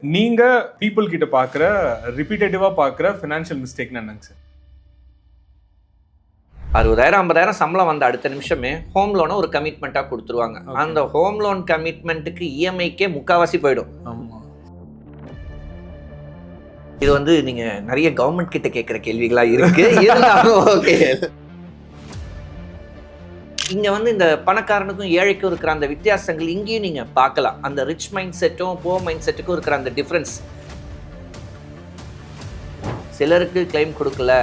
நீங்க பீப்புள் கிட்ட பாக்குற ரிப்பீட்டேட்டிவா பாக்குற ஃபினான்ஷியல் மிஸ்டேக்னா என்னங்க சார்? 60,000 50,000 சம்பளம் வந்த அடுத்த நிமிஷமே ஹோம் லோனை ஒரு கமிட்மெண்ட்டாக கொடுத்துருவாங்க. அந்த ஹோம் லோன் கமிட்மெண்ட்டுக்கு இஎம்ஐக்கே முக்கால்வாசி போயிடும். இது வந்து நீங்க நிறைய கவர்மெண்ட் கிட்ட கேட்குற கேள்விகளா இருக்கு. ஓகே, இங்க வந்து இந்த பணக்காரனுக்கும் ஏழைக்கும் இருக்கிற அந்த வித்தியாசங்கள் இங்கேயும் நீங்க பார்க்கலாம். அந்த ரிச் மைண்ட் செட்டும் புவர் மைண்ட் செட்டுக்கும் இருக்கிற அந்த டிஃப்ரென்ஸ். சிலருக்கு கிளைம் கொடுக்கல,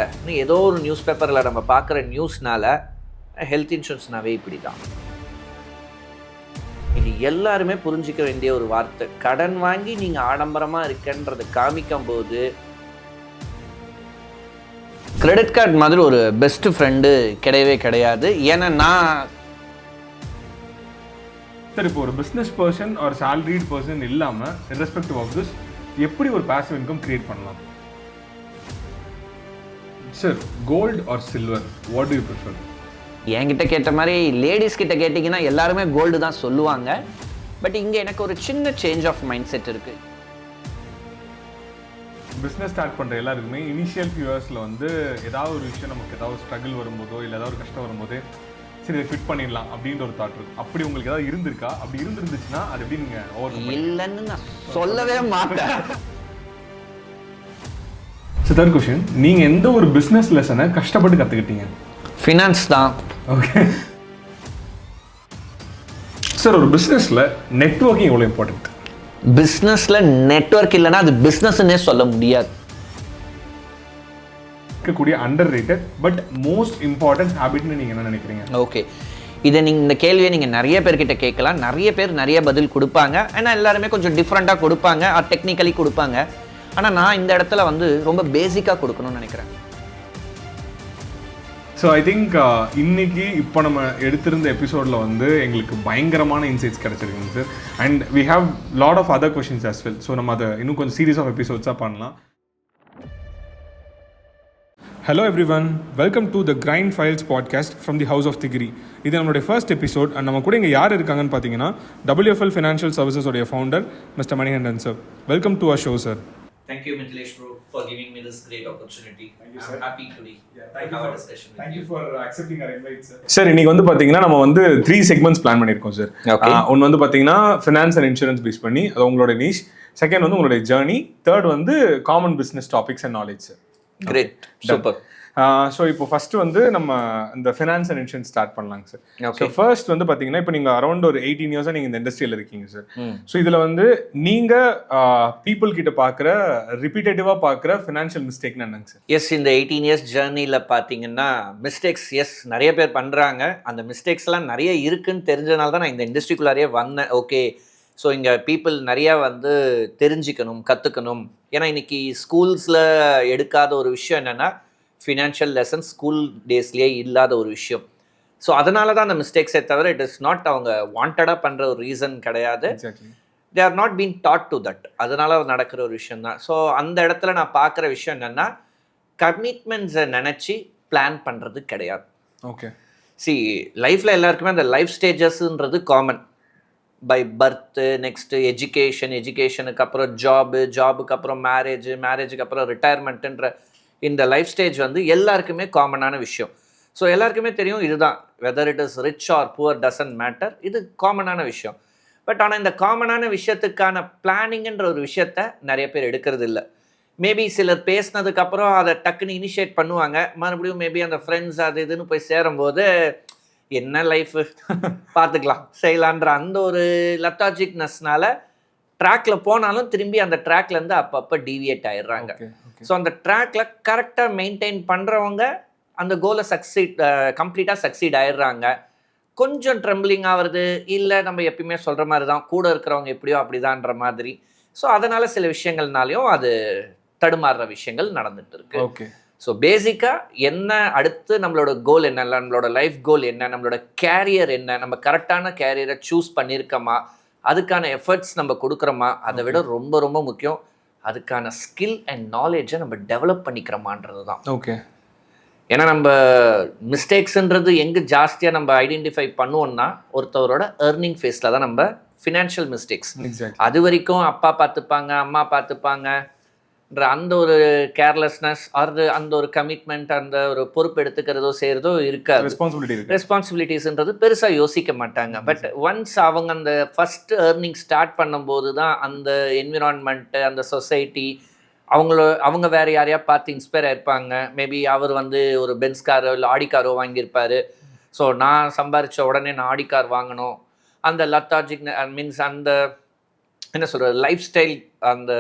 ஏதோ ஒரு நியூஸ் பேப்பரில் நம்ம பார்க்குற நியூஸ்னால ஹெல்த் இன்சூரன்ஸ்னாவே இப்படி தான். இது எல்லாருமே புரிஞ்சிக்க வேண்டிய ஒரு வார்த்தை. கடன் வாங்கி நீங்கள் ஆடம்பரமாக இருக்கன்றதை காமிக்கும் போது கிரெடிட் கார்டு மாதிரி ஒரு பெஸ்ட் ஃப்ரெண்டு கிடையவே கிடையாது. ஏன்னா நான் சார் இப்போ ஒரு பிஸ்னஸ் பர்சன் ஒரு சாலரிட் பர்சன் இல்லாமல் இர்ரெஸ்பெக்டிவ் ஆஃப் திஸ் எப்படி ஒரு பாசிவ் இன்கம் கிரியேட் பண்ணலாம்? Sir, gold or silver, what do you prefer? என்கிட்ட கேட்ட மாதிரி லேடிஸ் கிட்ட கேட்டிங்கன்னா எல்லாருமே கோல்டு தான் சொல்லுவாங்க. பட் இங்கே எனக்கு ஒரு சின்ன சேஞ்ச் ஆஃப் மைண்ட் செட் இருக்குது. பிஸ்னஸ் ஸ்டார்ட் பண்ணுற எல்லாருக்குமே இனிஷியல் ஃபியூ இயர்ஸில் வந்து ஏதாவது ஒரு விஷயம் நமக்கு ஏதாவது ஸ்ட்ரகிள் வரும்போதோ இல்லை ஏதாவது ஒரு கஷ்டம் வரும்போதே சரி இதை ஃபிட் பண்ணிடலாம் அப்படின்ற ஒரு தாட் இருக்கும். அப்படி உங்களுக்கு ஏதாவது இருந்திருக்கா? அப்படி இருந்துருந்துச்சுன்னா அது எப்படி நீங்கள் ஓவர்? இல்லைன்னு நான் சொல்லவே மாட்டேன். தேர்ட் கொஸ்டின், நீங்கள் எந்த ஒரு பிஸ்னஸ் லெசனை கஷ்டப்பட்டு கற்றுக்கிட்டீங்க? ஃபினான்ஸ் தான். ஓகே சார், ஒரு பிஸ்னஸில் நெட்வொர்க்கிங் எவ்வளோ இம்பார்ட்டன்ட்? பிஸ்னஸில் நெட்வொர்க் இல்லைன்னா அது பிஸ்னஸ்ன்னே சொல்ல முடியாது. இருக்கக்கூடிய under rated but most important ஹேபிட்னு நீங்கள் என்ன நினைக்கிறீங்க? ஓகே, இதை நீங்கள் இந்த கேள்வியை நீங்கள் நிறைய பேர்கிட்ட கேட்கலாம். நிறைய பேர் நிறைய பதில் கொடுப்பாங்க. ஏன்னா எல்லாருமே கொஞ்சம் டிஃப்ரெண்ட்டாக கொடுப்பாங்க, டெக்னிக்கலி கொடுப்பாங்க. ஆனால் நான் இந்த இடத்துல வந்து ரொம்ப பேசிக்காக கொடுக்கணும்னு நினைக்கிறேன். ஸோ ஐ திங்க் இன்னைக்கு இப்போ நம்ம எடுத்திருந்த எபிசோடில் வந்து எங்களுக்கு பயங்கரமான இன்சைட்ஸ் கிடச்சிருக்குங்க sir. And we have lot of other questions as well. So நம்ம அதை இன்னும் கொஞ்சம் சீரீஸ் ஆஃப் எபிசோட்ஸாக பண்ணலாம். Hello everyone, welcome to the grind files podcast from the house of Thigiri. இது நம்மளுடைய ஃபர்ஸ்ட் எபிசோட். அண்ட் நம்ம கூட இங்கே யார் இருக்காங்கன்னு பார்த்தீங்கன்னா WFL ஃபினான்ஷியல் சர்வீசஸோடைய founder mister Manikandan sir. Welcome to our show sir. Thank you, Mithilesh bro, for giving me this great opportunity. Thank you, I'm sir. happy to be Thank you have for a discussion with thank you. you for accepting our invite, sir. Sir, இன்னைக்கு வந்து பாத்தீங்கன்னா நம்ம வந்து 3 segments plan பண்ணிருக்கோம் sir. ஒன்னு வந்து பாத்தீங்கன்னா finance and insurance base பண்ணி அது உங்களோட நீஷ். செகண்ட் வந்து உங்களுடைய ஜர்னி. தேர்ட் வந்து common business topics and knowledge sir. Great, super. So இப்போ ஃபர்ஸ்ட் வந்து நம்ம இந்த ஃபினான்ஸ் அண்ட் இன்சூரன்ஸ் ஸ்டார்ட் பண்ணலாங்க சார். Okay. ஸோ ஃபர்ஸ்ட் வந்து பார்த்தீங்கன்னா இப்போ நீங்கள் அரௌண்ட் ஒரு 18 இயர்ஸாக நீங்கள் இந்த இண்டஸ்ட்ரியில் இருக்கீங்க சார். ஸோ இதில் வந்து நீங்கள் பீப்புள் கிட்ட பார்க்குற ரிப்பீட்டேட்டிவாக பார்க்குற ஃபினான்ஷியல் மிஸ்டேக்னா என்னங்க சார்? எஸ், இந்த 18 இயர்ஸ் ஜேர்னியில் பார்த்தீங்கன்னா மிஸ்டேக்ஸ் நிறைய பேர் பண்ணுறாங்க. அந்த மிஸ்டேக்ஸ்லாம் நிறைய இருக்குன்னு தெரிஞ்சனால தான் நான் இந்த இண்டஸ்ட்ரிக்குள்ளாரே வந்தேன். ஓகே, ஸோ இங்கே பீப்புள் நிறையா வந்து தெரிஞ்சுக்கணும், கற்றுக்கணும். ஏன்னா இன்றைக்கி ஸ்கூல்ஸில் எடுக்காத ஒரு விஷயம் என்னென்னா ஃபினான்ஷியல் லெசன் ஸ்கூல் டேஸ்லேயே இல்லாத ஒரு விஷயம். ஸோ அதனால தான் அந்த மிஸ்டேக்ஸே தவிர இட் இஸ் நாட் அவங்க வாண்டடாக பண்ணுற ஒரு ரீசன் கிடையாது. They are not been dot to that. அதனால நடக்கிற ஒரு விஷயம் தான். ஸோ அந்த இடத்துல நான் பார்க்குற விஷயம் என்னென்னா கமிட்மெண்ட்ஸை நினச்சி பிளான் பண்ணுறது கிடையாது. ஓகே, லைஃப்பில் எல்லாருக்குமே அந்த லைஃப் ஸ்டேஜஸ்ன்றது காமன். பை பர்த்து, நெக்ஸ்ட்டு எஜுகேஷனுக்கு அப்புறம் ஜாபுக்கு அப்புறம் மேரேஜுக்கு அப்புறம் ரிட்டையர்மெண்ட்டுன்ற இந்த லைஃப் ஸ்டேஜ் வந்து எல்லாருக்குமே காமனான விஷயம். ஸோ எல்லாருக்குமே தெரியும் இதுதான். Whether it is rich or poor doesn't matter, இது காமனான விஷயம். பட் ஆனால் இந்த காமனான விஷயத்துக்கான பிளானிங்கன்ற ஒரு விஷயத்த நிறைய பேர் எடுக்கிறது இல்லை. மேபி சிலர் பேசினதுக்கப்புறம் அதை டக்குன்னு இனிஷியேட் பண்ணுவாங்க. மறுபடியும் மேபி அந்த ஃப்ரெண்ட்ஸ் அது இதுன்னு போய் சேரும்போது என்ன லைஃபு பார்த்துக்கலாம் செய்யலான்ற அந்த ஒரு லெத்தாஜிக்னஸ்னால ட்ராக்ல போனாலும் திரும்பி அந்த ட்ராக்லேருந்து அப்பப்போ டீவியேட் ஆயிடுறாங்க. ஸோ அந்த ட்ராக்ல கரெக்டாக மெயின்டைன் பண்ணுறவங்க அந்த கோலை கம்ப்ளீட்டாக சக்சீட் ஆயிடுறாங்க. கொஞ்சம் ட்ரெம்பிளிங் ஆகிறது இல்லை, நம்ம எப்பயுமே சொல்கிற மாதிரி தான், கூட இருக்கிறவங்க எப்படியோ அப்படிதான்ற மாதிரி. ஸோ அதனால் சில விஷயங்கள்னாலையும் அது தடுமாறுற விஷயங்கள் நடந்துட்டு இருக்கு. ஓகே, ஸோ பேசிக்காக என்ன அடுத்து நம்மளோட கோல் என்ன, நம்மளோட லைஃப் கோல் என்ன, நம்மளோட கேரியர் என்ன, நம்ம கரெக்டான கேரியரை சூஸ் பண்ணியிருக்கோமா, அதுக்கான எஃபர்ட்ஸ் நம்ம கொடுக்குறோமா, அதை விட ரொம்ப ரொம்ப முக்கியம் அதுக்கான ஸ்கில் அண்ட் நாலேஜை நம்ம டெவலப் பண்ணிக்கிறோமான்றது தான். ஓகே, ஏன்னா நம்ம மிஸ்டேக்ஸ்ன்றது எங்கே ஜாஸ்தியாக நம்ம ஐடென்டிஃபை பண்ணுவோம்னா ஒருத்தவரோட ஏர்னிங் ஃபேஸில் தான் நம்ம ஃபினான்ஷியல் மிஸ்டேக்ஸ். எக்ஸாக்ட்லி. அது வரைக்கும் அப்பா பார்த்துப்பாங்க, அம்மா பார்த்துப்பாங்கன்ற அந்த ஒரு கேர்லெஸ்னஸ் ஆர் அந்த ஒரு கமிட்மெண்ட், அந்த ஒரு பொறுப்பு எடுத்துக்கிறதோ செய்கிறதோ இருக்காது. ரெஸ்பான்சிபிலிட்டி இருக்கு. ரெஸ்பான்சிபிலிட்டிஸ்ன்றது பெருசாக யோசிக்க மாட்டாங்க. பட் ஒன்ஸ் அவங்க அந்த ஃபர்ஸ்ட் ஏர்னிங் ஸ்டார்ட் பண்ணும்போது தான் அந்த என்விரான்மெண்ட்டு, அந்த சொசைட்டி, அவங்க வேறு யாரையா பார்த்து இன்ஸ்பயர் ஆயிருப்பாங்க. மேபி அவர் வந்து ஒரு பென்ஸ் காரோ இல்லை ஆடி காரோ வாங்கியிருப்பார். ஸோ நான் சம்பாரித்த உடனே நான் ஆடி கார் வாங்கணும், அந்த லத்தாஜிக் மீன்ஸ் அந்த என்ன சொல்கிறது லைஃப் ஸ்டைல், அந்த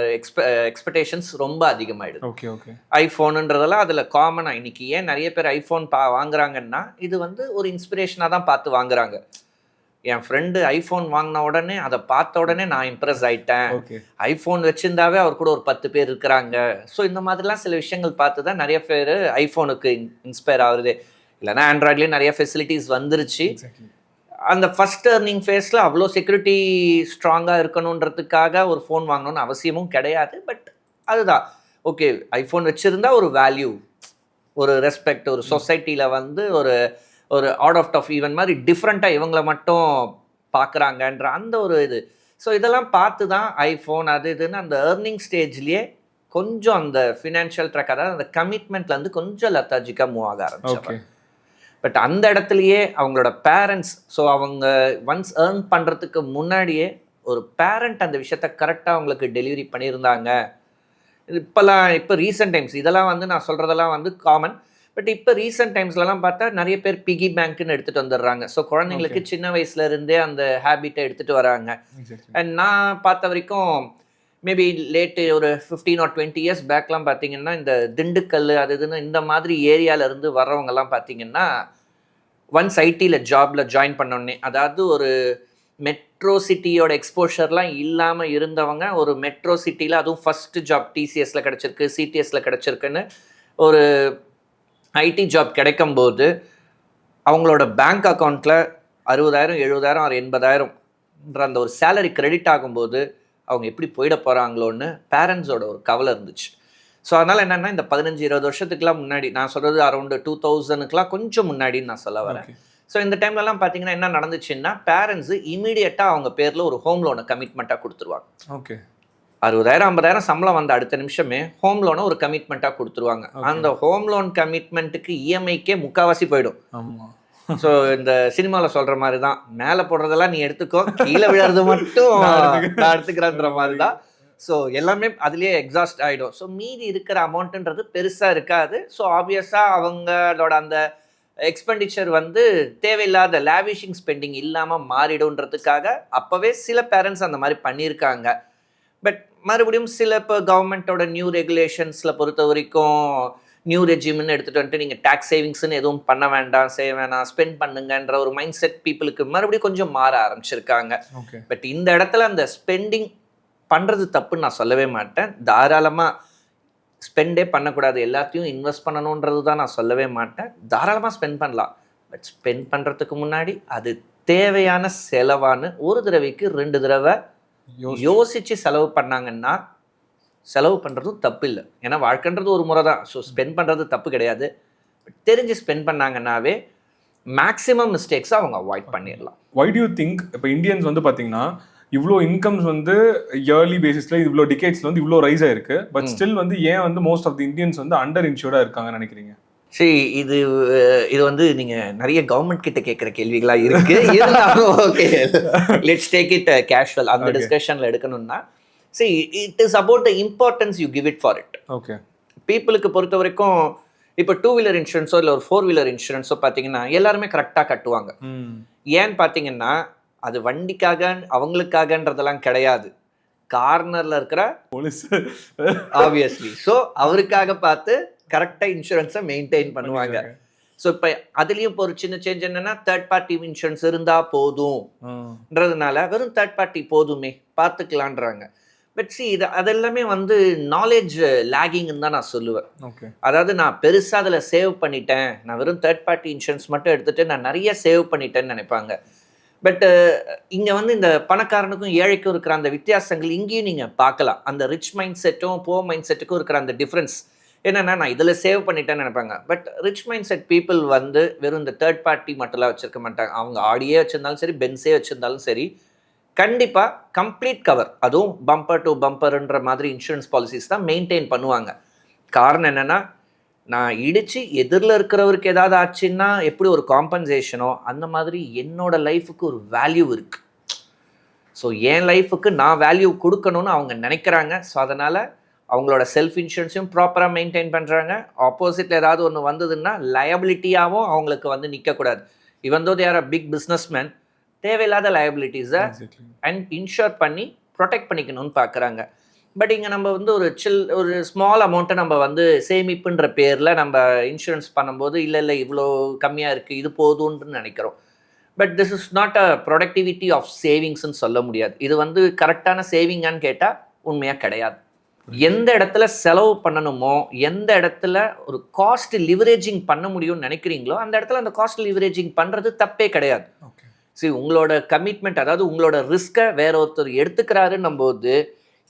எக்ஸ்பெக்டேஷன்ஸ் ரொம்ப அதிகமாகிடுது. Okay okay. ஐஃபோனுன்றதெல்லாம் அதில் காமனாக இன்னைக்கு ஏன் நிறைய பேர் ஐஃபோன் வாங்குறாங்கன்னா இது வந்து ஒரு இன்ஸ்பிரேஷனாக தான் பார்த்து வாங்குறாங்க. என் ஃப்ரெண்டு ஐஃபோன் வாங்கின உடனே அதை பார்த்த உடனே நான் இம்ப்ரெஸ் ஆகிட்டேன், ஐஃபோன் வச்சுருந்தாவே அவர் கூட ஒரு 10 பேர் இருக்கிறாங்க. ஸோ இந்த மாதிரிலாம் சில விஷயங்கள் பார்த்து தான் நிறைய பேர் ஐஃபோனுக்கு இன்ஸ்பயர் ஆகுது. இல்லைனா ஆண்ட்ராய்ட்லேயும் நிறைய ஃபெசிலிட்டிஸ் வந்துருச்சு. அந்த ஃபஸ்ட் ஏர்னிங் ஃபேஸில் அவ்வளோ செக்யூரிட்டி ஸ்ட்ராங்காக இருக்கணுன்றதுக்காக ஒரு ஃபோன் வாங்கணும்னு அவசியமும் கிடையாது. பட் அதுதான் ஓகே, ஐஃபோன் வச்சுருந்தா ஒரு வேல்யூ, ஒரு ரெஸ்பெக்ட், ஒரு சொசைட்டியில் வந்து ஒரு ஆட் ஆஃப் ஈவன் மாதிரி டிஃப்ரெண்ட்டாக இவங்கள மட்டும் பார்க்குறாங்கன்ற அந்த ஒரு இது. ஸோ இதெல்லாம் பார்த்து தான் ஐஃபோன் அது இதுன்னு அந்த ஏர்னிங் ஸ்டேஜ்லேயே கொஞ்சம் அந்த ஃபினான்ஷியல் ட்ராக், அதாவது அந்த கமிட்மெண்ட்லேருந்து கொஞ்சம் லத்தாஜிக்காக மூவ் ஆக ஆரம்பிச்சாங்க. பட் அந்த இடத்துலையே அவங்களோட பேரண்ட்ஸ், ஸோ அவங்க ஒன்ஸ் ஏர்ன் பண்ணுறதுக்கு முன்னாடியே ஒரு பேரண்ட் அந்த விஷயத்த கரெக்டாக அவங்களுக்கு டெலிவரி பண்ணியிருந்தாங்க. இப்போ ரீசெண்ட் டைம்ஸ் இதெல்லாம் வந்து நான் சொல்கிறதெல்லாம் வந்து காமன். பட் இப்போ ரீசெண்ட் டைம்ஸ்லலாம் பார்த்தா நிறைய பேர் பிகி பேங்க்குன்னு எடுத்துகிட்டு வந்துடுறாங்க. ஸோ குழந்தைங்களுக்கு சின்ன வயசுலேருந்தே அந்த ஹேபிட்டை எடுத்துகிட்டு வராங்க. அண்ட் நான் பார்த்த வரைக்கும் மேபி லேட்டு ஒரு 15 or 20 years பேக்லாம் பார்த்தீங்கன்னா இந்த திண்டுக்கல் அது இதுன்னு இந்த மாதிரி ஏரியாவிலேருந்து வர்றவங்கலாம் பார்த்தீங்கன்னா ஒன்ஸ் ஐடியில் ஜாபில் ஜாயின் பண்ணோடனே, அதாவது ஒரு மெட்ரோ சிட்டியோட எக்ஸ்போஷர்லாம் இல்லாமல் இருந்தவங்க ஒரு மெட்ரோ சிட்டியில், அதுவும் ஃபஸ்ட்டு ஜாப் டிசிஎஸில் கிடச்சிருக்கு, சிடிஎஸில் கிடச்சிருக்குன்னு ஒரு ஐடி ஜாப் கிடைக்கும்போது அவங்களோட பேங்க் அக்கௌண்ட்டில் 60,000 70,000 or 80,000ன்ற அந்த ஒரு சேலரி கிரெடிட் ஆகும்போது அவங்க எப்படி போயிட போகிறாங்களோன்னு பேரண்ட்ஸோட ஒரு கவலை இருந்துச்சு. ஸோ அதனால் என்னென்னா இந்த 15-20 வருஷத்துக்குலாம் முன்னாடி, நான் சொல்கிறது அரௌண்ட் 2000க்குலாம் கொஞ்சம் முன்னாடின்னு நான் சொல்ல வரேன். ஸோ இந்த டைம்லலாம் பார்த்தீங்கன்னா என்ன நடந்துச்சுன்னா, பேரண்ட்ஸு இமீடியட்டாக அவங்க பேரில் ஒரு ஹோம் லோனை கமிட்மெண்ட்டாக கொடுத்துருவாங்க. ஓகே. 60,000 50,000 சம்பளம் வந்த அடுத்த நிமிஷமே ஹோம் லோனை ஒரு கமிட்மெண்ட்டாக கொடுத்துருவாங்க. அந்த ஹோம் லோன் கமிட்மெண்ட்டுக்கு இஎம்ஐக்கே முக்கால்வாசி போயிடும். ஆமாம். ஸோ இந்த சினிமாவில் சொல்கிற மாதிரி தான், மேலே போடுறதெல்லாம் நீ எடுத்துக்கோ, கீழே விழுறது மட்டும் நான் எடுத்துக்கிறேன்ற மாதிரி தான். ஸோ எல்லாமே அதுலேயே எக்ஸாஸ்ட் ஆகிடும். ஸோ மீதி இருக்கிற அமௌண்ட்டுன்றது பெருசாக இருக்காது. ஸோ ஆப்வியஸாக அவங்களோட அந்த எக்ஸ்பெண்டிச்சர் வந்து தேவையில்லாத லேவிஷிங் ஸ்பெண்டிங் இல்லாமல் மாறிடுன்றதுக்காக அப்போவே சில பேரண்ட்ஸ் அந்த மாதிரி பண்ணியிருக்காங்க. பட் மறுபடியும் சில இப்போ கவர்மெண்ட்டோட நியூ ரெகுலேஷன்ஸில் பொறுத்த வரைக்கும் நியூ ரெஜிம்னு எடுத்துகிட்டு வந்துட்டு நீங்கள் டேக்ஸ் சேவிங்ஸ்ன்னு எதுவும் பண்ண வேண்டாம், செய்ய வேணாம், ஸ்பெண்ட் பண்ணுங்கன்ற ஒரு மைண்ட் செட் பீப்புளுக்கு மறுபடியும் கொஞ்சம் மாற ஆரம்பிச்சிருக்காங்க. பட் இந்த இடத்துல அந்த ஸ்பெண்டிங் பண்ணுறது தப்புன்னு நான் சொல்லவே மாட்டேன். தாராளமாக ஸ்பெண்டே பண்ணக்கூடாது, எல்லாத்தையும் இன்வெஸ்ட் பண்ணணுன்றது தான் நான் சொல்லவே மாட்டேன். தாராளமாக ஸ்பெண்ட் பண்ணலாம். பட் ஸ்பெண்ட் பண்ணுறதுக்கு முன்னாடி அது தேவையான செலவான்னு ஒரு தடவைக்கு 2 தடவை யோசித்து செலவு பண்ணாங்கன்னா செலவு பண்ணுறதும் தப்பு இல்லை. ஏன்னா வாழ்க்கைன்றது ஒரு முறை தான். ஸோ ஸ்பெண்ட் பண்ணுறது தப்பு கிடையாது. தெரிஞ்சு ஸ்பெண்ட் பண்ணாங்கன்னாவே மேக்ஸிமம் மிஸ்டேக்ஸை அவங்க அவாய்ட் பண்ணிடலாம். வை டு யூ திங்க் இப்போ இந்தியன்ஸ் வந்து பார்த்தீங்கன்னா இவ்வளோ இன்கம்ஸ் வந்து இயர்லி பேசிஸில் இவ்வளோ டிகேட்ஸில் வந்து இவ்வளோ ரைஸ் ஆயிருக்கு, பட் ஸ்டில் வந்து ஏன் வந்து மோஸ்ட் ஆஃப் தி இந்தியன்ஸ் வந்து அண்டர் இன்சூர்டாக இருக்காங்கன்னு நினைக்கிறீங்க? சரி, இது வந்து நீங்கள் நிறைய கவர்மெண்ட் கிட்ட கேட்குற கேள்விகளாக இருக்கு. Okay, let's take it casual. அந்த டிஸ்கஷனில் எடுக்கணும்னா see it is about the importance you give it for it. Okay. பீப்புளுக்கு பொறுத்த வரைக்கும் இப்போ 2-wheeler இன்சூரன்ஸோ இல்லை ஒரு 4-wheeler இன்சூரன்ஸோ பார்த்தீங்கன்னா எல்லாருமே கரெக்டாக கட்டுவாங்க. ஏன்னு பார்த்தீங்கன்னா அது வண்டிக்காக அவங்களுக்காகன்றதெல்லாம் கிடையாது, கார்னரில் இருக்கிற போலீஸ் ஆப்வியஸ்லி. ஸோ அவருக்காக பார்த்து கரெக்டாக இன்சூரன்ஸை மெயின்டைன் பண்ணுவாங்க. ஸோ இப்போ அதுலேயும் இப்போ ஒரு சின்ன சேஞ்ச் என்னென்னா தேர்ட் பார்ட்டி இன்சூரன்ஸ் இருந்தால் போதும்ன்றதுனால வெறும் தேர்ட் பார்ட்டி போதுமே பார்த்துக்கலான்றாங்க. பட் சி அதெல்லாமே வந்து நாலேஜ் லேகிங்னு தான் நான் சொல்லுவேன். அதாவது நான் பெருசாக அதில் சேவ் பண்ணிட்டேன், நான் வெறும் தேர்ட் பார்ட்டி இன்சூரன்ஸ் மட்டும் எடுத்துகிட்டு நான் நிறைய சேவ் பண்ணிட்டேன்னு நினைப்பாங்க. பட்டு இங்கே வந்து இந்த பணக்காரனுக்கும் ஏழைக்கும் இருக்கிற அந்த வித்தியாசங்கள் இங்கேயும் நீங்கள் பார்க்கலாம். அந்த ரிச் மைண்ட் செட்டும் புவர் மைண்ட் செட்டுக்கும் இருக்கிற அந்த டிஃப்ரென்ஸ் என்னென்னா, நான் இதில் சேவ் பண்ணிட்டேன்னு நினைப்பாங்க. But rich mind set people வந்து வெறும் இந்த தேர்ட் பார்ட்டி மட்டும்லாம் வச்சுருக்க மாட்டாங்க. அவங்க ஆடியே வச்சுருந்தாலும் சரி, பென்ஸே வச்சுருந்தாலும் சரி, கண்டிப்பாக கம்ப்ளீட் கவர், அதுவும் பம்பர் டு பம்பர்ன்ற மாதிரி இன்சூரன்ஸ் பாலிசிஸ் தான் மெயின்டைன் பண்ணுவாங்க. காரணம் என்னென்னா, நான் இடித்து எதிரில் இருக்கிறவருக்கு ஏதாவது ஆச்சுன்னா எப்படி ஒரு காம்பன்சேஷனோ அந்த மாதிரி என்னோட லைஃபுக்கு ஒரு வேல்யூ இருக்குது. ஸோ என் லைஃபுக்கு நான் வேல்யூ கொடுக்கணும்னு அவங்க நினைக்கிறாங்க. ஸோ அதனால் அவங்களோட செல்ஃப் இன்சூரன்ஸையும் ப்ராப்பராக மெயின்டைன் பண்ணுறாங்க. ஆப்போசிட்டில் ஏதாவது ஒன்று வந்ததுன்னா லயபிலிட்டியாகவும் அவங்களுக்கு வந்து நிற்கக்கூடாது. Even though they are a big businessman, தேவையில்லாத லயபிலிட்டிஸை அண்ட் இன்ஷூர் பண்ணி ப்ரொடெக்ட் பண்ணிக்கணும்னு பார்க்குறாங்க. பட் இங்கே நம்ம வந்து ஒரு ஸ்மால் அமௌண்ட்டை நம்ம வந்து சேமிப்புன்ற பேரில் நம்ம இன்சூரன்ஸ் பண்ணும்போது இல்லை இவ்வளோ கம்மியாக இருக்குது, இது போதும்னு நினைக்கிறோம். But this is not a productivity of சேவிங்ஸ்ன்னு சொல்ல முடியாது. இது வந்து கரெக்டான சேவிங்கான்னு கேட்டால் உண்மையாக கிடையாது. எந்த இடத்துல செலவு பண்ணணுமோ, எந்த இடத்துல ஒரு காஸ்ட் லிவரேஜிங் பண்ண முடியும்னு நினைக்கிறீங்களோ அந்த இடத்துல அந்த காஸ்ட் லிவரேஜிங் பண்ணுறது தப்பே கிடையாது. சரி, உங்களோட கமிட்மெண்ட், அதாவது உங்களோட ரிஸ்க்கை வேற ஒருத்தர் எடுத்துக்கிறாருன்னும் போது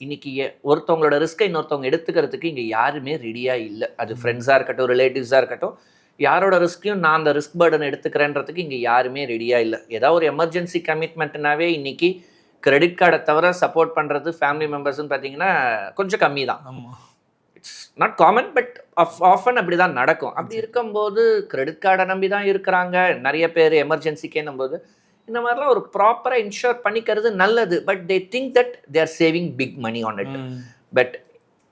இன்னைக்கு ஒருத்தவங்களோட ரிஸ்க்கை இன்னொருத்தவங்க எடுத்துக்கிறதுக்கு இங்கே யாருமே ரெடியாக இல்லை. அது ஃப்ரெண்ட்ஸாக இருக்கட்டும், ரிலேட்டிவ்ஸாக இருக்கட்டும், யாரோட ரிஸ்க்கையும் நான் அந்த ரிஸ்க் பர்டன் எடுத்துக்கிறேன்றதுக்கு இங்கே யாருமே ரெடியாக இல்லை. ஏதாவது ஒரு எமர்ஜென்சி கமிட்மெண்ட்னாவே இன்னைக்கு கிரெடிட் கார்டை தவிர சப்போர்ட் பண்ணுறது ஃபேமிலி மெம்பர்ஸ்ன்னு பார்த்தீங்கன்னா கொஞ்சம் கம்மி தான். It's not common, but often அப்படி தான் நடக்கும். அப்படி இருக்கும்போது கிரெடிட் கார்டை நம்பி தான் இருக்கிறாங்க நிறைய பேர் எமர்ஜென்சிக்கேன்னும் போது இந்த மாதிரிலாம் ஒரு ப்ராப்பராக இன்ஷூர் பண்ணிக்கிறது நல்லது. But they think that they are saving big money on it. But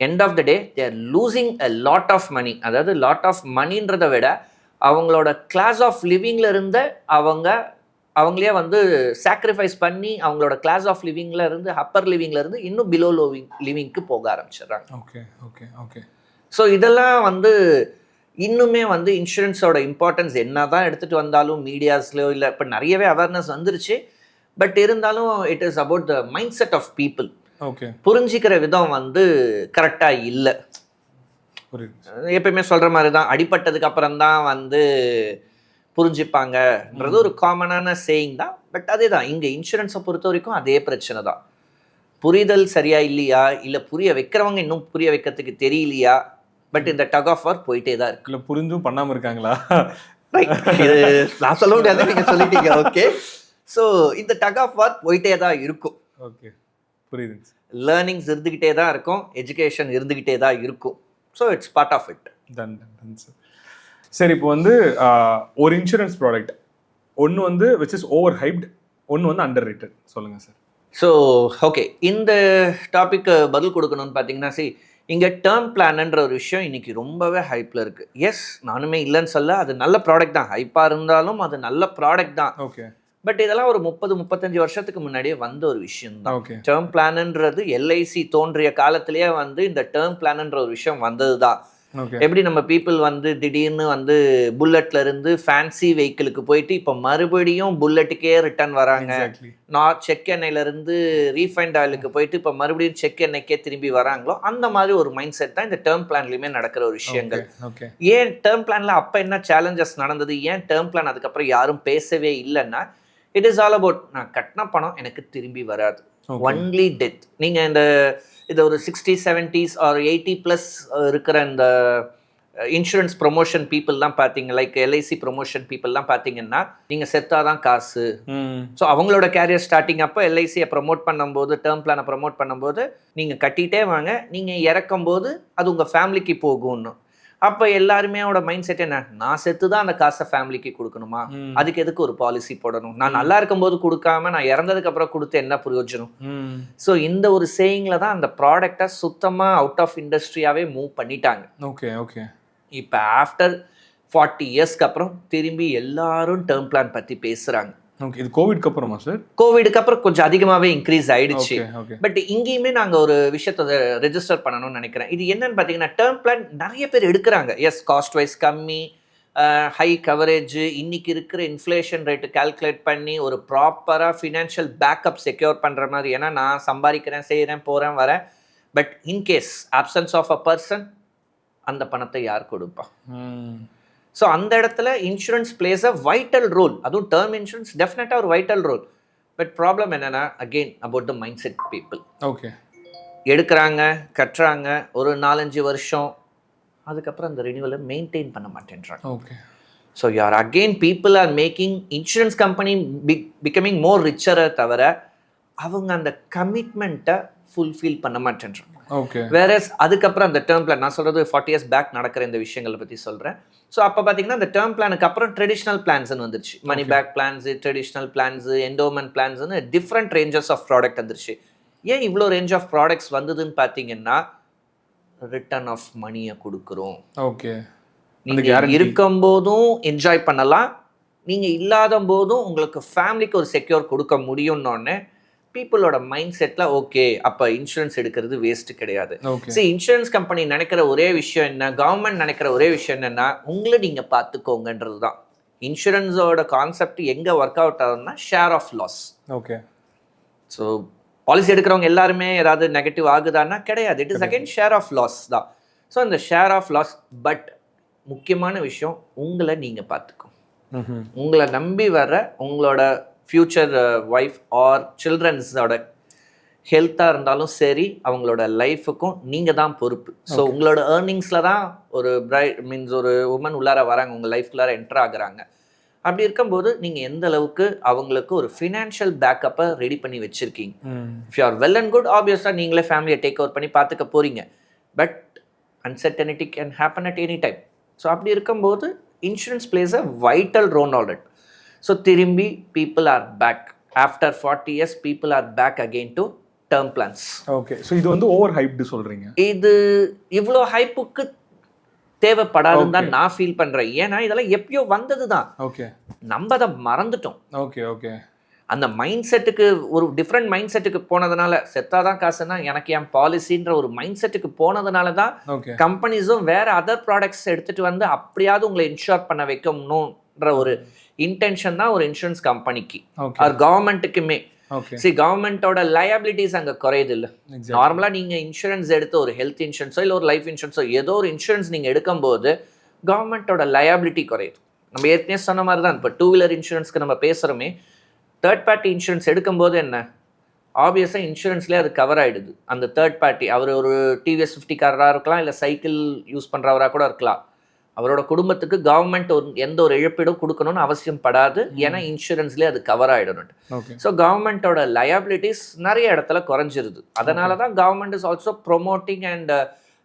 end of the day they are losing a lot of money. அதாவது லாட் ஆஃப் மணின்றதை விட அவங்களோட கிளாஸ் ஆஃப் லிவிங்கில் இருந்த அவங்களே வந்து சாக்ரிஃபைஸ் பண்ணி அவங்களோட கிளாஸ் ஆஃப் லிவிங்கில் இருந்து அப்பர் லிவிங்கில் இருந்து இன்னும் பிலோ லிவிங்க்கு போக ஆரம்பிச்சிடுறாங்க. Okay okay okay. ஸோ இதெல்லாம் வந்து இன்னுமே வந்து இன்சூரன்ஸோட இம்பார்ட்டன்ஸ் என்ன தான் எடுத்துகிட்டு வந்தாலும் மீடியாஸ்லையோ இல்லை இப்போ நிறையவே அவேர்னஸ் வந்துருச்சு. பட் இருந்தாலும் it is about the mind set of people. Okay, புரிஞ்சிக்கிற விதம் வந்து கரெக்டாக இல்லை. எப்பயுமே சொல்கிற மாதிரி தான், அடிப்பட்டதுக்கு அப்புறம் தான் வந்து புரிஞ்சுப்பாங்கன்றது ஒரு காமனான சேயிங் தான். பட் அதே தான் இங்கே இன்சூரன்ஸை பொறுத்த வரைக்கும் அதே பிரச்சனை தான். புரிதல் சரியா இல்லையா, இல்லை புரிய வைக்கிறவங்க இன்னும் புரிய வைக்கிறதுக்கு தெரியலையா, பட் இந்த டக் ஆஃப் வார் போயிட்டே தான் இருக்கு. இல்லை புரிஞ்சும் பண்ணாமல் இருக்காங்களா? நான் சொல்ல முடியாது, நீங்கள் சொல்லிட்டீங்க. ஓகே, ஸோ இந்த டக் ஆஃப் வார் போயிட்டே தான் இருக்கும். ஓகே, புரியுது. லேர்னிங்ஸ் இருந்துக்கிட்டே தான் இருக்கும், எஜுகேஷன் இருந்துக்கிட்டே தான் இருக்கும். So it's part of it. Done sir. சரி, இப்போ வந்து ஒரு இன்சூரன்ஸ் ப்ராடக்ட் ஒன்று வந்து விச் இஸ் ஓவர் ஹைப்ட், ஒன்று வந்து அண்டர் ரேட்டட், சொல்லுங்கள் சார். ஸோ ஓகே, இந்த டாபிக்கு பதில் கொடுக்கணும்னு பார்த்தீங்கன்னா, இங்கே டேர்ம் பிளான்ன்ற ஒரு விஷயம் இன்னைக்கு ரொம்பவே ஹைப்பில் இருக்குது. எஸ், நானுமே இல்லைன்னு சொல்ல, அது நல்ல ப்ராடக்ட் தான். ஹைப்பாக இருந்தாலும் அது நல்ல ப்ராடக்ட் தான். ஓகே, பட் இதெல்லாம் ஒரு 30-35 வருஷத்துக்கு முன்னாடியே வந்த ஒரு விஷயம் தான். ஓகே, டேர்ம் பிளான்ன்றது எல்ஐசி தோன்றிய காலத்திலேயே வந்து இந்த டேர்ம் பிளான்ன்ற ஒரு விஷயம் வந்தது தான். எப்படி நம்ம பீப்புள் வந்து திடீர்னு வந்து புல்லட்ல இருந்து ஃபேன்சி வெஹிக்கிளுக்கு போயிட்டு இப்போ மறுபடியும் புல்லட்டுக்கே ரிட்டர்ன் வராங்க. நான் செக் எண்ணெயில இருந்து ரீஃபைண்ட் ஆயிலுக்கு போயிட்டு இப்போ மறுபடியும் செக் எண்ணெய்க்கே திரும்பி வராங்களோ, அந்த மாதிரி ஒரு மைண்ட் செட் தான் இந்த டேர்ம் பிளான்லயுமே நடக்கிற ஒரு விஷயங்கள். ஏன் டேர்ம் பிளான்ல அப்ப என்ன சேலஞ்சஸ் நடந்தது, ஏன் டேர்ம் பிளான் அதுக்கப்புறம் யாரும் பேசவே இல்லைன்னா, இட் இஸ் ஆல் அபவுட் நான் கட்டின பணம் எனக்கு திரும்பி வராது, ஒன்லி டெத். நீங்க இந்த ஒரு 60s 70s ஆர் 80+ இருக்கிற இந்த இன்சூரன்ஸ் ப்ரொமோஷன் பீப்புளெலாம் பார்த்தீங்க, லைக் எல்ஐசி ப்ரொமோஷன் பீப்புளெலாம் பார்த்தீங்கன்னா, நீங்கள் செத்தாதான் காசு. ஸோ அவங்களோட கேரியர் ஸ்டார்டிங் அப்போ எல்ஐசியை ப்ரொமோட் பண்ணும்போது, டேர்ம் பிளானை ப்ரொமோட் பண்ணும்போது நீங்கள் கட்டிகிட்டே வாங்க, நீங்கள் இறக்கும்போது அது உங்கள் ஃபேமிலிக்கு போகும்னு. அப்போ எல்லாருமே மைண்ட் செட் என்ன, நான் செத்து தான் அந்த காசை ஃபேமிலிக்கு கொடுக்கணுமா, அதுக்கு எதுக்கு ஒரு பாலிசி போடணும், நான் நல்லா இருக்கும்போது கொடுக்காம நான் இறந்ததுக்கு அப்புறம் கொடுத்து என்ன பிரயோஜனம். ஸோ இந்த ஒரு சேயிங்ல தான் அந்த ப்ராடக்டை சுத்தமாக அவுட் ஆஃப் இண்டஸ்ட்ரியாவே மூவ் பண்ணிட்டாங்க. Okay okay. இப்போ ஆஃப்டர் 40 இயர்ஸ்க்கு அப்புறம் திரும்பி எல்லாரும் டேர்ம் பிளான் பற்றி பேசுகிறாங்க. ஓகே, இது கோவிட்க்கு அப்புறமா சார்? கோவிடுக்கு அப்புறம் கொஞ்சம் அதிகமாகவே இன்க்ரீஸ் ஆயிடுச்சு. பட் இங்கேயுமே நாங்கள் ஒரு விஷயத்தை ரெஜிஸ்டர் பண்ணணும்னு நினைக்கிறேன். இது என்னன்னு பார்த்தீங்கன்னா, டேர்ம் பிளான் நிறைய பேர் எடுக்கிறாங்க. எஸ், காஸ்ட் வைஸ் கம்மி, ஹை கவரேஜ், இன்னைக்கு இருக்கிற இன்ஃப்ளேஷன் ரேட்டு கால்குலேட் பண்ணி ஒரு ப்ராப்பராக ஃபினான்ஷியல் பேக்கப் செக்யூர் பண்ணுற மாதிரி. ஏன்னா நான் சம்பாதிக்கிறேன், செய்கிறேன், போகிறேன், வரேன், but in case options of a person அந்த பணத்தை யார் கொடுப்பா? ஸோ அந்த இடத்துல insurance plays a vital role. அதுவும் டேர்ம் இன்சூரன்ஸ் டெஃபினட்டாக ஒரு வைட்டல் ரோல். பட் ப்ராப்ளம் என்னென்னா, again about the mind set people. Okay, எடுக்கிறாங்க, கட்டுறாங்க, ஒரு 4-5 வருஷம், அதுக்கப்புறம் அந்த ரினியூவலை மெயின்டைன் பண்ண மாட்டேன்றாங்க. ஓகே. ஸோ யார் again people are making insurance company becoming more ரிச்சரை தவிர அவங்க அந்த கமிட்மெண்ட்டை ஃபுல்ஃபில் பண்ண மாட்டேன்றாங்க. ஓகே. வேறஸ் அதுக்கப்புறம் அந்த டேர்ம் பிளான், நான் சொல்கிறது 40 இயர்ஸ் பேக் நடக்கிற இந்த விஷயங்களை பற்றி சொல்கிறேன். ஸோ அப்போ பார்த்தீங்கன்னா அந்த டேர்ம் பிளானுக்கு அப்புறம் ட்ரெடிஷ்னல் பிளான்ஸ்னு வந்துருச்சு. Money back plans, traditional plans, endowment பிளான்ஸ்னு டிஃப்ரெண்ட் ரேஞ்சஸ் ஆஃப் ப்ராடக்ட் வந்துருச்சு. ஏன் இவ்வளோ ரேஞ்ச் ஆஃப் ப்ராடக்ட்ஸ் வந்ததுன்னு பார்த்தீங்கன்னா ரிட்டர்ன் ஆஃப் மணியை கொடுக்குறோம். ஓகே. நீங்கள் இருக்கும்போதும் என்ஜாய் பண்ணலாம், நீங்கள் இல்லாத போதும் உங்களுக்கு ஃபேமிலிக்கு ஒரு செக்யூர் கொடுக்க முடியும்னோடனே பீப்புளோட மைண்ட் செட்டில் ஓகே அப்போ இன்சூரன்ஸ் எடுக்கிறது வேஸ்ட்டு கிடையாது. சரி, இன்சூரன்ஸ் கம்பெனி நினைக்கிற ஒரே விஷயம் என்ன, கவர்மெண்ட் நினைக்கிற ஒரே விஷயம் என்னென்னா உங்களை நீங்கள் பார்த்துக்கோங்கன்றது தான். இன்சூரன்ஸோட கான்செப்ட் எங்கே ஒர்க் அவுட் ஆகுதுன்னா share of loss. Okay. So policy எடுக்கிறவங்க எல்லாருமே ஏதாவது நெகட்டிவ் ஆகுதான்னா கிடையாது. It is again share of loss தான். ஸோ அந்த ஷேர் ஆஃப் லாஸ், பட் முக்கியமான விஷயம் உங்களை நீங்கள் பார்த்துக்கோ. உங்களை நம்பி வர்ற உங்களோட ஃப்யூச்சர் ஒய்ஃப் ஆர் சில்ட்ரன்ஸோட ஹெல்த்தாக இருந்தாலும் சரி, அவங்களோட லைஃபுக்கும் நீங்கள் தான் பொறுப்பு. ஸோ உங்களோட ஏர்னிங்ஸில் தான் ஒரு ஒரு உமன் உள்ளார வராங்க, உங்கள் லைஃப்குள்ளார என்டர் ஆகுறாங்க. அப்படி இருக்கும்போது நீங்கள் எந்த அளவுக்கு அவங்களுக்கு ஒரு ஃபினான்ஷியல் பேக்கப்பை ரெடி பண்ணி வச்சுருக்கீங்க. If you are well and good, ஆப்வியஸாக நீங்களே ஃபேமிலியை டேக் ஓவர் பண்ணி பார்த்துக்க போகிறீங்க. But uncertainty can happen at any time. So அப்படி இருக்கும்போது insurance plays a vital role all it. So திரும்பி people are back after 40 years, people are back again to term plans. Okay. So இது வந்து over hyped சொல்கிறீங்க. இது இவ்வளோ ஹைப்புக்கு தேவைப்படாதுன்னு தான் நான் ஃபீல் பண்ணுறேன். ஏன்னா இதெல்லாம் எப்பயோ வந்தது தான். ஓகே. நம்ம அதை மறந்துட்டோம். ஓகே. ஓகே. அந்த மைண்ட் செட்டுக்கு ஒரு டிஃப்ரெண்ட் மைண்ட் செட்டுக்கு போனதுனால, செத்தாதான் காசுன்னா எனக்கு என் பாலிசின்ற ஒரு மைண்ட் செட்டுக்கு போனதுனால தான் கம்பெனிஸும் வேற அதர் ப்ராடக்ட்ஸ் எடுத்துட்டு வந்து அப்படியாவது உங்களை இன்ஷூர் பண்ண வைக்கணும்ன்ற ஒரு இன்டென்ஷன் தான் ஒரு இன்சூரன்ஸ் கம்பெனிக்கு ஆர் கவர்மெண்ட்டுக்குமே. சரி, கவர்மெண்டோட லயபிலிட்டிஸ் அங்கே குறையுது இல்லை. நார்மலாக நீங்கள் இன்சூரன்ஸ் எடுத்து ஒரு ஹெல்த் இன்சூரன்ஸோ இல்லை ஒரு லைஃப் இன்சூரன்ஸோ ஏதோ ஒரு இன்சூரன்ஸ் நீங்கள் எடுக்கும்போது கவர்மெண்டோட லயபிலிட்டி குறையுது. நம்ம ஏற்கனவே சொன்ன மாதிரி தான் இப்போ 2 வீலர் இன்சூரன்ஸ்க்கு நம்ம பேசுகிறோமே, தேர்ட் பார்ட்டி இன்சூரன்ஸ் எடுக்கும்போது என்ன, ஆப்வியஸாக இன்சூரன்ஸ்லேயே அது கவர் ஆகிடுது. அந்த தேர்ட் பார்ட்டி அவர் ஒரு டிவிஎஸ் 50 காரராக இருக்கலாம், இல்லை சைக்கிள் யூஸ் பண்ணுறவராக கூட இருக்கலாம். அவரோட குடும்பத்துக்கு கவர்மெண்ட் எந்த ஒரு இழப்பீடும் கொடுக்கணும்னு அவசியம் படாது. ஏன்னா இன்சூரன்ஸ்லேயே அது கவர் ஆகிடணும். ஸோ கவர்மெண்ட்டோட லயபிலிட்டிஸ் நிறைய இடத்துல குறைஞ்சிருது. அதனால தான் government is also promoting and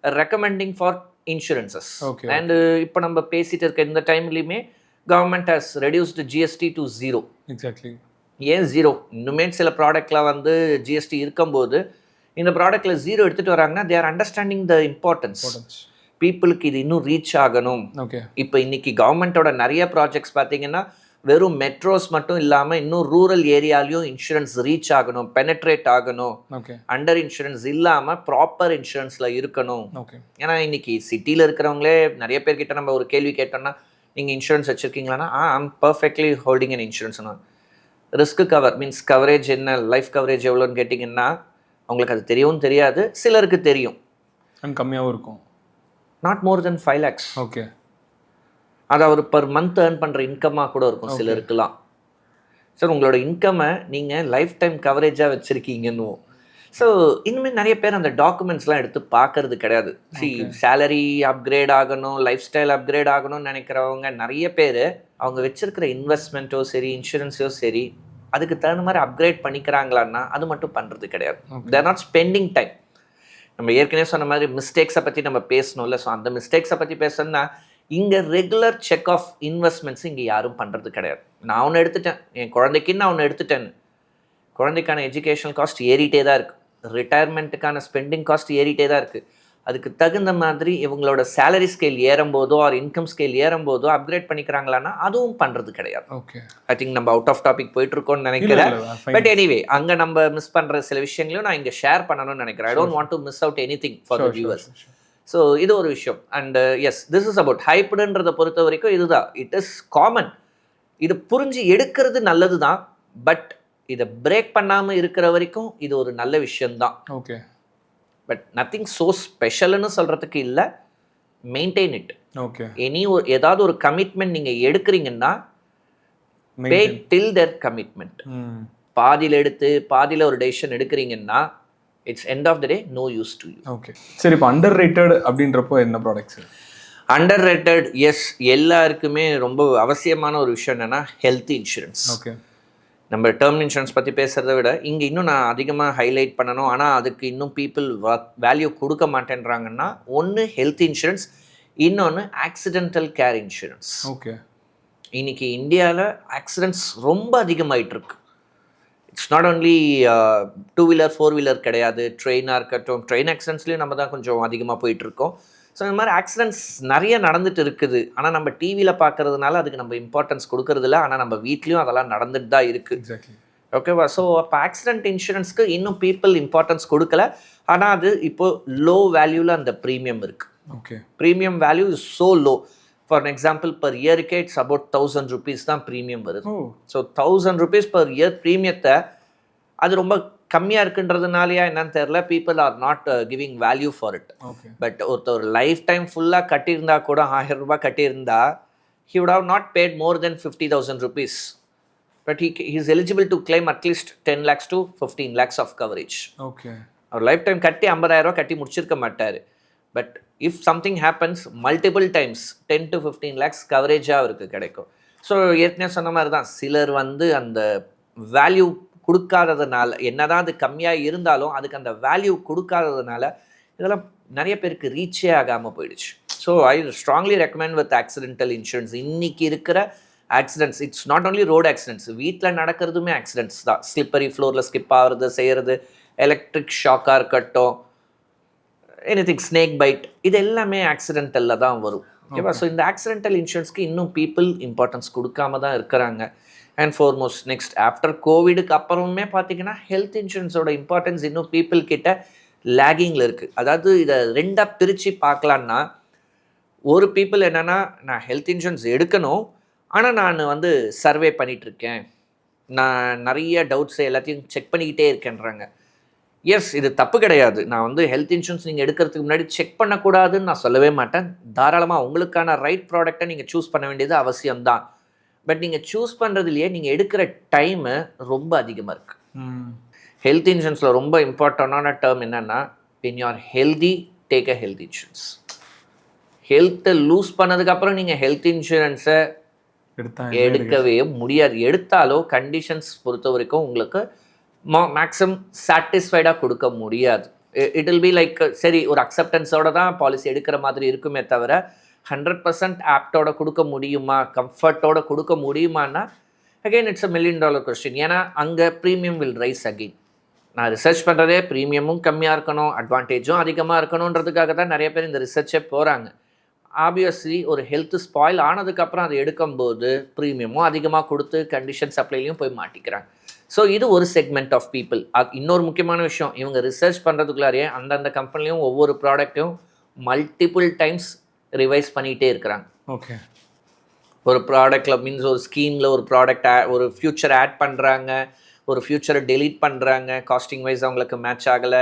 recommending for insurances. And இப்போ நம்ம பேசிட்டு இருக்க இந்த டைம்லையுமே government has reduced GST to 0. Exactly. ஏன் 0? இன்னுமே சில ப்ராடக்ட்ல வந்து ஜிஎஸ்டி இருக்கும்போது இந்த ப்ராடக்ட்ல 0 எடுத்துகிட்டு வராங்கன்னா they are understanding the importance. பீப்புளுக்கு இது இன்னும் ரீச் ஆகணும். இப்போ இன்னைக்கு கவர்மெண்ட்டோட நிறைய ப்ராஜெக்ட்ஸ் பார்த்தீங்கன்னா வெறும் மெட்ரோஸ் மட்டும் இல்லாமல் இன்னும் ரூரல் ஏரியாலையும் இன்சூரன்ஸ் ரீச் ஆகணும், பெனட்ரேட் ஆகணும். அண்டர் இன்சூரன்ஸ் இல்லாமல் ப்ராப்பர் இன்சூரன்ஸில் இருக்கணும். ஏன்னா இன்னைக்கு சிட்டியில் இருக்கிறவங்களே நிறைய பேர்கிட்ட நம்ம ஒரு கேள்வி கேட்டோம்னா, நீங்கள் இன்சூரன்ஸ் வச்சுருக்கீங்களான்னா I'm perfectly holding an insurance. Risk cover means coverage என்ன, லைஃப் கவரேஜ் எவ்வளோன்னு கேட்டிங்கன்னா அவங்களுக்கு அது தெரியவும் தெரியாது, சிலருக்கு தெரியும், கம்மியாகவும் இருக்கும். Not more then 5 lakhs. Okay. அது அவர் பர் மந்த் ஏர்ன் பண்ணுற இன்கமாக கூட இருக்கும் சிலருக்குலாம். சார் உங்களோட இன்கம்மை நீங்கள் லைஃப் டைம் கவரேஜாக வச்சுருக்கீங்கன்னு. ஸோ இனிமேல் நிறைய பேர் அந்த டாக்குமெண்ட்ஸ்லாம் எடுத்து பார்க்கறது கிடையாது. சேலரி அப்கிரேட் ஆகணும், லைஃப் ஸ்டைல் அப்கிரேட் ஆகணும்னு நினைக்கிறவங்க நிறைய பேர் அவங்க வச்சிருக்கிற இன்வெஸ்ட்மெண்ட்டோ சரி இன்சூரன்ஸோ சரி அதுக்கு தகுந்த மாதிரி அப்கிரேட் பண்ணிக்கிறாங்களான்னா அது மட்டும் பண்ணுறது கிடையாது. தேர் நாட் ஸ்பெண்டிங் டைம். நம்ம ஏற்கனவே சொன்ன மாதிரி மிஸ்டேக்ஸை பற்றி நம்ம பேசணும்ல. ஸோ அந்த மிஸ்டேக்ஸை பற்றி பேசணும்னா இங்கே ரெகுலர் செக் ஆஃப் இன்வெஸ்ட்மெண்ட்ஸ் இங்கே யாரும் பண்ணுறது கிடையாது. நான் ஒன்று எடுத்துட்டேன், என் குழந்தைக்குன்னு நான் ஒன்று எடுத்துட்டேன்னு, குழந்தைக்கான எஜுகேஷனல் காஸ்ட் ஏறிட்டே தான் இருக்குது, ரிட்டையர்மெண்ட்டுக்கான ஸ்பெண்டிங் காஸ்ட் ஏறிட்டே தான் இருக்குது. அதுக்கு தகுந்த மாதிரி இவங்களோட சேலரி ஸ்கேல் ஏறும்போதோ ஆர் இன்கம் ஸ்கேல் ஏறும்போதோ அப்கிரேட் பண்ணிக்கிறாங்களான்னா அதுவும் பண்ணுறது கிடையாது. ஐ திங்க் நம்ம அவுட் ஆஃப் டாபிக் போயிட்டு இருக்கோம்னு நினைக்கிறேன். பட் எனிவே அங்கே நம்ம மிஸ் பண்ணுற சில விஷயங்களையும் நான் இங்கே ஷேர் பண்ணணும்னு நினைக்கிறேன். I don't want to miss out any thing for the viewers. So இது ஒரு விஷயம். And yes, this is about ஹைப்டுன்றதை பொறுத்த வரைக்கும் இதுதான், இட் இஸ் காமன். இது புரிஞ்சு எடுக்கிறது நல்லது தான், பட் இதை பிரேக் பண்ணாமல் இருக்கிற வரைக்கும் இது ஒரு நல்ல விஷயம்தான். ஓகே. பட் நத்திங் ஸோ ஸ்பெஷல்னு சொல்கிறதுக்கு இல்லை, மெயின்டைன் இட். ஓகே. ஏதாவது ஒரு கமிட்மெண்ட் நீங்கள் எடுக்கிறீங்கன்னா பே டில் தேர் கமிட்மெண்ட். பாதியில் எடுத்து பாதியில் ஒரு டெசிஷன் எடுக்கிறீங்கன்னா it's end of the day no use to you. Okay. சரி, இப்போ அண்டர் ரேட்டட் அப்படின்றப்போ என்ன ப்ராடக்ட்ஸ்? அண்டர் ரேட்டட், எஸ், எல்லாருக்குமே ரொம்ப அவசியமான ஒரு விஷயம் என்னென்னா ஹெல்த் இன்சூரன்ஸ். ஓகே. நம்ம டேர்ம் இன்சூரன்ஸ் பற்றி பேசுகிறத விட இங்கே இன்னும் நான் அதிகமாக ஹைலைட் பண்ணணும், ஆனால் அதுக்கு இன்னும் பீப்புள் வேல்யூ கொடுக்க மாட்டேன்றாங்கன்னா, ஒன்று ஹெல்த் இன்சூரன்ஸ், இன்னொன்று ஆக்சிடென்டல் கேர் இன்சூரன்ஸ். ஓகே. இன்னைக்கு இந்தியாவில் ஆக்சிடென்ட்ஸ் ரொம்ப அதிகமாயிட்டிருக்கு. It's not only 2 wheeler 4 wheeler கிடையாது, ட்ரெயினாக இருக்கட்டும், ட்ரெயின் ஆக்சிடென்ட்ஸ்லேயும் நம்ம தான் கொஞ்சம் அதிகமாக போயிட்டுருக்கோம். ஸோ இந்த மாதிரி ஆக்சிடென்ட்ஸ் நிறைய நடந்துட்டு இருக்குது. ஆனால் நம்ம டிவியில் பார்க்கறதுனால அதுக்கு நம்ம இம்பார்ட்டன்ஸ் கொடுக்கறதில்ல. ஆனால் நம்ம வீட்லேயும் அதெல்லாம் நடந்துட்டு தான் இருக்குது. எக்ஸாக்ட்லி. ஓகேவா? ஸோ அப்போ ஆக்சிடென்ட் இன்சூரன்ஸ்க்கு இன்னும் பீப்புள் இம்பார்ட்டன்ஸ் கொடுக்கல. ஆனால் அது இப்போது லோ வேல்யூவில் அந்த ப்ரீமியம் இருக்குது. Okay. Premium value is so low. For example per இயருக்கு இட்ஸ் அபவுட் 1000 rupees தான் ப்ரீமியம் வருது. ஸோ 1000 rupees பர் இயர் ப்ரீமியத்தை அது ரொம்ப கம்மியாக இருக்குன்றதுனாலயா என்னன்னு தெரியல, people are not giving value for it. But ஒருத்தர் லைஃப் டைம் ஃபுல்லாக கட்டியிருந்தா கூட 1000 ரூபாய் கட்டியிருந்தா he would have not paid more than 50,000 rupees. But he is eligible to claim at least 10 lakhs to 15 lakhs of coverage. Okay. அவர் lifetime கட்டி 50,000 ரூபா கட்டி முடிச்சிருக்க மாட்டார். But if something happens multiple times 10 to 15 lakhs கவரேஜாக அவருக்கு கிடைக்கும். So ஏற்கனவே சொன்ன மாதிரி தான், சிலர் அந்த வேல்யூ கொடுக்காததுனால, என்னதான் அது கம்மியாக இருந்தாலும் அதுக்கு அந்த வேல்யூ கொடுக்காததுனால இதெல்லாம் நிறைய பேருக்கு ரீச்சே ஆகாமல் போயிடுச்சு. So I strongly recommend with accidental insurance. இன்றைக்கி இருக்கிற accidents, it's not only road accidents, வீட்டில் நடக்கிறதுமே ஆக்சிடென்ட்ஸ் தான். ஸ்லிப்பரி ஃப்ளோரில் ஸ்கிப் ஆகிறது, செய்கிறது, எலக்ட்ரிக் ஷாக்காக இருக்கட்டும், எனிதிங், ஸ்னேக் பைட், இது எல்லாமே ஆக்சிடென்டலில் தான் வரும். ஓகேவா? ஸோ இந்த ஆக்சிடென்டல் இன்சூரன்ஸ்க்கு இன்னும் பீப்புள் இம்பார்ட்டன்ஸ் கொடுக்காம தான் இருக்கிறாங்க. அண்ட் ஃபார்மோஸ்ட் நெக்ஸ்ட் ஆஃப்டர் கோவிடுக்கு அப்புறமே பார்த்தீங்கன்னா ஹெல்த் இன்சூரன்ஸோட இம்பார்ட்டன்ஸ் இன்னும் பீப்புள் கிட்ட லேகிங்கில் இருக்குது. அதாவது இதை ரெண்டாக பிரித்து பார்க்கலான்னா, ஒரு பீப்புள் என்னென்னா, நான் ஹெல்த் இன்சூரன்ஸ் எடுக்கணும், ஆனால் நான் சர்வே பண்ணிகிட்ருக்கேன், நான் நிறைய டவுட்ஸ் எல்லாத்தையும் செக் பண்ணிக்கிட்டே இருக்கேன்றாங்க. எஸ், இது தப்பு கிடையாது. நான் ஹெல்த் இன்சூரன்ஸ் நீங்கள் எடுக்கிறதுக்கு முன்னாடி செக் பண்ணக்கூடாதுன்னு நான் சொல்லவே மாட்டேன். தாராளமாக உங்களுக்கான ரைட் ப்ராடக்டை நீங்கள் சூஸ் பண்ண வேண்டியது அவசியம்தான். பட் நீங்கள் சூஸ் பண்ணுறதுலையே நீங்கள் எடுக்கிற டைமு ரொம்ப அதிகமாக இருக்குது. ஹெல்த் இன்சூரன்ஸில் ரொம்ப இம்பார்ட்டண்டான டேர்ம் என்னென்னா, when you are healthy, take a health insurance. ஹெல்த்தை லூஸ் பண்ணதுக்கப்புறம் நீங்கள் ஹெல்த் இன்சூரன்ஸை எடுக்கவே முடியாது. எடுத்தாலோ கண்டிஷன்ஸ் பொறுத்த வரைக்கும் உங்களுக்கு மேக்ஸிமம் சாட்டிஸ்ஃபைடாக கொடுக்க முடியாது. இட் வில் பி லைக், சரி, ஒரு அக்செப்டன்ஸோட தான் பாலிசி எடுக்கிற மாதிரி இருக்குமே தவிர 100% ஆப்டோட கொடுக்க முடியுமா, கம்ஃபர்ட்டோட கொடுக்க முடியுமான்னா அகெயின் இட்ஸ் $1 million கொஸ்டின். ஏன்னா அங்கே ப்ரீமியம் வில் ரைஸ் அகெயின். நான் ரிசர்ச் பண்ணுறதே ப்ரீமியமும் கம்மியாக இருக்கணும், அட்வான்டேஜும் அதிகமாக இருக்கணுன்றதுக்காக தான் நிறைய பேர் இந்த ரிசர்ச்சே போகிறாங்க. ஆப்வியஸ்லி ஒரு ஹெல்த் ஸ்பாயில் ஆனதுக்கப்புறம் அதை எடுக்கும்போது ப்ரீமியமும் அதிகமாக கொடுத்து கண்டிஷன் சப்ளைலையும் போய் மாட்டிக்கிறாங்க. ஸோ இது ஒரு செக்மெண்ட் ஆஃப் பீப்புள். இன்னொரு முக்கியமான விஷயம், இவங்க ரிசர்ச் பண்ணுறதுக்குள்ளாரையே அந்தந்த கம்பெனிலையும் ஒவ்வொரு ப்ராடக்ட்டையும் மல்டிபிள் டைம்ஸ் ரிவைஸ் பண்ணிகிட்டே இருக்கிறாங்க. ஓகே. ஒரு ப்ராடக்டில் மீன்ஸ் ஒரு ஸ்கீமில் ஒரு ப்ராடக்ட் ஒரு ஃப்யூச்சர் ஆட் பண்ணுறாங்க, ஒரு ஃப்யூச்சரை டெலீட் பண்ணுறாங்க, காஸ்டிங் வைஸ் அவங்களுக்கு மேட்ச் ஆகலை,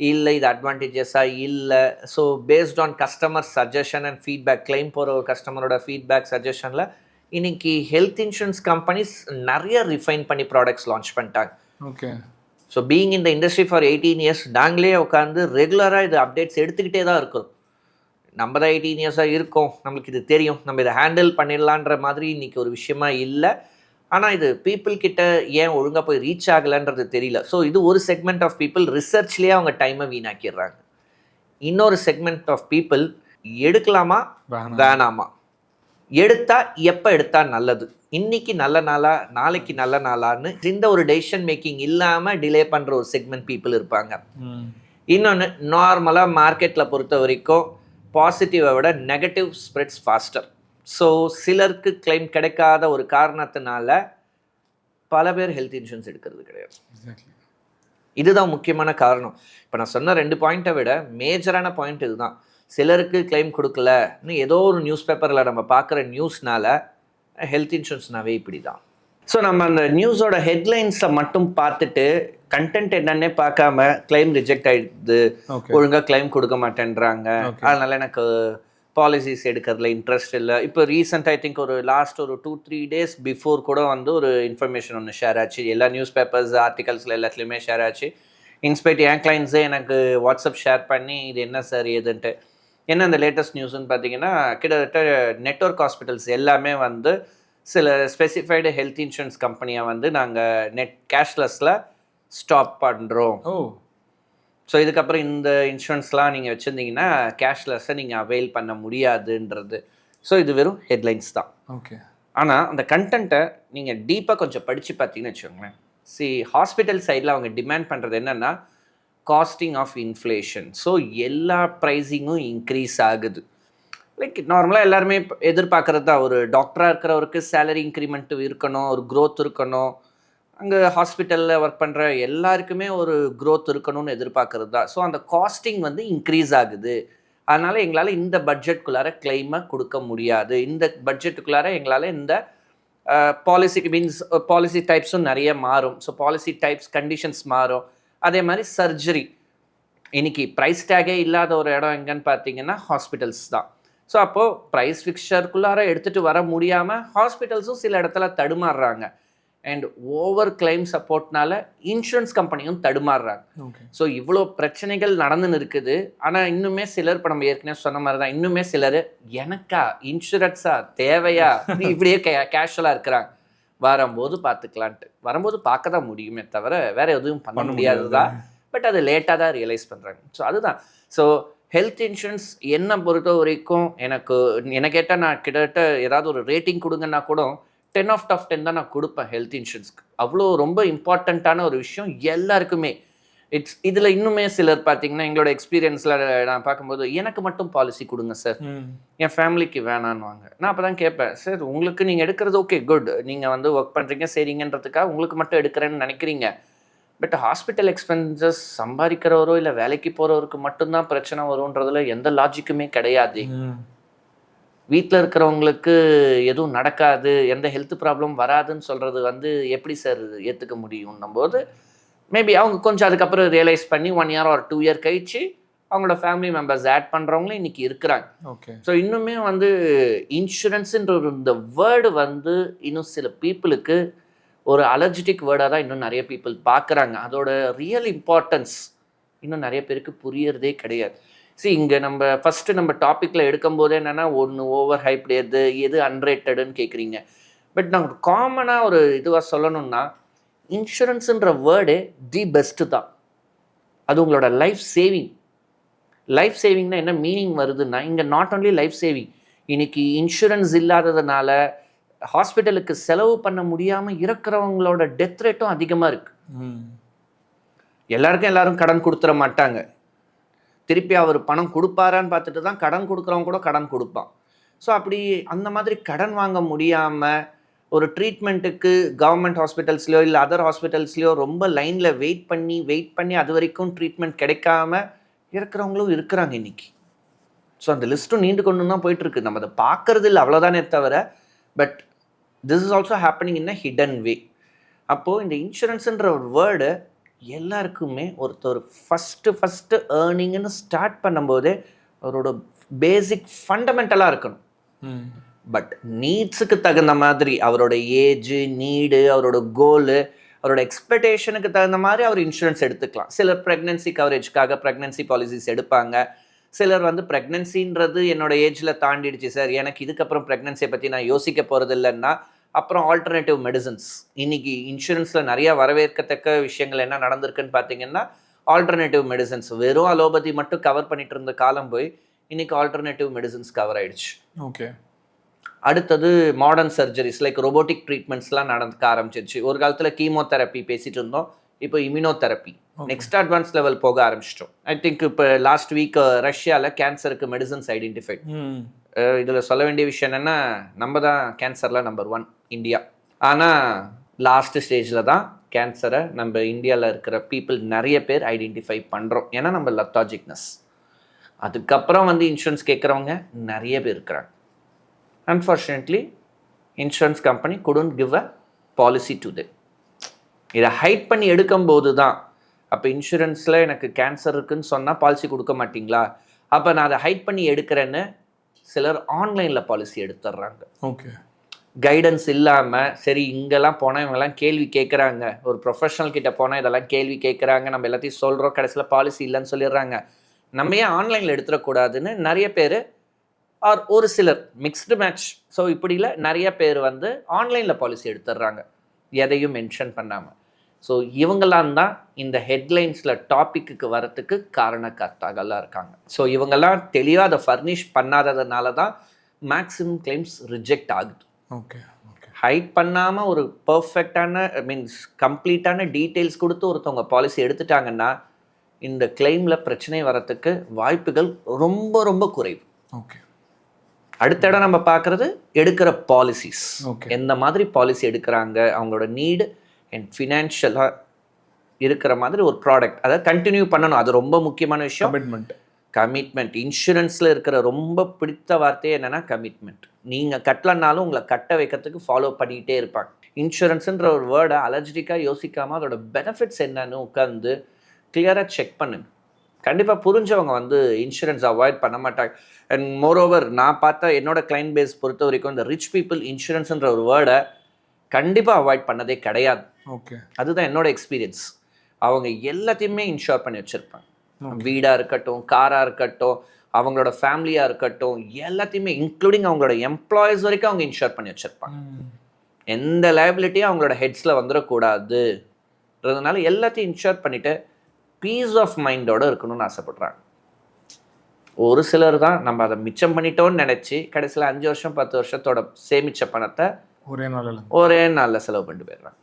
இல்லை இது அட்வான்டேஜஸாக இல்லை. So based on customer suggestion and feedback, claim போகிற ஒரு கஸ்டமரோட ஃபீட்பேக் சஜஷனில் இன்னைக்கு ஹெல்த் இன்சூரன்ஸ் கம்பெனிஸ் நிறைய ரிஃபைன் பண்ணி ப்ராடக்ட்ஸ் லான்ச் பண்ணிட்டாங்க. ஓகே. ஸோ பீயிங் இந்த இண்டஸ்ட்ரி ஃபார் 18 years, நாங்களே உட்காந்து ரெகுலராக இது அப்டேட்ஸ் எடுத்துக்கிட்டே தான் இருக்கிறோம். நம்ம தான் 18 years இருக்கோம், நம்மளுக்கு இது தெரியும், நம்ம இதை ஹேண்டில் பண்ணிடலான்ற மாதிரி இன்றைக்கி ஒரு விஷயமா இல்லை. ஆனால் இது பீப்புள் கிட்ட ஏன் ஒழுங்காக போய் ரீச் ஆகலைன்றது தெரியல. ஸோ இது ஒரு செக்மெண்ட் ஆஃப் பீப்புள் ரிசர்ச்லேயே அவங்க டைமை வீணாக்கிடுறாங்க. இன்னொரு செக்மெண்ட் ஆஃப் பீப்புள் எடுக்கலாமா வேணாமா, எடுத்தா எப்போ எடுத்தா நல்லது, இன்னைக்கு நல்ல நாளா நாளைக்கு நல்ல நாளான்னு இந்த ஒரு டெசிஷன் மேக்கிங் இல்லாமல் டிலே பண்ணுற ஒரு செக்மெண்ட் பீப்புள் இருப்பாங்க. இன்னொன்று, நார்மலாக மார்க்கெட்டில் பொறுத்த வரைக்கும் பாசிட்டிவை விட நெகட்டிவ் ஸ்ப்ரெட்ஸ் ஃபாஸ்டர். ஸோ சிலருக்கு கிளைம் கிடைக்காத ஒரு காரணத்தினால பல பேர் ஹெல்த் இன்சூரன்ஸ் எடுக்கிறது கிடையாது. இதுதான் முக்கியமான காரணம். இப்போ நான் சொன்ன 2 பாயிண்ட்டை விட மேஜரான பாயிண்ட் இதுதான். சிலருக்கு கிளைம் கொடுக்கலன்னு ஏதோ ஒரு நியூஸ் பேப்பரில் நம்ம பார்க்குற நியூஸ்னால ஹெல்த் இன்சூரன்ஸ்னாவே இப்படி தான். ஸோ நம்ம அந்த நியூஸோட ஹெட்லைன்ஸை மட்டும் பார்த்துட்டு கண்டென்ட் என்னன்னே பார்க்காம கிளைம் ரிஜெக்ட் ஆகிடுது, ஒழுங்காக கிளைம் கொடுக்க மாட்டேன்றாங்க, அதனால எனக்கு பாலிசிஸ் எடுக்கிறதுல இன்ட்ரெஸ்ட் இல்லை. இப்போ ரீசெண்டாக ஐ திங்க் ஒரு லாஸ்ட் ஒரு 2-3 days பிஃபோர் கூட ஒரு இன்ஃபர்மேஷன் ஒன்று ஷேர் ஆச்சு. எல்லா நியூஸ் பேப்பர்ஸ் ஆர்டிகல்ஸில் எல்லாத்துலேயுமே ஷேர் ஆச்சு. இன்ஸ்பைட் என் கிளைண்ட்ஸே எனக்கு வாட்ஸ்அப் ஷேர் பண்ணி இது என்ன சார் ஏதுன்ட்டு. என்ன அந்த லேட்டஸ்ட் நியூஸ்ன்னு பார்த்தீங்கன்னா, கிட்டத்தட்ட நெட்வொர்க் ஹாஸ்பிட்டல்ஸ் எல்லாமே சில ஸ்பெசிஃபைடு ஹெல்த் இன்சூரன்ஸ் கம்பெனியை வந்து நாங்கள் நெட் கேஷ்லெஸில் ஸ்டாப் பண்ணுறோம். ஓ, ஸோ இதுக்கப்புறம் இந்த இன்சூரன்ஸ்லாம் நீங்கள் வச்சுருந்தீங்கன்னா கேஷ்லெஸ்ஸை நீங்கள் அவைல் பண்ண முடியாதுன்றது. ஸோ இது வெறும் ஹெட்லைன்ஸ் தான். ஓகே. ஆனால் அந்த கண்டென்ட்டை நீங்கள் டீப்பாக கொஞ்சம் படித்து பார்த்தீங்கன்னு வச்சுக்கோங்களேன். ஹாஸ்பிட்டல் சைடில் அவங்க டிமாண்ட் பண்ணுறது என்னென்னா காஸ்டிங் ஆஃப் இன்ஃப்ளேஷன். ஸோ எல்லா ப்ரைஸிங்கும் இன்க்ரீஸ் ஆகுது. லைக் நார்மலாக எல்லாருமே எதிர்பார்க்குறது தான், ஒரு டாக்டராக இருக்கிறவருக்கு சேலரி இன்க்ரிமெண்ட் இருக்கணும், ஒரு க்ரோத் இருக்கணும், அங்கே ஹாஸ்பிட்டலில் ஒர்க் பண்ணுற எல்லாருக்குமே ஒரு க்ரோத் இருக்கணும்னு எதிர்பார்க்குறது தான். ஸோ அந்த காஸ்டிங் வந்து இன்க்ரீஸ் ஆகுது. அதனால் எங்களால் இந்த பட்ஜெட்டுக்குள்ளார கிளைமை கொடுக்க முடியாது, இந்த பட்ஜெட்டுக்குள்ளார எங்களால் இந்த பாலிசிக்கு மீன்ஸ் பாலிசி டைப்ஸும் நிறைய மாறும். ஸோ பாலிசி டைப்ஸ் கண்டிஷன்ஸ் மாறும். அதே மாதிரி சர்ஜரி, இன்னைக்கு ப்ரைஸ் டேகே இல்லாத ஒரு இடம் எங்கன்னு பார்த்தீங்கன்னா ஹாஸ்பிட்டல்ஸ் தான். ஸோ அப்போது ப்ரைஸ் ஃபிக்சருக்குள்ளார எடுத்துகிட்டு வர முடியாமல் ஹாஸ்பிட்டல்ஸும் சில இடத்துல தடுமாறுறாங்க. அண்ட் ஓவர் கிளைம் சப்போர்ட்னால இன்சூரன்ஸ் கம்பெனியும் தடுமாறுறாங்க. ஸோ இவ்வளோ பிரச்சனைகள் நடந்துன்னு இருக்குது. ஆனால் இன்னுமே சிலர், இப்போ நம்ம ஏற்கனவே சொன்ன மாதிரி தான், இன்னுமே சிலர் எனக்கா இன்சூரன்ஸா தேவையா இப்படியே கேஷுவலாக இருக்கிறாங்க. வரும்போது பார்த்துக்கலான்ட்டு, வரும்போது பார்க்க தான் முடியுமே தவிர வேற எதுவும் பண்ண முடியாது தான். பட் அது லேட்டாக தான் ரியலைஸ் பண்ணுறாங்க. ஸோ அதுதான். ஸோ ஹெல்த் இன்சூரன்ஸ் என்னை பொறுத்த வரைக்கும் என்ன கேட்டால் நான் கிட்டத்தட்ட ஏதாவது ஒரு ரேட்டிங் கொடுங்கன்னா கூட 10/10 தான் நான் கொடுப்பேன் ஹெல்த் இன்சூரன்ஸ்க்கு. அவ்வளோ ரொம்ப இம்பார்ட்டண்ட்டான ஒரு விஷயம் எல்லாருக்குமே. இதில் இன்னுமே சிலர் பார்த்தீங்கன்னா எங்களோட எக்ஸ்பீரியன்ஸில் நான் பார்க்கும்போது எனக்கு மட்டும் பாலிசி கொடுங்க சார், என் ஃபேமிலிக்கு வேணான்னுவாங்க. நான் அப்போ தான் கேட்பேன், சார் உங்களுக்கு நீங்கள் எடுக்கிறது ஓகே குட், நீங்கள் வந்து ஒர்க் பண்ணுறீங்க சரிங்கன்றதுக்காக உங்களுக்கு மட்டும் எடுக்கிறேன்னு நினைக்கிறீங்க. பட் ஹாஸ்பிட்டல் எக்ஸ்பென்சஸ் சம்பாதிக்கிறவரோ இல்லை வேலைக்கு போகிறவருக்கு மட்டும்தான் பிரச்சனை வரும்ன்றதுல எந்த லாஜிக்குமே கிடையாது. வீட்டில் இருக்கிறவங்களுக்கு எதுவும் நடக்காது, எந்த ஹெல்த் ப்ராப்ளம் வராதுன்னு சொல்கிறது வந்து எப்படி சார் ஏற்றுக்க முடியும்னும் போது மேபி அவங்க கொஞ்சம் அதுக்கப்புறம் ரியலைஸ் பண்ணி 1 year or 2 year கழிச்சு அவங்களோட ஃபேமிலி மெம்பர்ஸ் ஆட் பண்ணுறவங்களும் இன்றைக்கி இருக்கிறாங்க. ஓகே. ஸோ இன்னுமே வந்து இன்சூரன்ஸுன்ற இந்த வேர்டு வந்து இன்னும் சில பீப்புளுக்கு ஒரு அலர்ஜிட்டிக் வேர்டாக தான் இன்னும் நிறைய பீப்புள் பார்க்குறாங்க. அதோட ரியல் இம்பார்ட்டன்ஸ் இன்னும் நிறைய பேருக்கு புரியறதே கிடையாது. இங்கே நம்ம ஃபஸ்ட்டு நம்ம டாப்பிக்கில் எடுக்கும்போது என்னென்னா ஒன்று ஓவர் ஹைப்டு, எது அன்ரேட்டடுன்னு கேட்குறீங்க. பட் நாங்கள் காமனாக ஒரு இதுவாக சொல்லணும்னா இன்சூரன்ஸுன்ற வேர்டே தி பெஸ்ட்டு தான். அது உங்களோட லைஃப் சேவிங். லைஃப் சேவிங்னா என்ன மீனிங் வருதுன்னா, இங்கே நாட் ஓன்லி லைஃப் சேவிங், இன்னைக்கு இன்சூரன்ஸ் இல்லாததுனால ஹாஸ்பிட்டலுக்கு செலவு பண்ண முடியாமல் இருக்கிறவங்களோட டெத் ரேட்டும் அதிகமாக இருக்குது. எல்லாருக்கும் எல்லாரும் கடன் கொடுத்துட மாட்டாங்க. திருப்பி அவர் பணம் கொடுப்பாரான்னு பார்த்துட்டு தான் கடன் கொடுக்குறவங்க கூட கடன் கொடுப்பான். ஸோ அப்படி அந்த மாதிரி கடன் வாங்க முடியாமல் ஒரு ட்ரீட்மெண்ட்டுக்கு கவர்மெண்ட் ஹாஸ்பிட்டல்ஸ்லையோ இல்லை அதர் ஹாஸ்பிட்டல்ஸ்லையோ ரொம்ப லைனில் வெயிட் பண்ணி அது வரைக்கும் ட்ரீட்மெண்ட் கிடைக்காம இருக்கிறவங்களும் இருக்கிறாங்க இன்னைக்கு. ஸோ அந்த லிஸ்ட்டும் நீண்டு கொண்டு தான் போயிட்டுருக்கு. நம்ம அதை பார்க்கறது இல்லை அவ்வளோதானே தவிர, but this is also happening in a hidden way. அப்போது இந்த இன்சூரன்ஸுன்ற ஒரு வேர்டு எல்லாருக்குமே ஒருத்தர் ஃபஸ்ட்டு ஏர்னிங்னு ஸ்டார்ட் பண்ணும்போதே அவரோட பேசிக் ஃபண்டமெண்டலாக இருக்கணும். பட் நீட்ஸுக்கு தகுந்த மாதிரி அவரோட ஏஜு, நீடு, அவரோட கோலு, அவரோட எக்ஸ்பெக்டேஷனுக்கு தகுந்த மாதிரி அவர் இன்சூரன்ஸ் எடுத்துக்கலாம். சிலர் ப்ரெக்னென்சி கவரேஜ்க்காக ப்ரெக்னென்சி பாலிசிஸ் எடுப்பாங்க. சிலர் வந்து ப்ரெக்னென்சின்றது என்னோட ஏஜில் தாண்டிடுச்சு சார், எனக்கு இதுக்கப்புறம் ப்ரெக்னென்சியை பற்றி நான் யோசிக்க போகிறது இல்லைன்னா அப்புறம் ஆல்டர்னேட்டிவ் மெடிசன்ஸ். இன்றைக்கி இன்சூரன்ஸில் நிறையா வரவேற்கத்தக்க விஷயங்கள் என்ன நடந்திருக்குன்னு பார்த்தீங்கன்னா, ஆல்டர்னேட்டிவ் மெடிசன்ஸ். வெறும் அலோபதி மட்டும் கவர் பண்ணிட்டு இருந்த காலம் போய் இன்றைக்கி ஆல்டர்னேட்டிவ் மெடிசன்ஸ் கவர் ஆகிடுச்சு. ஓகே. அடுத்தது மாடர்ன் சர்ஜரிஸ் லைக் ரோபோட்டிக் ட்ரீட்மெண்ட்ஸ்லாம் நடக்க ஆரம்பிச்சிருச்சு. ஒரு காலத்தில் கீமோதெரப்பி பேசிகிட்டு இருந்தோம், இப்போ இம்யூனோதெரப்பி நெக்ஸ்ட் அட்வான்ஸ் லெவல் போக ஆரம்பிச்சிட்டோம். ஐ திங்க் இப்போ லாஸ்ட் வீக் ரஷ்யாவில் கேன்சருக்கு மெடிசன்ஸ் ஐடென்டிஃபைட். இதில் சொல்ல வேண்டிய விஷயம் என்னென்னா, நம்ம தான் கேன்சரில் நம்பர் 1 இந்தியா. ஆனால் லாஸ்ட் ஸ்டேஜில் தான் கேன்சரை நம்ம இந்தியாவில் இருக்கிற பீப்புள் நிறைய பேர் ஐடென்டிஃபை பண்ணுறோம். ஏன்னா நம்ம லெத்தாஜிக்னஸ். அதுக்கப்புறம் வந்து இன்சூரன்ஸ் கேட்குறவங்க நிறைய பேர் இருக்கிறாங்க. Unfortunately insurance company couldn't give a policy to them. இதை ஹைட் பண்ணி எடுக்கும்போது தான், அப்போ இன்சூரன்ஸில் எனக்கு கேன்சர் இருக்குன்னு சொன்னால் பாலிசி கொடுக்க மாட்டிங்களா, அப்போ நான் அதை ஹைட் பண்ணி எடுக்கிறேன்னு சிலர் ஆன்லைனில் பாலிசி எடுத்துடுறாங்க. ஓகே. கைடன்ஸ் இல்லாமல், சரி இங்கெல்லாம் போனால் இவங்கெல்லாம் கேள்வி கேட்குறாங்க, ஒரு ப்ரொஃபஷனல் கிட்ட போனால் இதெல்லாம் கேள்வி கேட்குறாங்க, நம்ம எல்லாத்தையும் சொல்கிறோம், கடைசியில் பாலிசி இல்லைன்னு சொல்லிடுறாங்க. நம்ம ஏன் ஆன்லைனில் எடுத்துடக்கூடாதுன்னு நிறைய பேர் ஆர் ஒரு சிலர் மிக்ஸ்டு மேட்ச். ஸோ இப்படில நிறைய பேர் வந்து ஆன்லைனில் பாலிசி எடுத்துடுறாங்க எதையும் மென்ஷன் பண்ணாமல். ஸோ இவங்கெல்லாம் தான் இந்த ஹெட்லைன்ஸில் டாப்பிக்கு வரத்துக்கு காரணக்கர்த்தாக்கள்லாம் இருக்காங்க. ஸோ இவங்கெல்லாம் தெளிவாக அதை ஃபர்னிஷ் பண்ணாததுனால தான் மேக்ஸிமம் கிளைம்ஸ் ரிஜெக்ட் ஆகுது. ஓகே, ஹைட் பண்ணாமல் ஒரு பர்ஃபெக்டான மீன்ஸ் கம்ப்ளீட்டான டீட்டெயில்ஸ் கொடுத்து ஒருத்தவங்க பாலிசி எடுத்துட்டாங்கன்னா இந்த கிளைமில் பிரச்சனை வரத்துக்கு வாய்ப்புகள் ரொம்ப ரொம்ப குறைவு. ஓகே. அடுத்த இடம் நம்ம பார்க்குறது எடுக்கிற பாலிசிஸ். ஓகே. எந்த மாதிரி பாலிசி எடுக்கிறாங்க, அவங்களோட நீடு அண்ட் ஃபினான்ஷியலாக இருக்கிற மாதிரி ஒரு ப்ராடக்ட், அதை கண்டினியூ பண்ணணும். அது ரொம்ப முக்கியமான விஷயம். கமிட்மெண்ட் இன்சூரன்ஸில் இருக்கிற ரொம்ப பிடித்த வார்த்தையே என்னென்னா கமிட்மெண்ட். நீங்கள் கட்டலனாலும் உங்களை கட்ட வைக்கிறதுக்கு ஃபாலோ பண்ணிக்கிட்டே இருப்பாங்க. இன்சூரன்ஸுன்ற ஒரு வேர்டை அலர்ஜிட்டிக்காக யோசிக்காமல் அதோட பெனிஃபிட்ஸ் என்னன்னு உட்காந்து கிளியராக செக் பண்ணுங்க. கண்டிப்பாக புரிஞ்சவங்க வந்து இன்சூரன்ஸ் அவாய்ட் பண்ண மாட்டாங்க. அண்ட் மோரோவர் நான் பார்த்தா என்னோட கிளைண்ட் பேஸ் பொறுத்த வரைக்கும் இந்த ரிச் பீப்புள் இன்சூரன்ஸுன்ற ஒரு வேர்டை கண்டிப்பாக அவாய்ட் பண்ணதே கிடையாது. ஓகே. அதுதான் என்னோட எக்ஸ்பீரியன்ஸ். அவங்க எல்லாத்தையுமே இன்ஷூர் பண்ணி வச்சுருப்பாங்க. வீடாக இருக்கட்டும், காராக இருக்கட்டும், அவங்களோட ஃபேமிலியாக இருக்கட்டும், எல்லாத்தையுமே இன்க்ளூடிங் அவங்களோட எம்ப்ளாயீஸ் வரைக்கும் அவங்க இன்ஷூர் பண்ணி வச்சுருப்பாங்க. எந்த லைபிலிட்டியும் அவங்களோட ஹெட்ஸில் வந்துடக்கூடாதுன்றதுனால எல்லாத்தையும் இன்ஷூர் பண்ணிவிட்டு பீஸ் ஆஃப் மைண்டோடு இருக்கணும்னு ஆசைப்படுறாங்க. ஒரு சிலர் தான் நம்ம அதை மிச்சம் பண்ணிட்டோன்னு நினச்சி கடைசியில் 5 வருஷம் 10 வருஷத்தோட சேமித்த பணத்தை ஒரே நாளில் செலவு பண்ணிட்டு போயிடுறாங்க.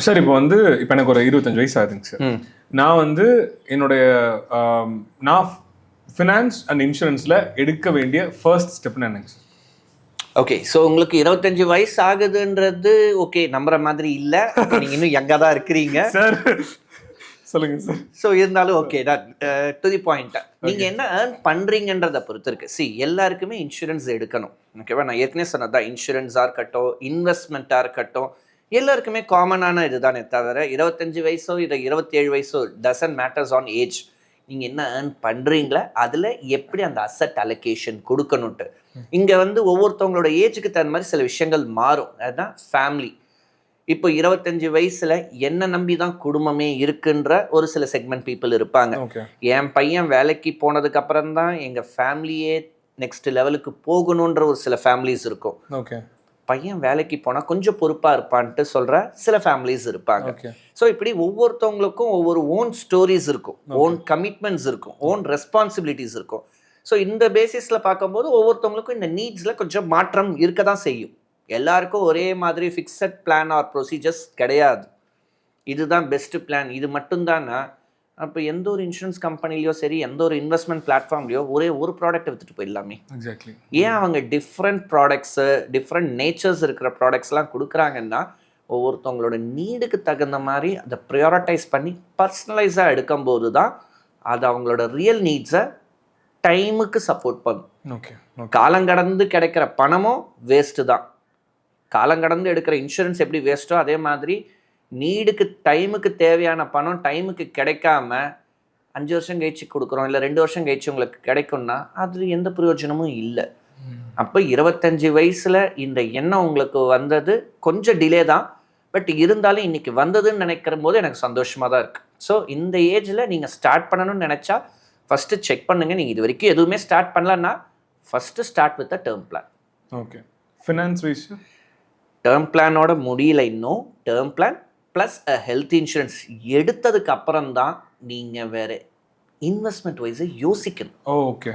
சார் இப்போ எனக்கு ஒரு 25 வயசு ஆகுதுங்க சார். நான் என்னுடைய நான் ஃபினான்ஸ் அண்ட் இன்சூரன்ஸில் எடுக்க வேண்டிய ஃபர்ஸ்ட் ஸ்டெப்னு என்னங்க சார்? ஓகே, ஸோ உங்களுக்கு 25 வயசு ஆகுதுன்றது ஓகே நம்புற மாதிரி இல்லை. நீங்கள் இன்னும் யங்காக தான் இருக்கிறீங்க சார். சொல்லுங்க சார். ஸோ இருந்தாலும் ஓகே தான் டு தி பாயிண்ட். நீங்கள் என்ன ஏர்ன் பண்ணுறீங்கன்றதை பொறுத்து இருக்கு. எல்லாருக்குமே இன்சூரன்ஸ் எடுக்கணும். ஓகேவா? நான் ஏற்கனவே சொன்னதான், இன்சூரன்ஸாக இருக்கட்டும், இன்வெஸ்ட்மெண்ட்டாக இருக்கட்டும், எல்லாருக்குமே காமனான இதுதானே தவிர 25 வயசோ இல்லை 27 வயசோ டசன்ட் மேட்டர்ஸ் ஆன் ஏஜ். நீங்கள் என்ன ஏர்ன் பண்ணுறீங்களா, அதில் எப்படி அந்த அசட் அலோகேஷன் கொடுக்கணுன்ட்டு. இங்கே ஒவ்வொருத்தவங்களோட ஏஜுக்கு தகுந்த மாதிரி சில விஷயங்கள் மாறும். அதுதான் ஃபேமிலி. இப்போ 25 வயசுல என்ன நம்பி தான் குடும்பமே இருக்குன்ற ஒரு சில செக்மெண்ட் பீப்புள் இருப்பாங்க. என் பையன் வேலைக்கு போனதுக்கு அப்புறம் தான் எங்க ஃபேமிலியே நெக்ஸ்ட் லெவலுக்கு போகணுன்ற ஒரு சில ஃபேமிலிஸ் இருக்கும். பையன் வேலைக்கு போனா கொஞ்சம் பொறுப்பா இருப்பான்ட்டு சொல்ற சில ஃபேமிலிஸ் இருப்பாங்க. ஸோ இப்படி ஒவ்வொருத்தவங்களுக்கும் ஒவ்வொரு ஓன் ஸ்டோரிஸ் இருக்கும், ஓன் கமிட்மெண்ட்ஸ் இருக்கும், ஓன் ரெஸ்பான்சிபிலிட்டிஸ் இருக்கும். ஸோ இந்த பேசிஸில் பார்க்கும்போது ஒவ்வொருத்தவங்களுக்கும் இந்த நீட்ஸில் கொஞ்சம் மாற்றம் இருக்க தான் செய்யும். எல்லாருக்கும் ஒரே மாதிரி ஃபிக்ஸட் பிளான் ஆர் ப்ரொசீஜர்ஸ் கிடையாது. இதுதான் பெஸ்ட்டு பிளான், இது மட்டும்தானா? அப்போ எந்த ஒரு இன்சூரன்ஸ் கம்பெனிலையோ சரி, எந்த ஒரு இன்வெஸ்ட்மெண்ட் பிளாட்ஃபார்ம்லையோ ஒரே ஒரு ப்ராடக்ட் விற்றுட்டு போயிடலாமே. எக்ஸாக்ட்லி. ஏன் அவங்க டிஃப்ரெண்ட் ப்ராடக்ட்ஸு, டிஃப்ரெண்ட் நேச்சர்ஸ் இருக்கிற ப்ராடக்ட்ஸ்லாம் கொடுக்குறாங்கன்னா ஒவ்வொருத்தவங்களோட நீடுக்கு தகுந்த மாதிரி அதை ப்ரையாரிட்டைஸ் பண்ணி பர்சனலைஸாக எடுக்கும்போது தான் அது அவங்களோட ரியல் நீட்ஸை டைமுக்கு சப்போர்ட் பண்ணும். காலங்கடந்து கிடைக்கிற பணமும் வேஸ்ட்டு தான். காலங்கடந்து எடுக்கிற இன்சூரன்ஸ் எப்படி வேஸ்ட்டோ அதே மாதிரி நீடுக்கு டைமுக்கு தேவையான பணம் டைமுக்கு கிடைக்காம 5 வருஷம் கழிச்சு கொடுக்குறோம், இல்லை 2 வருஷம் கழிச்சு உங்களுக்கு கிடைக்கும்னா அது எந்த பிரயோஜனமும் இல்லை. அப்போ 25 வயசில் இந்த எண்ணம் உங்களுக்கு வந்தது கொஞ்சம் டிலே தான். பட் இருந்தாலும் இன்னைக்கு வந்ததுன்னு நினைக்கிற போது எனக்கு சந்தோஷமாக தான் இருக்குது. ஸோ இந்த ஏஜில் நீங்கள் ஸ்டார்ட் பண்ணணும்னு நினச்சா ஃபஸ்ட்டு செக் பண்ணுங்கள். நீங்கள் இது வரைக்கும் எதுவுமே ஸ்டார்ட் பண்ணலன்னா first start with a term plan. Okay. Finance wise term பிளானோட முடியல இன்னும். Term plan plus a health insurance எடுத்ததுக்கு அப்புறம் தான் நீங்கள் வேறு இன்வெஸ்ட்மெண்ட் வைஸை யோசிக்கணும். ஓகே.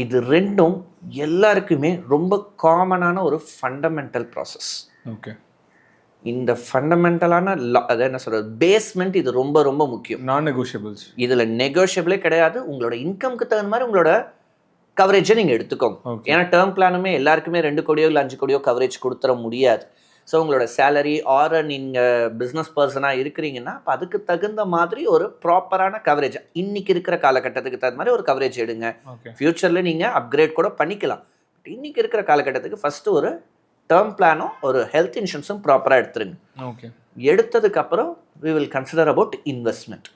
இது ரெண்டும் எல்லாருக்குமே ரொம்ப காமனான ஒரு ஃபண்டமெண்டல் ப்ராசஸ். ஓகே. இந்த ஃபண்டமெண்டலான அதை என்ன சொல்கிறது, பேஸ்மெண்ட் இது ரொம்ப ரொம்ப முக்கியம். நான் நெகோஷியபிள்ஸ் இதில் நெகோஷியபிளே கிடையாது. உங்களோட இன்கம்க்கு தகுந்த மாதிரி உங்களோட கவரேஜை நீங்கள் எடுத்துக்கோங்க. ஏன்னா டேர்ம் பிளானுமே எல்லாருக்குமே 2 கோடியோ இல்லை 5 கோடியோ கவரேஜ் கொடுத்துட முடியாது. ஸோ உங்களோட சேலரி ஆர் நீங்கள் பிஸ்னஸ் பர்சனாக இருக்கிறீங்கன்னா அப்போ அதுக்கு தகுந்த மாதிரி ஒரு ப்ராப்பரான கவரேஜ் இன்னைக்கு இருக்கிற காலகட்டத்துக்கு தகுந்த மாதிரி ஒரு கவரேஜ் எடுங்க. ஃப்யூச்சரில் நீங்கள் அப்கிரேட் கூட பண்ணிக்கலாம். பட் இன்னைக்கு இருக்கிற காலகட்டத்துக்கு ஃபஸ்ட்டு ஒரு டேர்ம் பிளானும் ஒரு ஹெல்த் இன்சூரன்ஸும் ப்ராப்பராக எடுத்துருங்க. ஓகே. எடுத்ததுக்கப்புறம் we will consider about investment.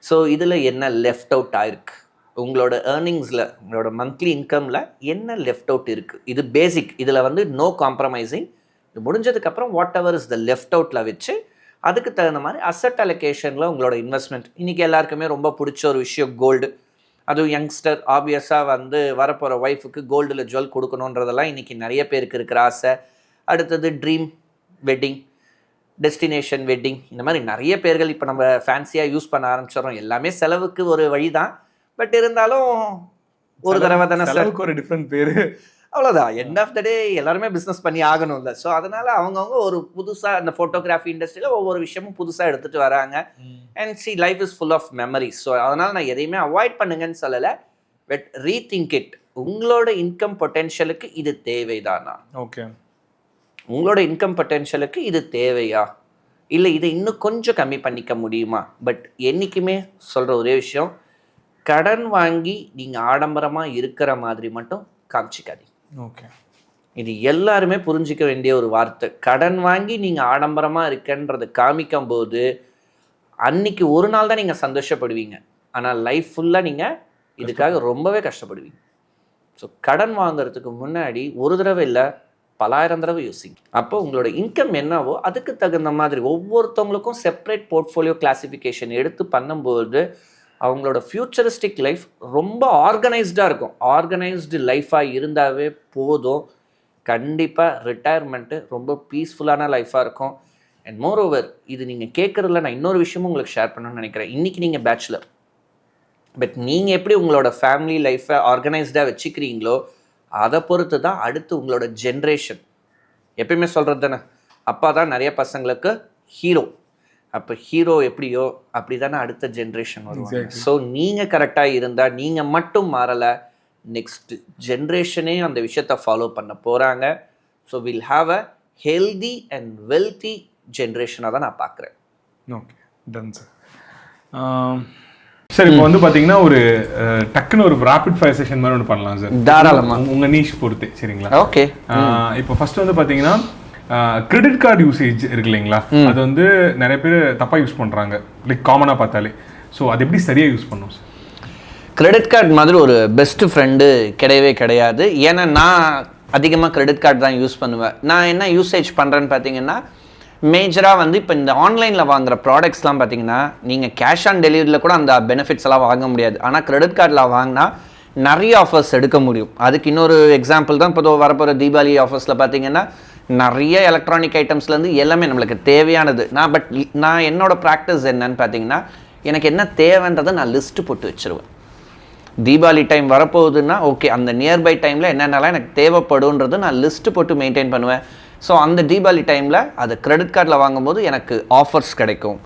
So இதில் என்ன லெஃப்ட் அவுட் ஆயிருக்கு, உங்களோட ஏர்னிங்ஸில் உங்களோட மந்த்லி இன்கமில் என்ன லெஃப்ட் அவுட் இருக்குது, இது பேசிக். இதில் நோ காம்ப்ரமைசிங். இது முடிஞ்சதுக்கப்புறம் whatever is the left அவுட்டில் வச்சு அதுக்கு தகுந்த மாதிரி அசட் அலோகேஷனில் உங்களோட இன்வெஸ்ட்மெண்ட். இன்றைக்கி எல்லாருக்குமே ரொம்ப பிடிச்ச ஒரு விஷயம் கோல்டு. அதுவும் யங்ஸ்டர் ஆப்வியஸாக வந்து வரப்போகிற ஒய்ஃபுக்கு கோல்டில் ஜுவல் கொடுக்கணுன்றதெல்லாம் இன்றைக்கி நிறைய பேருக்கு இருக்கிற ஆசை. அடுத்தது ட்ரீம் வெட்டிங், டெஸ்டினேஷன் வெட்டிங், இந்த மாதிரி நிறைய பேர்கள் இப்போ நம்ம ஃபேன்சியாக யூஸ் பண்ண ஆரம்பிச்சிடறோம். எல்லாமே செலவுக்கு ஒரு வழி தான். பட் இருந்தாலும் ஒரு தடவை தானே சார், ஒரு டிஃப்ரெண்ட் பேர், அவ்வளோதான். எண்ட் ஆஃப் த டே எல்லாருமே பிஸ்னஸ் பண்ணி ஆகணும்ல. ஸோ அதனால் அவங்கவுங்க ஒரு புதுசாக இந்த ஃபோட்டோகிராஃபி இண்டஸ்ட்ரியில் ஒவ்வொரு விஷயமும் புதுசாக எடுத்துகிட்டு வராங்க. And see life is full of memories. So அதனால் நான் எதையுமே அவாய்ட் பண்ணுங்கன்னு சொல்லலை, பட் ரீதிங்க் இட். உங்களோட இன்கம் பொட்டென்ஷியலுக்கு இது தேவைதானா? ஓகே, உங்களோட இன்கம் பொட்டென்ஷியலுக்கு இது தேவையா, இல்லை இதை இன்னும் கொஞ்சம் கம்மி பண்ணிக்க முடியுமா? பட் என்றைக்குமே சொல்கிற ஒரே விஷயம், கடன் வாங்கி நீங்கள் ஆடம்பரமாக இருக்கிற மாதிரி மட்டும் காமிச்சிக்காதீங்க. ஓகே, இது எல்லாருமே புரிஞ்சிக்க வேண்டிய ஒரு வார்த்தை. கடன் வாங்கி நீங்கள் ஆடம்பரமாக இருக்கன்றதை காமிக்கும் போது அன்னைக்கு ஒரு நாள் தான் நீங்கள் சந்தோஷப்படுவீங்க, ஆனால் லைஃப் ஃபுல்லாக நீங்கள் இதுக்காக ரொம்பவே கஷ்டப்படுவீங்க. ஸோ கடன் வாங்குறதுக்கு முன்னாடி ஒரு தடவை இல்லை, பலாயிரம் தடவை யோசிங்க. அப்போ உங்களோட இன்கம் என்னவோ அதுக்கு தகுந்த மாதிரி ஒவ்வொருத்தவங்களுக்கும் செப்பரேட் போர்ட்ஃபோலியோ கிளாசிஃபிகேஷன் எடுத்து பண்ணும்போது அவங்களோட ஃப்யூச்சரிஸ்டிக் லைஃப் ரொம்ப ஆர்கனைஸ்டாக இருக்கும். ஆர்கனைஸ்டு லைஃபாக இருந்தாவே போதும், கண்டிப்பாக ரிட்டையர்மெண்ட்டு ரொம்ப பீஸ்ஃபுல்லான லைஃபாக இருக்கும். அண்ட் மோர் ஓவர், இது நீங்கள் கேட்குறதுல நான் இன்னொரு விஷயமும் உங்களுக்கு ஷேர் பண்ணணும்னு நினைக்கிறேன். இன்றைக்கி நீங்கள் பேச்சுலர், பட் நீங்கள் எப்படி உங்களோட ஃபேமிலி லைஃப்பை ஆர்கனைஸ்டாக வச்சுக்கிறீங்களோ அதை பொறுத்து தான் அடுத்து உங்களோட ஜென்ரேஷன். எப்பயுமே சொல்கிறது தானே, அப்பா தான் நிறைய பசங்களுக்கு ஹீரோ. அப்போ ஹீரோ எப்படியோ அப்படி தானே அடுத்த ஜென்ரேஷன் வருவாங்க. ஸோ நீங்கள் கரெக்டாக இருந்தால், நீங்கள் மட்டும் மாறலை, நெக்ஸ்ட் ஜென்ரேஷனே அந்த விஷயத்தை ஃபாலோ பண்ண போகிறாங்க. So will have a healthy and wealthy ஜென்ரேஷனாக தான் நான் பார்க்குறேன். Okay, ton sir. சார் இப்போ வந்து பார்த்தீங்கன்னா ஒரு டக்குன்னு ஒரு ராபிட் ஃபயர் செஷன் மாதிரி ஒன்று பண்ணலாம் சார், தாராளமாக உங்கள் நீஷ் பொறுத்து. சரிங்களா? ஓகே. இப்போ ஃபர்ஸ்ட் வந்து பார்த்தீங்கன்னா கிரெடிட் கார்டு யூசேஜ் இருக்கு இல்லைங்களா, அது வந்து நிறைய பேர் தப்பாக யூஸ் பண்ணுறாங்க, லைக் காமனாக பார்த்தாலே. ஸோ அது எப்படி சரியாக யூஸ் பண்ணணும் சார்? கிரெடிட் கார்டு மாதிரி ஒரு பெஸ்ட் ஃப்ரெண்டு கிடையவே கிடையாது. ஏன்னா நான் அதிகமாக கிரெடிட் கார்டு தான் யூஸ் பண்ணுவேன். நான் என்ன யூசேஜ் பண்ணுறேன்னு பார்த்தீங்கன்னா, மேஜராக வந்து இப்போ இந்த ஆன்லைனில் வாங்குகிற ப்ராடக்ட்ஸ்லாம் பார்த்தீங்கன்னா நீங்கள் கேஷ் ஆன் டெலிவரியில் கூட அந்த பெனிஃபிட்ஸ் எல்லாம் வாங்க முடியாது. ஆனால் கிரெடிட் கார்டில் வாங்கினா நிறைய ஆஃபர்ஸ் எடுக்க முடியும். அதுக்கு இன்னொரு எக்ஸாம்பிள் தான் இப்போ வரப்போகிற தீபாவளி ஆஃபர்ஸில் பார்த்தீங்கன்னா நிறைய எலக்ட்ரானிக் ஐட்டம்ஸ்லேருந்து எல்லாமே நம்மளுக்கு தேவையானது. நான் என்னோட ப்ராக்டிஸ் என்னன்னு பார்த்தீங்கன்னா, எனக்கு என்ன தேவைன்றதை நான் லிஸ்ட்டு போட்டு வச்சுருவேன். தீபாவளி டைம் வரப்போகுதுன்னா ஓகே, அந்த நியர்பை டைமில் என்னென்னலாம் எனக்கு தேவைப்படுன்றது நான் லிஸ்ட்டு போட்டு மெயின்டைன் பண்ணுவேன். ஸோ அந்த தீபாவளி டைமில் அது கிரெடிட் கார்டில் வாங்கும்போது எனக்கு ஆஃபர்ஸ் கிடைக்கும்.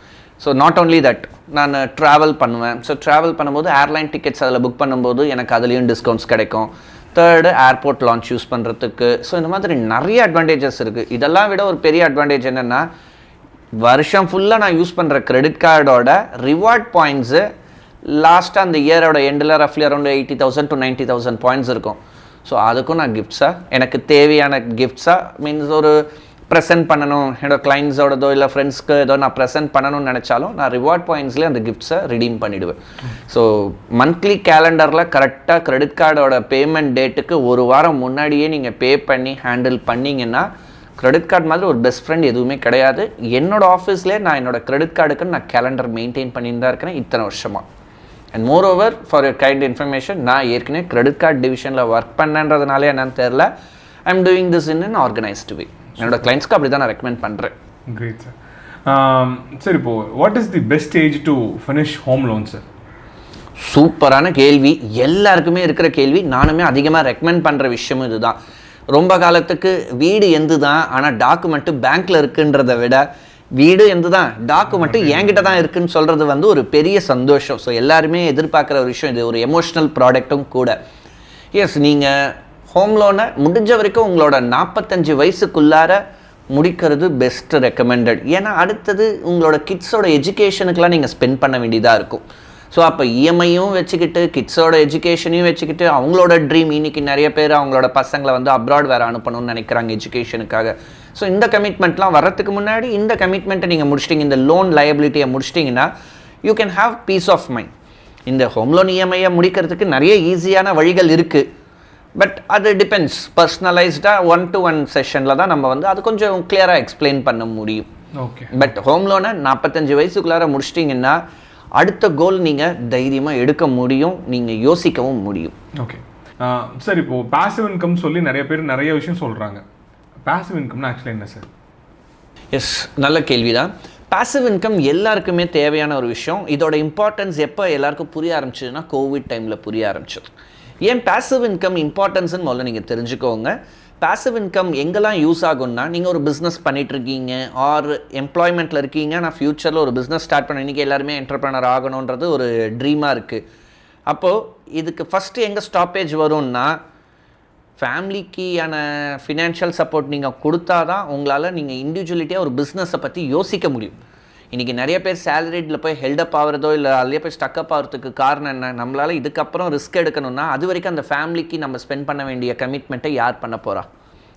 ஸோ நாட் ஓன்லி தட், நான் ட்ராவல் பண்ணுவேன். ஸோ ட்ராவல் பண்ணும்போது ஏர்லைன் டிக்கெட்ஸ் அதில் புக் பண்ணும்போது எனக்கு அதுலேயும் டிஸ்கவுண்ட்ஸ் கிடைக்கும். தேர்டு, ஏர்போர்ட் லான்ச் யூஸ் பண்ணுறதுக்கு. ஸோ இந்த மாதிரி நிறைய அட்வான்டேஜஸ் இருக்குது. இதெல்லாம் விட ஒரு பெரிய அட்வான்டேஜ் என்னென்னா, வருஷம் ஃபுல்லாக நான் யூஸ் பண்ணுற கிரெடிட் கார்டோட ரிவார்ட் பாயிண்ட்ஸு லாஸ்ட்டாக அந்த இயரோட எண்டில் ரஃப்லி அரௌண்ட் 80,000 to 90,000 பாயிண்ட்ஸ் இருக்கும். ஸோ அதுக்கும் நான் கிஃப்ட்ஸாக, எனக்கு தேவையான கிஃப்ட்ஸாக, மீன்ஸ் ஒரு ப்ரெசென்ட் பண்ணணும் என்னோட கிளைண்ட்ஸோடதோ இல்லை ஃப்ரெண்ட்ஸ்க்கு ஏதோ நான் ப்ரெசென்ட் பண்ணணும்னு நினச்சாலும் நான் ரிவார்ட் பாயிண்ட்ஸ்லேயே அந்த கிஃப்ட்ஸை ரிடீம் பண்ணிவிடுவேன். ஸோ மந்த்லி கேலண்டரில் கரெக்டாக கிரெடிட் கார்டோட பேமெண்ட் டேட்டுக்கு ஒரு வாரம் முன்னாடியே நீங்கள் பே பண்ணி ஹேண்டில் பண்ணிங்கன்னா கிரெடிட் கார்டு மாதிரி ஒரு பெஸ்ட் ஃப்ரெண்ட் எதுவுமே கிடையாது. என்னோட ஆஃபீஸ்லேயே நான் என்னோட கிரெடிட் கார்டுக்கு நான் கேலண்டர் மெயின்டைன் பண்ணிட்டு தான் இருக்கிறேன் இத்தனை வருஷமாக. And moreover for your kind information, நான் ஏற்கனவே கிரெடிட் கார்டு டிவிஷனில் ஒர்க் பண்ணன்றதுனாலே என்னன்னு தெரில, I am doing this in an organised way. என்னோட கிளைண்ட்ஸ்க்கு அப்படி தான் நான் ரெக்கமெண்ட் பண்ணுறேன். Great sir. சார் இப்போ what is the best age to finish home loan sir? சூப்பரான கேள்வி, எல்லாருக்குமே இருக்கிற கேள்வி. நானுமே அதிகமாக ரெக்கமெண்ட் பண்ணுற விஷயமும் இதுதான். ரொம்ப காலத்துக்கு வீடு எந்து தான், ஆனால் டாக்குமெண்ட்டு பேங்க்கில் இருக்குன்றதை விட வீடு எந்து தான், டாக்குமெண்ட்டு என்கிட்ட தான் இருக்குன்னு சொல்கிறது வந்து ஒரு பெரிய சந்தோஷம். ஸோ எல்லாருமே எதிர்பார்க்குற ஒரு விஷயம், இது ஒரு எமோஷ்னல் ப்ராடக்ட்டும் கூட. எஸ், நீங்கள் ஹோம் லோனை முடிஞ்ச வரைக்கும் உங்களோட 45 வயசுக்குள்ளார முடிக்கிறது பெஸ்ட்டு ரெக்கமெண்டட். ஏன்னா அடுத்தது உங்களோட கிட்ஸோட எஜுகேஷனுக்கெலாம் நீங்கள் ஸ்பெண்ட் பண்ண வேண்டியதாக இருக்கும். ஸோ அப்போ இஎம்ஐயும் வச்சுக்கிட்டு கிட்ஸோட எஜுகேஷனையும் வச்சுக்கிட்டு அவங்களோட ட்ரீம், இன்றைக்கி நிறைய பேர் அவங்களோட பசங்களை வந்து அப்ராட் வேறு அனுப்பணும்னு நினைக்கிறாங்க எஜுகேஷனுக்காக. ஸோ இந்த கமிட்மெண்ட்லாம் வரத்துக்கு முன்னாடி இந்த கமிட்மெண்ட்டை நீங்கள் முடிச்சிட்டிங்க, இந்த லோன் லயபிலிட்டியை முடிச்சிட்டிங்கன்னா you can have peace of mind. இந்த ஹோம் லோன் இஎம்ஐயை முடிக்கிறதுக்கு நிறைய ஈஸியான வழிகள் இருக்குது. பட் அது டிபெண்ட்ஸ், பர்சனலைஸ்டாக 1-to-1 செஷனில் தான் நம்ம வந்து அது கொஞ்சம் கிளியராக எக்ஸ்பிளைன் பண்ண முடியும். ஓகே. பட் ஹோம் லோனை 45 வயசுக்குள்ளார முடிச்சிட்டிங்கன்னா அடுத்த கோல் நீங்கள் தைரியமாக எடுக்க முடியும், நீங்கள் யோசிக்கவும் முடியும். ஓகே சார், இப்போது பாசிவ் இன்கம் சொல்லி நிறைய பேர் நிறைய விஷயம் சொல்கிறாங்க. பாசிவ் இன்கம்னா ஆக்சுவலாக என்ன சார்? எஸ், நல்ல கேள்வி தான். பாசிவ் இன்கம் எல்லாருக்குமே தேவையான ஒரு விஷயம். இதோட இம்பார்ட்டன்ஸ் எப்போ எல்லாருக்கும் புரிய ஆரம்பிச்சதுன்னா கோவிட் டைமில் புரிய ஆரம்பிச்சது. ஏன் பாசிவ் இன்கம் இம்பார்ட்டன்ஸ்னு முதல்ல நீங்கள் தெரிஞ்சுக்கோங்க. பாசிவ் இன்கம் எங்கெல்லாம் யூஸ் ஆகும்னா, நீங்கள் ஒரு பிஸ்னஸ் பண்ணிகிட்ருக்கீங்க ஆர் எம்ப்ளாய்மெண்ட்டில் இருக்கீங்க, நான் ஃப்யூச்சரில் ஒரு பிஸ்னஸ் ஸ்டார்ட் பண்ண, இன்றைக்கி எல்லாருமே என்டர்ப்ரனர் ஆகணுன்றது ஒரு ட்ரீமாக இருக்குது. அப்போது இதுக்கு ஃபஸ்ட்டு எங்கே ஸ்டாப்பேஜ் வரும்னா, ஃபேமிலிக்கான ஃபினான்ஷியல் சப்போர்ட் நீங்கள் கொடுத்தா தான் உங்களால் நீங்கள் இண்டிவிஜுவலிட்டியாக ஒரு பிஸ்னஸை பற்றி யோசிக்க முடியும். இன்றைக்கி நிறைய பேர் சேலரியில் போய் ஹெல்டப் ஆகிறதோ இல்லை அதிலே போய் ஸ்டக்கப் ஆகிறதுக்கு காரணம் என்ன? நம்மளால் இதுக்கப்புறம் ரிஸ்க் எடுக்கணும்னா அது வரைக்கும் அந்த ஃபேமிலிக்கு நம்ம ஸ்பெண்ட் பண்ண வேண்டிய கமிட்மெண்ட்டை யார் பண்ண போகிறா?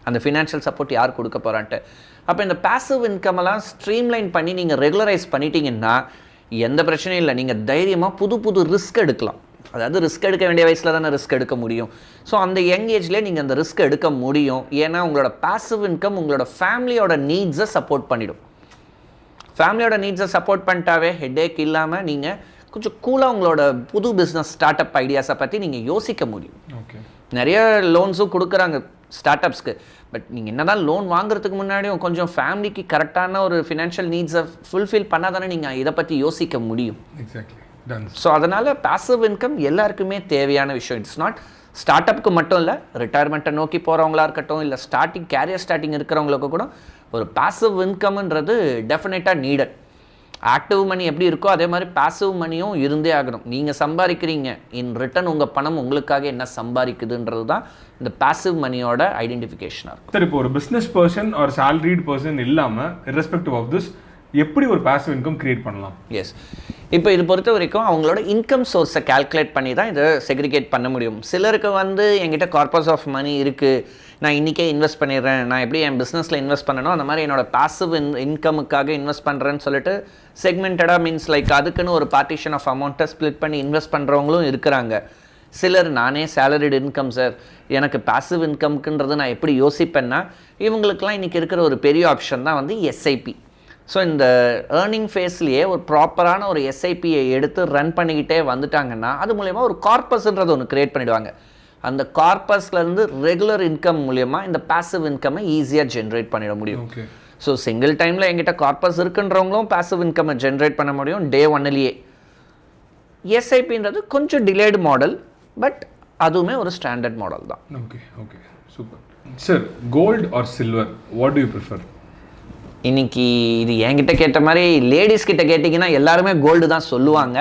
அந்த ஃபினான்ஷியல் சப்போர்ட் யார் கொடுக்க போகிறான்ட்டு. அப்போ இந்த பாசிவ் இன்கமெல்லாம் ஸ்ட்ரீம்லைன் பண்ணி நீங்கள் ரெகுலரைஸ் பண்ணிட்டீங்கன்னா எந்த பிரச்சனையும் இல்லை. நீங்கள் தைரியமாக புது புது ரிஸ்க் எடுக்கலாம். அதாவது ரிஸ்க் எடுக்க வேண்டிய வயசில் தானே ரிஸ்க் எடுக்க முடியும். ஸோ அந்த யங் ஏஜ்லேயே நீங்கள் அந்த ரிஸ்க் எடுக்க முடியும். ஏன்னா உங்களோட பாசிவ் இன்கம் உங்களோட ஃபேமிலியோட நீட்ஸை சப்போர்ட் பண்ணிடும். ஃபேமிலியோட நீட்ஸை சப்போர்ட் பண்ணிட்டாவே ஹெட்டேக் இல்லாமல் நீங்கள் கொஞ்சம் கூலாக உங்களோட புது பிஸ்னஸ் ஸ்டார்ட் அப் ஐடியாஸை பற்றி நீங்கள் யோசிக்க முடியும். ஓகே, நிறைய லோன்ஸும் கொடுக்குறாங்க ஸ்டார்ட் அப்ஸ்க்கு. பட் நீங்கள் என்ன தான் லோன் வாங்குறதுக்கு முன்னாடியும் கொஞ்சம் ஃபேமிலிக்கு கரெக்டான ஒரு ஃபினான்ஷியல் நீட்ஸை ஃபுல்ஃபில் பண்ணால் தானே நீங்கள் இதை பற்றி யோசிக்க முடியும். எக்ஸாக்ட்லி. ஸோ அதனால் பாசிவ் இன்கம் எல்லாருக்குமே தேவையான விஷயம். இட்ஸ் நாட் ஸ்டார்ட் அப்புக்கு மட்டும் இல்லை, ரிட்டையர்மெண்ட்டை நோக்கி போகிறவங்களா இருக்கட்டும், இல்லை கேரியர் ஸ்டார்டிங் இருக்கிறவங்களுக்கு கூட ஒரு பாசிவ் இன்கம்ன்றது டெஃபினட்டாக நீடட். ஆக்டிவ் மணி எப்படி இருக்கோ அதே மாதிரி பாசிவ் மணியும் இருந்தே ஆகணும். நீங்கள் சம்பாதிக்கிறீங்க, இன் ரிட்டர்ன் உங்கள் பணம் உங்களுக்காக என்ன சம்பாதிக்குதுன்றது தான் இந்த பாசிவ் மணியோட ஐடென்டிஃபிகேஷனாக இருக்கும். சார், இப்போ ஒரு பிஸ்னஸ் பர்சன் ஒரு சேலரிட் பர்சன் இல்லாமல் இர்ரெஸ்பெக்டிவ் ஆஃப் திஸ் எப்படி ஒரு பாசிவ் இன்கம் கிரியேட் பண்ணலாம்? எஸ், இப்போ இது பொறுத்த வரைக்கும் அவங்களோட இன்கம் சோர்ஸை கால்குலேட் பண்ணி தான் இதை செக்ரிகேட் பண்ண முடியும். சிலருக்கு என்கிட்ட கார்பஸ் ஆஃப் மணி இருக்குது, நான் இன்றைக்கே இன்வெஸ்ட் பண்ணிடுறேன், நான் எப்படி என் பிஸ்னஸில் இன்வெஸ்ட் பண்ணணும் அந்த மாதிரி என்னோட பாசிவ் இன்கமுக்காக இன்வெஸ்ட் பண்ணுறேன்னு சொல்லிட்டு செக்மெண்டடாக மீன்ஸ் லைக் அதுக்குன்னு ஒரு பார்ட்டிஷன் ஆஃப் அமௌண்ட்டை ஸ்ப்ளிட் பண்ணி இன்வெஸ்ட் பண்ணுறவங்களும் இருக்கிறாங்க. சிலர் நானே சேலரிடு இன்கம் சார், எனக்கு பாசிவ் இன்கம்க்குன்றது நான் எப்படி யோசிப்பேன்னா, இவங்களுக்கெல்லாம் இன்றைக்கி இருக்கிற ஒரு பெரிய ஆப்ஷன் தான் எஸ்ஐபி. ஸோ இந்த ஏர்னிங் ஃபேஸ்லேயே ஒரு ப்ராப்பரான ஒரு எஸ்ஐபியை எடுத்து ரன் பண்ணிக்கிட்டே வந்துட்டாங்கன்னா அது மூலயமா ஒரு கார்பஸ்ன்றது ஒன்று க்ரியேட் பண்ணிவிடுவாங்க. அந்த கார்பஸ்லேருந்து ரெகுலர் இன்கம் மூலயமா இந்த பாசிவ் இன்கம்மை ஈஸியாக ஜென்ரேட் பண்ணிட முடியும். ஸோ சிங்கிள் டைமில் எங்கிட்ட கார்பஸ் இருக்குன்றவங்களும் பாசிவ் இன்கம்மை ஜென்ரேட் பண்ண முடியும் டே ஒன்னிலேயே. எஸ்ஐபின்றது கொஞ்சம் டிலேடு மாடல், பட் அதுவுமே ஒரு ஸ்டாண்டர்ட் மாடல் தான். Okay, okay, super. Sir, gold or silver, what do you prefer? இன்றைக்கி இது என்கிட்ட கேட்ட மாதிரி லேடிஸ் கிட்ட கேட்டிங்கன்னா எல்லாருமே கோல்டு தான் சொல்லுவாங்க.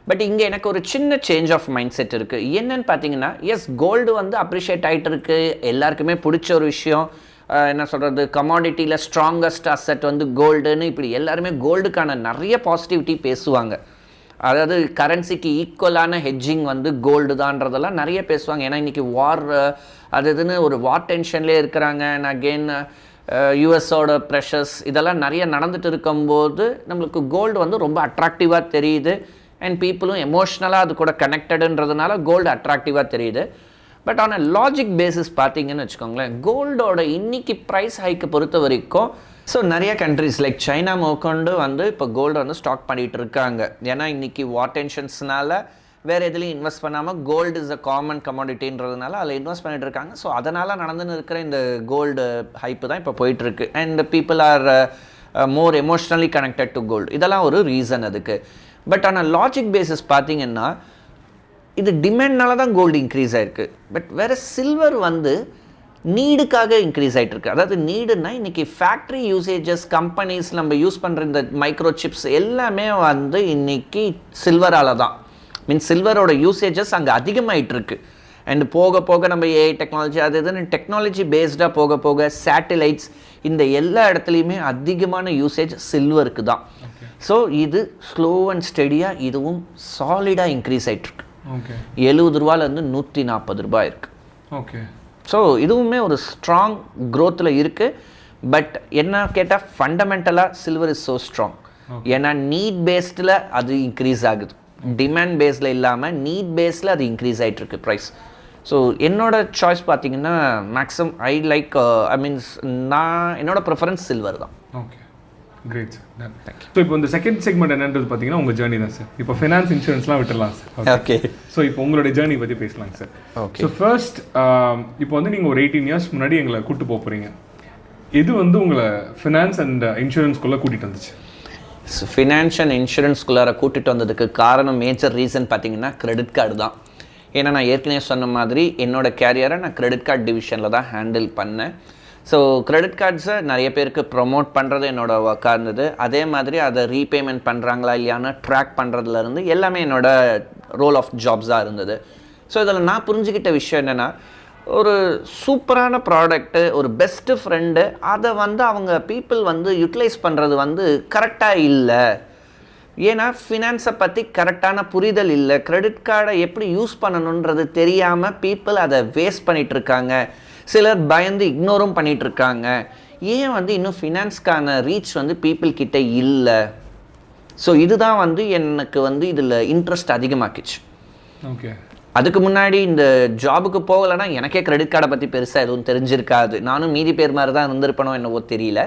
பட் இங்கே எனக்கு ஒரு சின்ன சேஞ்ச் ஆஃப் மைண்ட் செட் இருக்குது. என்னன்னு பார்த்தீங்கன்னா, எஸ் கோல்டு அப்ரிஷியேட் ஆகிட்டு இருக்குது, எல்லாருக்குமே பிடிச்ச ஒரு விஷயம். என்ன சொல்கிறது, கமாடிட்டியில் ஸ்ட்ராங்கஸ்ட் அசெட் கோல்டுன்னு இப்படி எல்லாருமே கோல்டுக்கான நிறைய பாசிட்டிவிட்டி பேசுவாங்க. அதாவது கரன்சிக்கு ஈக்குவலான ஹெட்ஜிங் கோல்டு தான்றதெல்லாம் நிறைய பேசுவாங்க. ஏன்னா இன்றைக்கி வார் அது இதுன்னு ஒரு வார் டென்ஷன்லேயே இருக்கிறாங்க. அண்ட் அகெயின் யூஎஸோட ப்ரெஷர்ஸ் இதெல்லாம் நிறைய நடந்துட்டு இருக்கும்போது நம்மளுக்கு கோல்டு ரொம்ப அட்ராக்டிவாக தெரியுது. அண்ட் பீப்புளும் எமோஷ்னலாக அது கூட கனெக்டடுன்றதுனால கோல்டு அட்ராக்டிவாக தெரியுது. But on a logic basis பார்த்தீங்கன்னு வச்சுக்கோங்களேன், கோல்டோட இன்னைக்கு ப்ரைஸ் ஹைக்கை பொறுத்த வரைக்கும் ஸோ நிறைய கண்ட்ரிஸ் லைக் சைனா மோக்கொண்டு இப்போ கோல்டு ஸ்டாக் பண்ணிகிட்டு இருக்காங்க. ஏன்னா இன்றைக்கி வார் டென்ஷன்ஸ்னால வேறு எதுலையும் இன்வெஸ்ட் பண்ணாமல் கோல்டு இஸ் அ காமன் கமாடிட்டின்றதுனால அதில் இன்வெஸ்ட் பண்ணிட்டு இருக்காங்க. ஸோ அதனால் நடந்துன்னு இருக்கிற இந்த கோல்டு ஹைப்பு தான் இப்போ போயிட்டுருக்கு. And people are more emotionally connected to gold. இதெல்லாம் ஒரு ரீசன் அதுக்கு. பட் ஆனால் லாஜிக் பேசிஸ் பார்த்தீங்கன்னா இது டிமாண்ட்னால தான் கோல்டு இன்க்ரீஸ் ஆகிருக்கு. பட் வேறு சில்வர் நீடுக்காக இன்க்ரீஸ் ஆகிட்டு இருக்கு. அதாவது நீடுன்னா இன்றைக்கி ஃபேக்ட்ரி யூசேஜஸ் கம்பெனிஸ் நம்ம யூஸ் பண்ணுற இந்த மைக்ரோ சிப்ஸ் எல்லாமே இன்றைக்கி சில்வரால் தான். மீன்ஸ் சில்வரோட யூசேஜஸ் அங்கே அதிகமாகிட்டு இருக்கு. அண்ட் போக போக நம்ம ஏஐ டெக்னாலஜி அது இதுன்னு டெக்னாலஜி பேஸ்டாக போக போக சேட்டிலைட்ஸ் இந்த எல்லா இடத்துலையுமே அதிகமான யூசேஜ் சில்வருக்கு தான். ஸோ இது ஸ்லோ அண்ட் ஸ்டெடியாக இதுவும் சாலிடாக இன்க்ரீஸ் ஆகிட்டுருக்கு. 70 ரூபாலேருந்து 140 ரூபாய் இருக்குது. ஓகே. ஸோ இதுவுமே ஒரு ஸ்ட்ராங் க்ரோத்தில் இருக்குது. பட் என்ன கேட்டால் ஃபண்டமெண்டலாக சில்வர் இஸ் ஸோ ஸ்ட்ராங். ஏன்னா நீட் பேஸ்டில் அது இன்க்ரீஸ் ஆகுது, டிமாண்ட் பேஸில் இல்லாமல் நீட் பேஸில் அது இன்க்ரீஸ் ஆகிட்டுருக்கு ப்ரைஸ். ஸோ என்னோட சாய்ஸ் பார்த்தீங்கன்னா மேக்ஸிமம் ஐ லைக் நான் என்னோட ப்ரிஃபரன்ஸ் சில்வர் தான். ஓகே. Great sir. ஸோ இப்போ இந்த செகண்ட் செக்மெண்ட் என்னன்றது பார்த்தீங்கன்னா உங்கள் ஜேர்னி தான் சார். இப்போ ஃபினான்ஸ் இன்சூரன்ஸ்லாம் விட்டுடலாம் சார். ஓகே. ஸோ இப்போ உங்களுடைய ஜேர்னி பற்றி பேசலாங்க சார். ஓகே. ஸோ ஃபர்ஸ்ட் இப்போ வந்து நீங்கள் ஒரு 18 இயர்ஸ் முன்னாடி எங்களை கூப்பிட்டு போக போகிறீங்க. இது வந்து உங்களை ஃபினான்ஸ் அண்ட் இன்சூரன்ஸ்குள்ளே கூட்டிகிட்டு வந்துச்சு? ஃபினான்ஸ் அண்ட் இன்சூரன்ஸ்குள்ளார கூட்டிகிட்டு வந்ததுக்கு காரணம் மேஜர் ரீசன் பார்த்தீங்கன்னா கிரெடிட் கார்டு தான். ஏன்னா நான் ஏற்கனவே சொன்ன மாதிரி என்னோடய கேரியரை நான் கிரெடிட் கார்டு டிவிஷனில் தான் ஹேண்டில் பண்ணேன். ஸோ கிரெடிட் கார்ட்ஸை நிறைய பேருக்கு ப்ரொமோட் பண்ணுறது என்னோடய ஒர்க்காக இருந்தது. அதே மாதிரி அதை ரீபேமெண்ட் பண்ணுறாங்களா இல்லையான்னு ட்ராக் பண்ணுறதுலேருந்து எல்லாமே என்னோடய ரோல் ஆஃப் ஜாப்ஸாக இருந்தது. ஸோ இதில் நான் புரிஞ்சுக்கிட்ட விஷயம் என்னென்னா, ஒரு சூப்பரான ப்ராடக்ட்டு, ஒரு பெஸ்ட்டு ஃப்ரெண்டு, அதை வந்து அவங்க பீப்புள் வந்து யூட்டிலைஸ் பண்ணுறது வந்து கரெக்டாக இல்லை. ஏன்னா ஃபினான்ஸை பற்றி கரெக்டான புரிதல் இல்லை. கிரெடிட் கார்டை எப்படி யூஸ் பண்ணணுன்றது தெரியாமல் பீப்புள் அதை வேஸ்ட் பண்ணிகிட்ருக்காங்க. சிலர் பயந்து இக்னோரும் பண்ணிகிட்ருக்காங்க. ஏன் வந்து இன்னும் ஃபினான்ஸ்க்கான ரீச் வந்து பீப்புள் கிட்ட இல்லை? ஸோ இதுதான் வந்து எனக்கு வந்து இதில் இன்ட்ரெஸ்ட் அதிகமாக்கிச்சு. ஓகே. அதுக்கு முன்னாடி இந்த ஜாபுக்கு போகலைன்னா எனக்கே கிரெடிட் கார்டை பற்றி பெருசாக எதுவும் தெரிஞ்சிருக்காது. நானும் மீதி பேர் மாதிரி தான் இருந்திருப்பனோ என்னவோ தெரியல.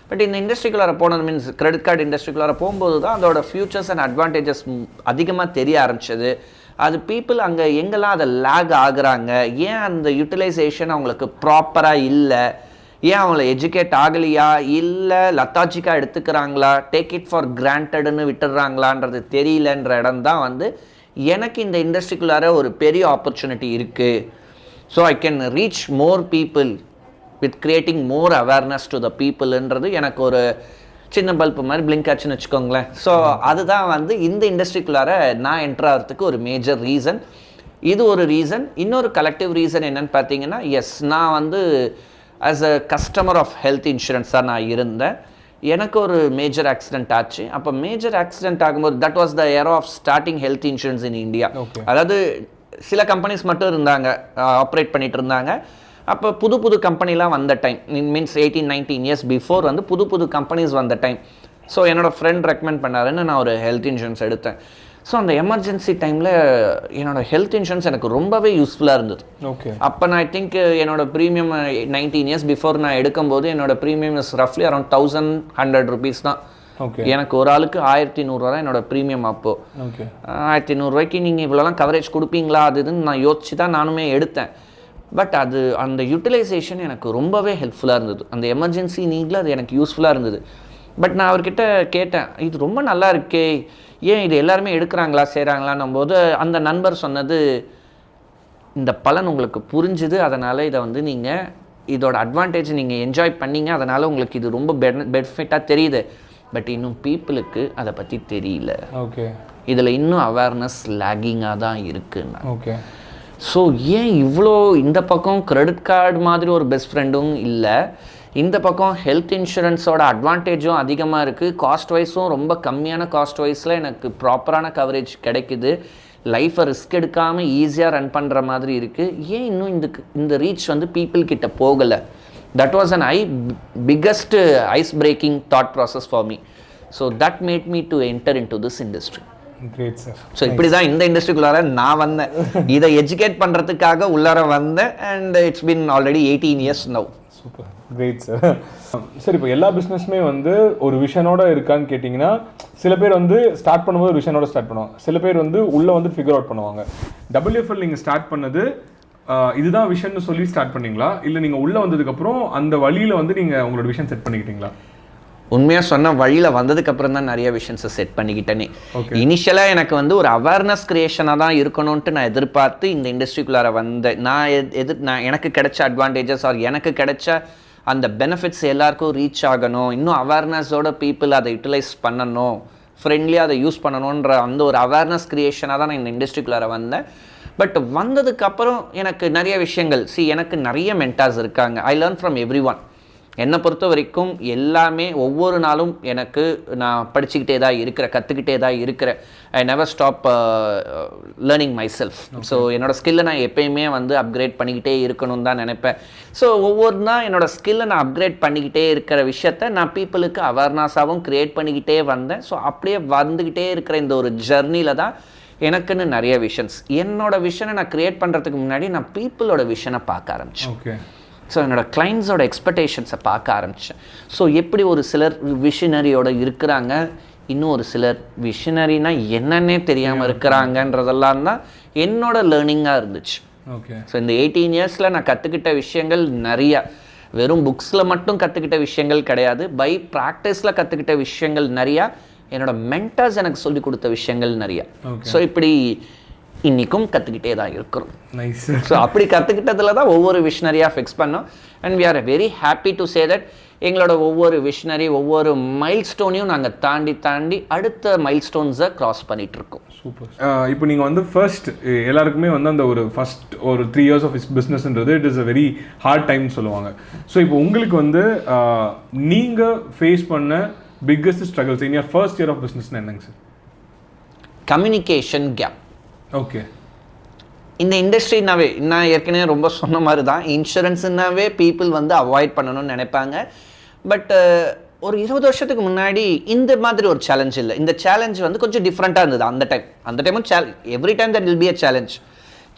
பட் இந்த இண்டஸ்ட்ரிக்குள்ளார போனது மீன்ஸ் கிரெடிட் கார்டு இண்டஸ்ட்ரிக்குள்ளார போகும்போது தான் அதோட ஃபியூச்சர்ஸ் அண்ட் அட்வான்டேஜஸ் அதிகமாக தெரிய ஆரம்பிச்சது. அது பீப்புள் அங்கே எங்கெல்லாம் அதை லேக் ஆகுறாங்க, ஏன் அந்த யூட்டிலைசேஷன் அவங்களுக்கு ப்ராப்பராக இல்லை, ஏன் அவங்கள எஜுகேட் ஆகலையா, இல்லை லத்தாச்சிக்காக எடுத்துக்கிறாங்களா, டேக் இட் ஃபார் கிராண்டட்னு விட்டுடுறாங்களான்றது தெரியலன்ற இடம் தான் வந்து எனக்கு இந்த இண்டஸ்ட்ரிக்குள்ளார ஒரு பெரிய ஆப்பர்ச்சுனிட்டி இருக்குது. So I can reach more people with creating more awareness to the பீப்புள்ன்றது எனக்கு ஒரு சின்ன பல்ப்பு மாதிரி பிளிங்க் ஆச்சுன்னு வச்சுக்கோங்களேன். ஸோ அதுதான் வந்து இந்த இண்டஸ்ட்ரிக்குள்ளார நான் என்ட்ரு ஆகிறதுக்கு ஒரு மேஜர் ரீசன். இது ஒரு ரீசன். இன்னொரு கலெக்டிவ் ரீசன் என்னன்னு பார்த்தீங்கன்னா, எஸ், நான் வந்து as a customer of health insurance தான் நான் இருந்தேன். எனக்கு ஒரு மேஜர் ஆக்சிடென்ட் ஆச்சு. அப்போ மேஜர் ஆக்சிடென்ட் ஆகும்போது that was the era of starting health insurance in India. அதாவது சில கம்பெனிஸ் மட்டும் இருந்தாங்க, ஆப்ரேட் பண்ணிட்டு இருந்தாங்க. அப்போ புது கம்பெனிலாம் வந்த டைம், மீன்ஸ் 18-19 இயர்ஸ் பிஃபோர் வந்து புது கம்பெனிஸ் வந்த டைம். ஸோ என்னோடய ஃப்ரெண்ட் ரெக்கமெண்ட் பண்ணாருன்னு நான் ஒரு ஹெல்த் இன்சூரன்ஸ் எடுத்தேன். ஸோ அந்த எமர்ஜென்சி டைமில் என்னோடய ஹெல்த் இன்சூரன்ஸ் எனக்கு ரொம்பவே யூஸ்ஃபுல்லாக இருந்தது. ஓகே. அப்போ நான் ஐ திங்க் என்னோடய ப்ரீமியம் 19 இயர்ஸ் பிஃபோர் நான் எடுக்கும்போது என்னோடய ப்ரீமியம் இஸ் ரஃப்லி அரௌண்ட் 1100 rupees தான். ஓகே. எனக்கு ஒரு ஆளுக்கு 1100 ரூபா தான் என்னோடய ப்ரீமியம். அப்போது ஓகே, 1100 ரூபாய்க்கு நீங்கள் இவ்வளோலாம் கவரேஜ் கொடுப்பீங்களா அது இதுன்னு நான் யோசிச்சு தான் நானுமே எடுத்தேன். பட் அது அந்த யூட்டிலைசேஷன் எனக்கு ரொம்பவே ஹெல்ப்ஃபுல்லாக இருந்தது. அந்த எமர்ஜென்சி நீடில் அது எனக்கு யூஸ்ஃபுல்லாக இருந்தது. பட் நான் அவர்கிட்ட கேட்டேன், இது ரொம்ப நல்லா இருக்கே, ஏன் இது எல்லாருமே எடுக்கிறாங்களா செய்கிறாங்களான்னும் போது அந்த நண்பர் சொன்னது, இந்த பலன் உங்களுக்கு புரிஞ்சுது, அதனால் இதை வந்து நீங்கள் இதோட அட்வான்டேஜ் நீங்கள் என்ஜாய் பண்ணீங்க, அதனால் உங்களுக்கு இது ரொம்ப பெனிஃபிட்டாக தெரியுது. பட் இன்னும் பீப்புளுக்கு அதை பற்றி தெரியல. ஓகே. இதில் இன்னும் அவேர்னஸ் லேகிங்காக தான் இருக்குன்னு. ஓகே. ஸோ ஏன் இவ்வளோ இந்த பக்கம் கிரெடிட் கார்டு மாதிரி ஒரு பெஸ்ட் ஃப்ரெண்டும் இல்லை, இந்த பக்கம் ஹெல்த் இன்சூரன்ஸோட அட்வான்டேஜும் அதிகமாக இருக்குது, காஸ்ட் வைஸும் ரொம்ப கம்மியான காஸ்ட் வைஸில் எனக்கு ப்ராப்பரான கவரேஜ் கிடைக்குது, லைஃப்பை ரிஸ்க் எடுக்காமல் ஈஸியாக ரன் பண்ணுற மாதிரி இருக்குது, ஏன் இன்னும் இந்த ரீச் வந்து பீப்புள் கிட்ட போகலை? That was an biggest ice breaking thought process for me. So that made me to enter into this industry. Great sir. So இப்படி தான் இந்த இண்டஸ்ட்ரிக்குள்ளார நான் வந்தேன். இதை எஜுகேட் பண்ணுறதுக்காக உள்ளார வந்தேன். And it's been already 18 years now. Super, great sir. சரி, இப்போ எல்லா பிஸ்னஸுமே வந்து ஒரு விஷனோட இருக்கான்னு கேட்டிங்கன்னா, சில பேர் வந்து ஸ்டார்ட் பண்ணும்போது ஒரு விஷனோட ஸ்டார்ட் பண்ணுவாங்க, சில பேர் வந்து உள்ளே வந்து ஃபிகர் அவுட் பண்ணுவாங்க. WFL நீங்கள் ஸ்டார்ட் பண்ணது இதுதான் விஷன்னு சொல்லி ஸ்டார்ட் பண்ணீங்களா, இல்லை நீங்கள் உள்ளே வந்ததுக்கப்புறம் அந்த வழியில் வந்து நீங்கள் உங்களோட விஷன் செட் பண்ணிக்கிட்டீங்களா? உண்மையாக சொன்ன வழியில் வந்ததுக்கப்புறம் தான் நிறைய விஷயத்தை செட் பண்ணிக்கிட்டேனே. இனிஷியலாக எனக்கு வந்து ஒரு அவேர்னஸ் கிரியேஷனாக தான் இருக்கணும்ன்ட்டு நான் எதிர்பார்த்து இந்த இண்டஸ்ட்ரிக்குள்ளார வந்தேன். நான் எனக்கு கிடைச்ச அட்வான்டேஜஸ் ஆர் எனக்கு கிடைச்ச அந்த பெனிஃபிட்ஸ் எல்லாருக்கும் ரீச் ஆகணும், இன்னும் அவேர்னஸோட பீப்புள் அதை யூட்டிலைஸ் பண்ணணும், ஃப்ரெண்ட்லியாக அதை யூஸ் பண்ணணுன்ற அந்த ஒரு அவேர்னஸ் கிரியேஷனாக தான் நான் இந்த இண்டஸ்ட்ரிக்குள்ளார வந்தேன். பட் வந்ததுக்கப்புறம் எனக்கு நிறைய விஷயங்கள், எனக்கு நிறைய மென்டார்ஸ் இருக்காங்க. I learn from every one. என்னை பொறுத்த வரைக்கும் எல்லாமே ஒவ்வொரு நாளும் எனக்கு நான் படிச்சுக்கிட்டே தான் இருக்கிறேன், கற்றுக்கிட்டே தான் இருக்கிறேன். I never stop learning my self. So என்னோடய ஸ்கில்லை நான் எப்பயுமே வந்து அப்கிரேட் பண்ணிக்கிட்டே இருக்கணும்னு தான் நினைப்பேன். ஸோ ஒவ்வொரு நாள் என்னோடய ஸ்கில்லை நான் அப்கிரேட் பண்ணிக்கிட்டே இருக்கிற விஷயத்த நான் பீப்புளுக்கு அவேர்னஸாகவும் க்ரியேட் பண்ணிக்கிட்டே வந்தேன். ஸோ அப்படியே வந்துக்கிட்டே இருக்கிற இந்த ஒரு ஜர்னியில் தான் எனக்குன்னு நிறைய விஷன்ஸ், என்னோட விஷனை நான் க்ரியேட் பண்ணுறதுக்கு முன்னாடி நான் பீப்புளோட விஷனை பார்க்க ஆரம்பித்தேன். ஓகே. ஸோ என்னோடய கிளைண்ட்ஸோட எக்ஸ்பெக்டேஷன்ஸை பார்க்க ஆரம்பித்தேன். ஸோ எப்படி ஒரு சிலர் விஷனரியோட இருக்கிறாங்க, இன்னும் ஒரு சிலர் விஷனரினா என்னன்னே தெரியாமல் இருக்கிறாங்கன்றதெல்லாம் தான் என்னோட லேர்னிங்காக இருந்துச்சு. ஓகே. ஸோ இந்த 18 இயர்ஸில் நான் கற்றுக்கிட்ட விஷயங்கள் நிறையா, வெறும் புக்ஸில் மட்டும் கற்றுக்கிட்ட விஷயங்கள் கிடையாது, பை ப்ராக்டிஸில் கற்றுக்கிட்ட விஷயங்கள் நிறையா, என்னோடய மென்டர்ஸ் எனக்கு சொல்லிக் கொடுத்த விஷயங்கள் நிறையா. ஸோ இப்படி இன்றைக்கும் கற்றுக்கிட்டே தான் இருக்கிறோம். நைஸ். ஸோ அப்படி கற்றுக்கிட்டதில் தான் ஒவ்வொரு விஷனரியாக ஃபிக்ஸ் பண்ணோம். And we are very happy to say that எங்களோட ஒவ்வொரு விஷனரி ஒவ்வொரு மைல் ஸ்டோனையும் நாங்கள் தாண்டி அடுத்த மைல் ஸ்டோன்ஸை க்ராஸ் பண்ணிகிட்ருக்கோம். சூப்பர். இப்போ நீங்கள் வந்து ஃபர்ஸ்ட் எல்லாருக்குமே வந்து அந்த ஒரு ஃபர்ஸ்ட் ஒரு 3 years ஆஃப் பிஸ்னஸ்ன்றது it is a very hard time சொல்லுவாங்க. ஸோ இப்போ உங்களுக்கு வந்து நீங்கள் ஃபேஸ் பண்ண biggest struggles in your first year of பிஸ்னஸ்னு என்னங்க சார்? Communication gap. ஓகே. இந்த இண்டஸ்ட்ரினாவே நான் ஏற்கனவே ரொம்ப சொன்ன மாதிரி தான், இன்சூரன்ஸுன்னாவே பீப்புள் வந்து அவாய்ட் பண்ணணும்னு நினைப்பாங்க. பட் ஒரு 20 வருஷத்துக்கு முன்னாடி இந்த மாதிரி ஒரு சேலஞ்ச் இல்லை. இந்த சேலஞ்ச் வந்து கொஞ்சம் டிஃப்ரெண்ட்டாக இருந்தது அந்த டைமும் every time that will be a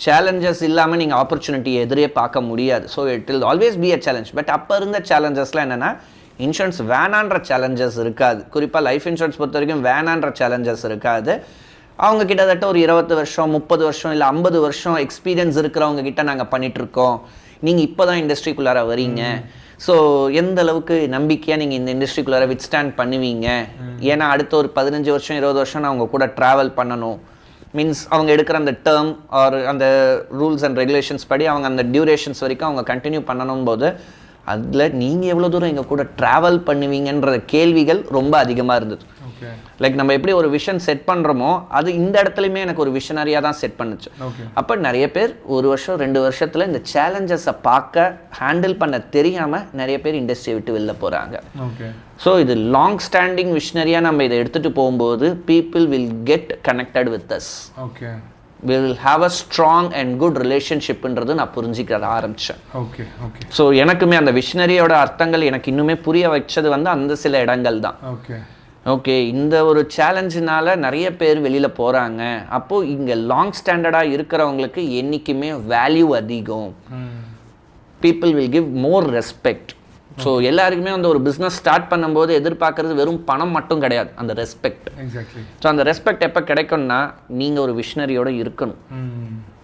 challenges இல்லாமல் நீங்கள் ஆப்பர்ச்சுனிட்டி எதிரே பார்க்க முடியாது. So it will always be a challenge. But அப்போ இருந்த சேலஞ்சஸ்லாம் என்னென்னா, இன்சூரன்ஸ் வேணான்ற சேலஞ்சஸ் இருக்காது. குறிப்பாக லைஃப் இன்சூரன்ஸ் பொறுத்த வரைக்கும் வேணான்ற சேலஞ்சஸ் இருக்காது. அவங்க கிட்டத்தட்ட ஒரு 20 வருஷம் 30 வருஷம் இல்லை 50 வருஷம் எக்ஸ்பீரியன்ஸ் இருக்கிறவங்க கிட்ட நாங்கள் பண்ணிகிட்ருக்கோம், நீங்கள் இப்போ தான் இண்டஸ்ட்ரிக்குள்ளார வரீங்க, ஸோ எந்த அளவுக்கு நம்பிக்கையாக நீங்கள் இந்த இண்டஸ்ட்ரிக்குள்ளார வித்ஸ்டாண்ட் பண்ணுவீங்க, ஏன்னா அடுத்த ஒரு 15 வருஷம் 20 வருஷம் நான் அவங்க கூட ட்ராவல் பண்ணணும், மீன்ஸ் அவங்க எடுக்கிற அந்த டேர்ம் ஆர் அந்த ரூல்ஸ் அண்ட் ரெகுலேஷன்ஸ் படி அவங்க அந்த டியூரேஷன்ஸ் வரைக்கும் அவங்க கண்டினியூ பண்ணணும் போது அதில் நீங்கள் எவ்வளோ தூரம் எங்கள் கூட ட்ராவல் பண்ணுவீங்கன்ற கேள்விகள் ரொம்ப அதிகமாக இருந்தது. லைக் நம்ம எப்படி ஒரு விஷன் செட் பண்ணுறோமோ அது இந்த இடத்துலையுமே எனக்கு ஒரு விஷனரியாக தான் செட் பண்ணுச்சு. அப்போ நிறைய பேர் 1 வருஷம் 2 வருஷத்தில் இந்த சேலஞ்சஸை பார்க்க ஹேண்டில் பண்ண தெரியாமல் நிறைய பேர் இண்டஸ்ட்ரியை விட்டு வெளில போகிறாங்க. ஸோ இது லாங் ஸ்டாண்டிங் விஷனரியாக நம்ம இதை எடுத்துகிட்டு போகும்போது people will get connected with us. we will have a strong and good relationshipன்றது நான் புரிஞ்சிக்க ஆரம்பித்தேன். ஸோ எனக்குமே அந்த விஷனரியோட அர்த்தங்கள் எனக்கு இன்னுமே புரிய வச்சது வந்து அந்த சில இடங்கள் தான். ஓகே, இந்த ஒரு சேலஞ்சினால நிறைய பேர் வெளியில் போகிறாங்க. அப்போது இங்கே லாங் ஸ்டாண்டர்டாக இருக்கிறவங்களுக்கு என்றைக்குமே வேல்யூ அதிகம். People will give more respect. So எல்லாருக்குமே அந்த ஒரு பிஸ்னஸ் ஸ்டார்ட் பண்ணும்போது எதிர்பார்க்கறது வெறும் பணம் மட்டும் கிடையாது, அந்த ரெஸ்பெக்ட். ஸோ அந்த ரெஸ்பெக்ட் எப்போ கிடைக்கும்னா நீங்கள் ஒரு விஷனரியோட இருக்கணும்.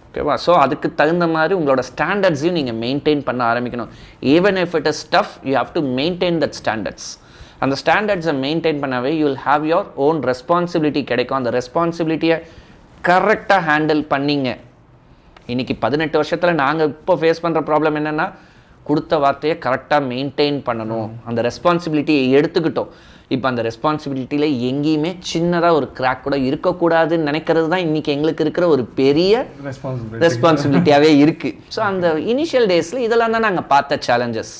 ஓகேவா? ஸோ அதுக்கு தகுந்த மாதிரி உங்களோட ஸ்டாண்டர்ட்ஸையும் நீங்கள் மெயின்டைன் பண்ண ஆரம்பிக்கணும். Even if it is tough you have to maintain that standards. அந்த ஸ்டாண்டர்ட்ஸை மெயின்டைன் பண்ணவே you will have your own responsibility கிடைக்கும். அந்த ரெஸ்பான்சிபிலிட்டியை கரெக்டாக ஹேண்டில் பண்ணிங்க. இன்றைக்கி 18 வருஷத்தில் நாங்கள் இப்போ ஃபேஸ் பண்ணுற ப்ராப்ளம் என்னென்னா, கொடுத்த வார்த்தையை கரெக்டாக மெயின்டைன் பண்ணணும், அந்த ரெஸ்பான்சிபிலிட்டியை எடுத்துக்கிட்டோம். இப்போ அந்த ரெஸ்பான்சிபிலிட்டியில் எங்கேயுமே சின்னதாக ஒரு கிராக் கூட இருக்கக்கூடாதுன்னு நினைக்கிறது தான் இன்றைக்கி எங்களுக்கு இருக்கிற ஒரு பெரிய ரெஸ்பான்சிபிலிட்டியாகவே இருக்குது. ஸோ அந்த இனிஷியல் டேஸில் இதெல்லாம் தான் நாங்கள் பார்த்த சேலஞ்சஸ்.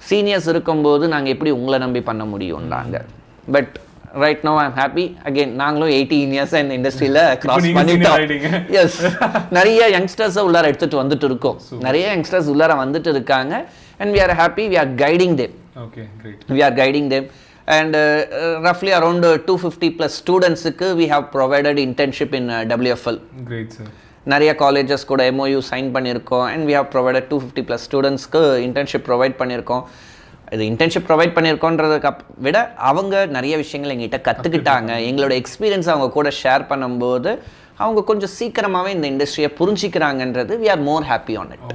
சீனியர்ஸ் இருக்கும்போது நாங்கள் எப்படி உங்களை நம்பி பண்ண முடியும் நாங்கள். But right no I am happy again. நாங்களும் 18 இயர்ஸ் இந்த இண்டஸ்ட்ரியில் கிராஸ் பண்ணிட்டோம். எஸ், நிறைய யங்ஸ்டர்ஸை உள்ளார எடுத்துகிட்டு வந்துட்டு இருக்கோம். நிறைய யங்ஸ்டர்ஸ் உள்ளார வந்துட்டு இருக்காங்க. And we are happy, we are guiding them. We are guiding them. And ரஃப்லி அரௌண்ட் 250+ ஸ்டூடெண்ட்ஸுக்கு we have provided internship in WFL. நிறைய காலேஜஸ் கூட MOU சைன் பண்ணியிருக்கோம். அண்ட் வி ஹவ் ப்ரொவைடட் 250+ ஸ்டூடெண்ட்ஸ்க்கு இன்டர்ன்ஷிப் ப்ரொவைட் பண்ணியிருக்கோம். இது இன்டர்ன்ஷிப் ப்ரொவைட் பண்ணியிருக்கோன்றதுக்கு விட அவங்க நிறைய விஷயங்கள் எங்கள்கிட்ட கற்றுக்கிட்டாங்க. எங்களோட எக்ஸ்பீரியன்ஸ் அவங்க கூட ஷேர் பண்ணும்போது அவங்க கொஞ்சம் சீக்கிரமாகவே இந்த இண்டஸ்ட்ரியை புரிஞ்சிக்கிறாங்கன்றது we are more happy on it.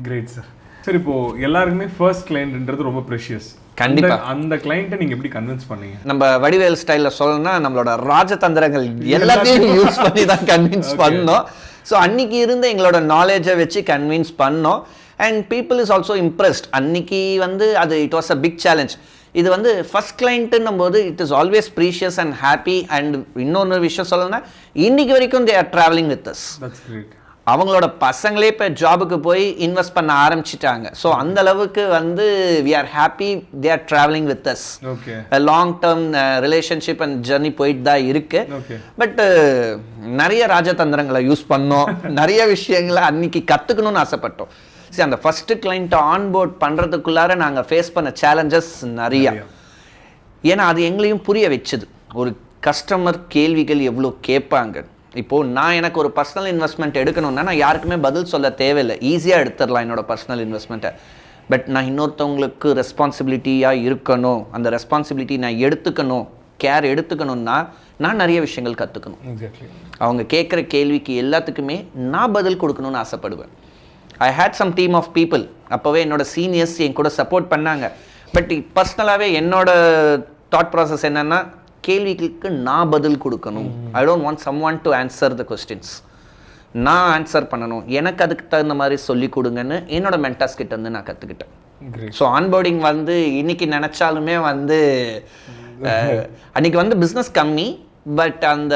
Great sir. Sir, இப்போது எல்லாருக்குமே ஃபர்ஸ்ட் கிளையண்ட்ன்றது ரொம்ப ப்ரெஷியஸ். கண்டிப்பாக அந்த கிளையண்ட்டை நீங்கள் எப்படி கன்வின்ஸ் பண்ணீங்க? நம்ம வடிவேல் ஸ்டைலில் சொல்லணும்னா நம்மளோட ராஜதந்திரங்கள் எல்லாத்தையும் யூஸ் பண்ணி தான் கன்வின்ஸ் பண்ணோம். ஸோ அன்றைக்கி இருந்த எங்களோட நாலேஜை வச்சு கன்வின்ஸ் பண்ணோம். And people is also impressed. அன்றைக்கி வந்து அது it was a big challenge. இது வந்து ஃபஸ்ட் கிளைண்ட்டுன்னும் போது it is always precious and happy. And இன்னொன்று விஷயம் சொல்லணும்னா இன்றைக்கி வரைக்கும் they are travelling with us. அவங்களோட பசங்களே இப்போ ஜாபுக்கு போய் இன்வெஸ்ட் பண்ண ஆரம்பிச்சிட்டாங்க. ஸோ அந்த அளவுக்கு வந்து we are happy they are travelling with us. Long term relationship and journey போயிட்டு தான் இருக்கு. பட் நிறைய ராஜதந்திரங்களை யூஸ் பண்ணோம், நிறைய விஷயங்களை அன்னைக்கு கற்றுக்கணும்னு ஆசைப்பட்டோம். சரி, அந்த ஃபஸ்ட்டு கிளைண்ட்டை ஆன்போர்ட் பண்ணுறதுக்குள்ளார நாங்கள் ஃபேஸ் பண்ண சேலஞ்சஸ் நிறையா. ஏன்னா அது எங்களையும் புரிய வச்சுது. ஒரு கஸ்டமர் கேள்விகள் எவ்வளோ கேட்பாங்க. இப்போது நான் எனக்கு ஒரு பர்சனல் இன்வெஸ்ட்மெண்ட் எடுக்கணும்னா நான் யாருக்குமே பதில் சொல்ல தேவையில்லை, ஈஸியாக எடுத்துடலாம் என்னோடய பர்சனல் இன்வெஸ்ட்மெண்ட்டை. பட் நான் இன்னொருத்தவங்களுக்கு ரெஸ்பான்சிபிலிட்டியாக இருக்கணும், அந்த ரெஸ்பான்சிபிலிட்டி நான் எடுத்துக்கணும், கேர் எடுத்துக்கணும்னா நான் நிறைய விஷயங்கள் கற்றுக்கணும். அவங்க கேட்குற கேள்விக்கு எல்லாத்துக்குமே நான் பதில் கொடுக்கணும்னு ஆசைப்படுவேன். I had some team of people, அப்போவே என்னோட சீனியர்ஸ் என் கூட சப்போர்ட் பண்ணாங்க. பட் பர்சனலாகவே என்னோட தாட் ப்ராசஸ் என்னென்னா, கேள்விகளுக்கு நான் பதில் கொடுக்கணும். I don't want someone to answer the questions. நான் ஆன்சர் பண்ணணும், எனக்கு அதுக்கு தகுந்த மாதிரி சொல்லி கொடுங்கன்னு என்னோட மென்டார்ஸ் கிட்ட வந்து நான் கற்றுக்கிட்டேன். ஸோ ஆன்போர்டிங் வந்து இன்னைக்கு நினச்சாலுமே வந்து அன்றைக்கி வந்து பிஸ்னஸ் கம்மி, பட் அந்த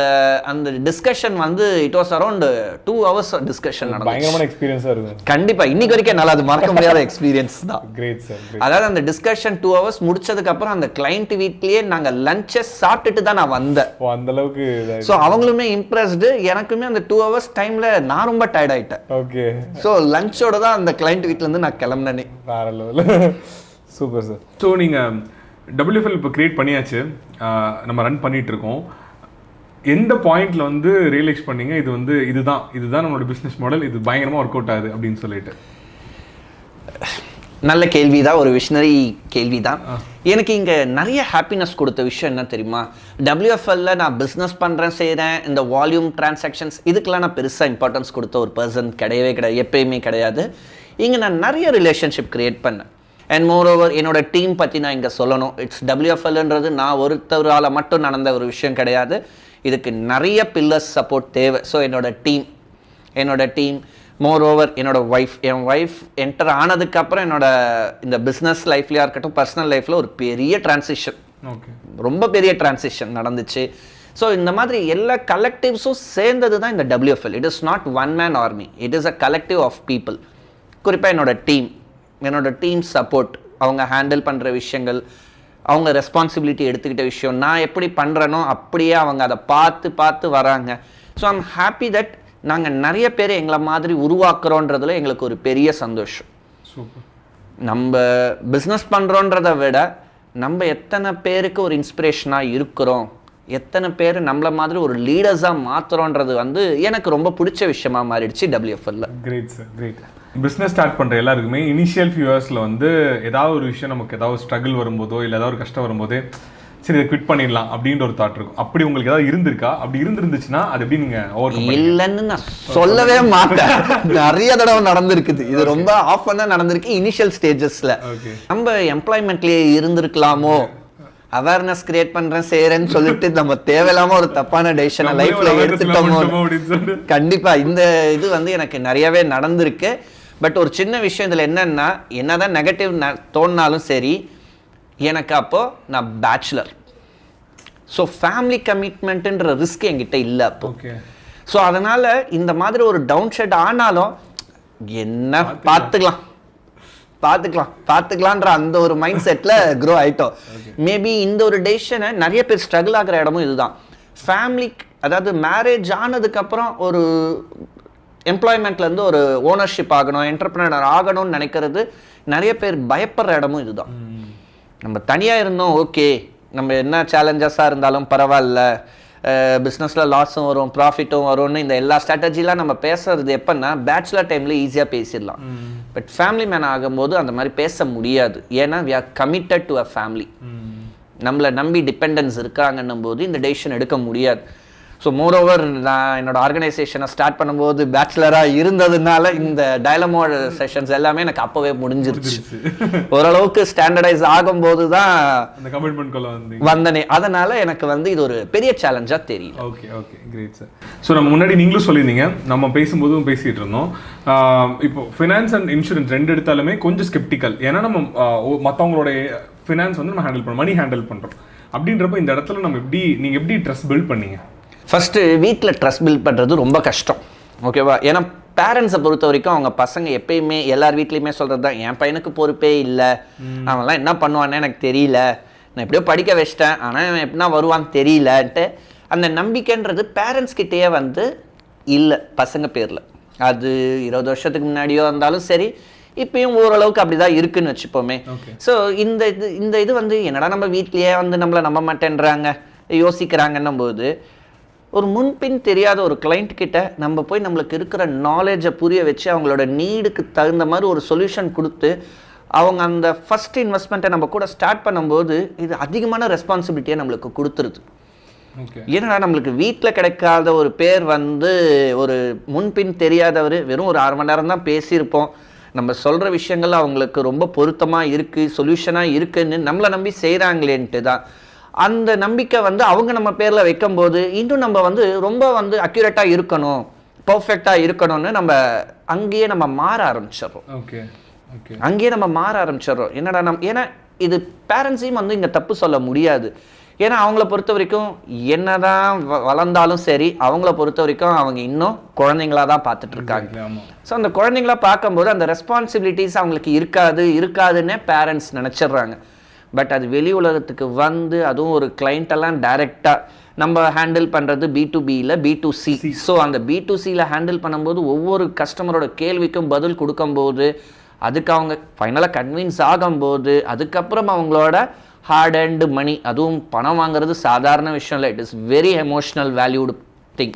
அந்த டிஸ்கஷன் வந்து it was around 2 hours discussion நடந்துச்சு. பயங்கரமான எக்ஸ்பீரியன்ஸாக இருக்கும். கண்டிப்பாக இன்னைக்கு வரைக்கும் என்னால் அது மறக்க முடியாத எக்ஸ்பீரியன்ஸ் தான். Great sir. அதாவது அந்த டிஸ்கஷன் 2 hours முடிச்சதுக்கப்புறம் அந்த கிளைண்ட் வீட்லேயே நாங்கள் லஞ்சை சாப்பிட்டுட்டு தான் நான் வந்தேன். அந்த அளவுக்கு. ஸோ அவங்களுமே இம்ப்ரெஸ்டு, எனக்குமே அந்த 2 hours டைமில் நான் ரொம்ப டயர்ட் ஆகிட்டேன். ஓகே. ஸோ லஞ்சோட தான் அந்த கிளைண்ட் வீட்டிலேருந்து நான் கிளம்புனேனே. வேற லெவல். Super sir. ஸோ நீங்கள் WFL இப்போ க்ரியேட் பண்ணியாச்சு, நம்ம ரன் பண்ணிகிட்டு இருக்கோம். எந்த பாயிண்ட்ல வந்து ரியலைஸ் பண்ணீங்க இது வந்து இதுதான் நம்மளோட பிஸ்னஸ் மாடல், இது பயங்கரமாக ஒர்க் அவுட் ஆகுது அப்படின்னு சொல்லிட்டு? நல்ல கேள்வி தான், ஒரு விஷனரி கேள்வி தான். எனக்கு இங்கே நிறைய ஹாப்பினஸ் கொடுத்த விஷயம் என்ன தெரியுமா? WFLல நான் பிஸ்னஸ் பண்ணுறேன், செய்கிறேன், இந்த வால்யூம் டிரான்சாக்ஷன்ஸ் இதுக்கெல்லாம் நான் பெருசாக இம்பார்ட்டன்ஸ் கொடுத்த ஒரு பர்சன் கிடையாது, எப்பயுமே கிடையாது. இங்கே நான் நிறைய ரிலேஷன்ஷிப் க்ரியேட் பண்ணேன். அண்ட் மோர் ஓவர் என்னோட டீம் பற்றி நான் இங்கே சொல்லணும். இட்ஸ் WFLன்றது நான் ஒருத்தரால் மட்டும் நடந்த ஒரு விஷயம் கிடையாது. இதுக்கு நிறைய பில்லர்ஸ் சப்போர்ட் தேவை. ஸோ என்னோட டீம் மோர் ஓவர் என் ஒய்ஃப் என்டர் ஆனதுக்கப்புறம் என்னோட இந்த பிஸ்னஸ் லைஃப்லையாக இருக்கட்டும், பர்சனல் லைஃப்பில் ஒரு பெரிய டிரான்சிஷன், ரொம்ப பெரிய டிரான்சிஷன் நடந்துச்சு. ஸோ இந்த மாதிரி எல்லா கலெக்டிவ்ஸும் சேர்ந்தது தான் இந்த WFL. It is not one man army, it is a collective of people. குறிப்பாக என்னோட டீம் சப்போர்ட், அவங்க ஹேண்டில் பண்ணுற விஷயங்கள், அவங்க ரெஸ்பான்சிபிலிட்டி எடுத்துக்கிட்ட விஷயம், நான் எப்படி பண்ணுறனோ அப்படியே அவங்க அதை பார்த்து வராங்க. ஸோ ஐம் ஹாப்பி தட் நாங்கள் நிறைய பேர் எங்களை மாதிரி உருவாக்குறோன்றதுல எங்களுக்கு ஒரு பெரிய சந்தோஷம். நம்ம பிஸ்னஸ் பண்ணுறோன்றதை விட நம்ம எத்தனை பேருக்கு ஒரு இன்ஸ்பிரேஷனாக இருக்கிறோம், எத்தனை பேர் நம்மள மாதிரி ஒரு லீடர்ஸாக மாற்றுறோன்றது வந்து எனக்கு ரொம்ப பிடிச்ச விஷயமா மாறிடுச்சு WFLல. Great sir, great. Business start பண்ணுற எல்லாருக்குமே இனிஷியல் ஃபியூ இயர்ஸில் வந்து ஏதாவது ஒரு விஷயம், நமக்கு ஏதாவது ஸ்ட்ரகிள் வரும்போதோ இல்லை ஏதாவது ஒரு கஷ்டம் வரும்போதே சரி இதை குவிட் பண்ணிடலாம் அப்படின்ற ஒரு தாட் இருக்கும். அப்படி உங்களுக்கு ஏதாவது இருந்திருக்கா? அப்படி இருந்துருந்துச்சுன்னா அது எப்படி நீங்கள் ஓவர் கம்? இல்லைன்னு நான் சொல்லவே மாட்டேன். நிறைய தடவை நடந்திருக்குது. இது ரொம்ப ஆஃபனாக நடந்திருக்கு இனிஷியல் ஸ்டேஜஸில். நம்ம எம்ப்ளாய்மெண்ட்லேயே இருந்திருக்கலாமோ, அவேர்னஸ் கிரியேட் பண்றேன் செய்யறேன்னு சொல்லிட்டு நம்ம தேவையில்லாம ஒரு தப்பான டெசிஷனை லைஃப்ல எடுத்துட்டோமோ. கண்டிப்பா இந்த இது வந்து எனக்கு நிறையவே நடந்திருக்கு. பட் ஒரு சின்ன விஷயம் இதில் என்னன்னா, என்னதான் நெகட்டிவ் தோணினாலும் சரி, எனக்கு அப்போ நான் பேச்சுலர். ஸோ ஃபேமிலி கமிட்மெண்ட்டுன்ற ரிஸ்க் என்கிட்ட இல்லை அப்போ. ஸோ அதனால இந்த மாதிரி ஒரு டவுன் ஷெட் ஆனாலும் என்ன பார்த்துக்கலான்ற அந்த ஒரு மைண்ட் செட்டில் க்ரோ ஆகிட்டோம். மேபி இந்த ஒரு டெசிஷனை நிறைய பேர் ஸ்ட்ரகிள் ஆகிற இடமும் இதுதான். ஃபேமிலி, அதாவது மேரேஜ் ஆனதுக்கப்புறம் ஒரு எம்ப்ளாய்மெண்ட்லேருந்து ஒரு ஓனர்ஷிப் ஆகணும், என்டர்பிரினர் ஆகணும்னு நினைக்கிறது நிறைய பேர் பயப்படுற இடமும் இதுதான். நம்ம தனியாக இருந்தோம், ஓகே, நம்ம என்ன சேலஞ்சஸாக இருந்தாலும் பரவாயில்ல, பிஸ்னஸில் லாஸும் வரும் ப்ராஃபிட்டும் வரும்னு இந்த எல்லா ஸ்ட்ராட்டஜிலாம் நம்ம பேசுறது எப்போன்னா பேச்சுலர் டைமில் ஈஸியாக பேசிடலாம். பட் ஃபேமிலி மேன் ஆகும்போது அந்த மாதிரி பேச முடியாது. ஏன்னா we are committed to a family. நம்மளை நம்பி டிபெண்டன்ஸ் இருக்காங்கன்னும் போது இந்த டெசிஷன் எடுக்க முடியாது. ஸோ மோரோவர் நான் என்னோட ஆர்கனைசேஷனை ஸ்டார்ட் பண்ணும்போது பேச்சுலராக இருந்ததுனால இந்த டயலமோ செஷன்ஸ் எல்லாமே எனக்கு அப்போவே முடிஞ்சிருச்சு. ஓரளவுக்கு ஸ்டாண்டர்டைஸ் ஆகும்போது தான் வந்தனே. அதனால எனக்கு வந்து இது ஒரு பெரிய சேலஞ்சாக தெரியும். Okay, great sir. ஸோ நம்ம முன்னாடி நீங்களும் சொல்லியிருந்தீங்க, நம்ம பேசும்போதும் பேசிகிட்டு இருந்தோம், இப்போ ஃபினான்ஸ் அண்ட் இன்சூரன்ஸ் ரெண்டு எடுத்தாலுமே கொஞ்சம் ஸ்கெப்டிக்கல். ஏன்னா நம்ம மற்றவங்களோட ஃபினான்ஸ் வந்து நம்ம ஹேண்டில் பண்ணுறோம், மணி ஹேண்டில் பண்ணுறோம். அப்படின்றப்ப இந்த இடத்துல நம்ம நீங்கள் எப்படி ட்ரஸ்ட் பில்ட் பண்ணீங்க? ஃபஸ்ட்டு வீட்டில் ட்ரஸ்ட் பில்ட் பண்ணுறது ரொம்ப கஷ்டம், ஓகேவா? ஏன்னா பேரண்ட்ஸை பொறுத்த வரைக்கும் அவங்க பசங்க எப்பயுமே எல்லார் வீட்லேயுமே சொல்கிறது தான், என் பையனுக்கு பொறுப்பே இல்லை, அவன்லாம் என்ன பண்ணுவான்னு எனக்கு தெரியல, நான் எப்படியோ படிக்க வச்சிட்டேன், ஆனால் அவன் எப்படின்னா வருவான்னு தெரியலன்ட்டு அந்த நம்பிக்கைன்றது பேரண்ட்ஸ்கிட்டேயே வந்து இல்லை பசங்க பேரில். அது 20 வருஷத்துக்கு முன்னாடியோ இருந்தாலும் சரி, இப்பயும் ஓரளவுக்கு அப்படிதான் இருக்குன்னு வச்சுப்போமே. ஸோ இந்த இது வந்து என்னடா நம்ம வீட்லேயே வந்து நம்மளை நம்ப மாட்டேன்றாங்க, யோசிக்கிறாங்கன்னும் போது ஒரு முன்பின் தெரியாத ஒரு கிளைண்ட் கிட்ட நம்ம போய் நம்மளுக்கு இருக்கிற நாலேஜை புரிய வச்சு அவங்களோட நீடுக்கு தகுந்த மாதிரி ஒரு சொல்யூஷன் கொடுத்து அவங்க அந்த ஃபஸ்ட் இன்வெஸ்ட்மெண்ட்டை நம்ம கூட ஸ்டார்ட் பண்ணும்போது இது அதிகமான ரெஸ்பான்சிபிலிட்டியை நம்மளுக்கு கொடுத்துருது. ஏன்னா நம்மளுக்கு வீட்டில் கிடைக்காத ஒரு பேர் வந்து ஒரு முன்பின் தெரியாதவர், வெறும் ஒரு 1/2 மணி நேரம் தான் பேசியிருப்போம், நம்ம சொல்கிற விஷயங்கள் அவங்களுக்கு ரொம்ப பொருத்தமாக இருக்குது, சொல்யூஷனாக இருக்குன்னு நம்மளை நம்பி செய்கிறாங்களேன்ட்டு தான் அந்த நம்பிக்கை வந்து அவங்க நம்ம பேரில் வைக்கும்போது இன்னும் நம்ம வந்து ரொம்ப வந்து அக்யூரேட்டாக இருக்கணும், பர்ஃபெக்டாக இருக்கணும்னு நம்ம அங்கேயே நம்ம மாற ஆரம்பிச்சிடுறோம். அங்கேயே நம்ம மாற ஆரம்பிச்சிடுறோம். என்னடா ஏன்னா இது பேரண்ட்ஸையும் வந்து இங்கே தப்பு சொல்ல முடியாது. ஏன்னா அவங்கள பொறுத்த வரைக்கும் என்னதான் வளர்ந்தாலும் சரி, அவங்கள பொறுத்த வரைக்கும் அவங்க இன்னும் குழந்தைங்களா தான் பார்த்துட்டு இருக்காங்க. ஸோ அந்த குழந்தைங்களா பார்க்கும்போது அந்த ரெஸ்பான்சிபிலிட்டிஸ் அவங்களுக்கு இருக்காதுன்னே பேரண்ட்ஸ் நினச்சிட்றாங்க. பட் அது வெளி உலகத்துக்கு வந்து அதுவும் ஒரு கிளைண்ட்டெல்லாம் டைரெக்டாக நம்ம ஹேண்டில் பண்ணுறது B2Bயில் B2C. ஸோ அந்த B2Cயில் ஹேண்டில் பண்ணும்போது ஒவ்வொரு கஸ்டமரோட கேள்விக்கும் பதில் கொடுக்கும்போது அதுக்கு அவங்க ஃபைனலாக கன்வின்ஸ் ஆகும்போது அதுக்கப்புறம் அவங்களோட ஹார்ட் அண்ட் மணி, அதுவும் பணம் வாங்குறது சாதாரண விஷயம் இல்லை, it is very emotional valued thing.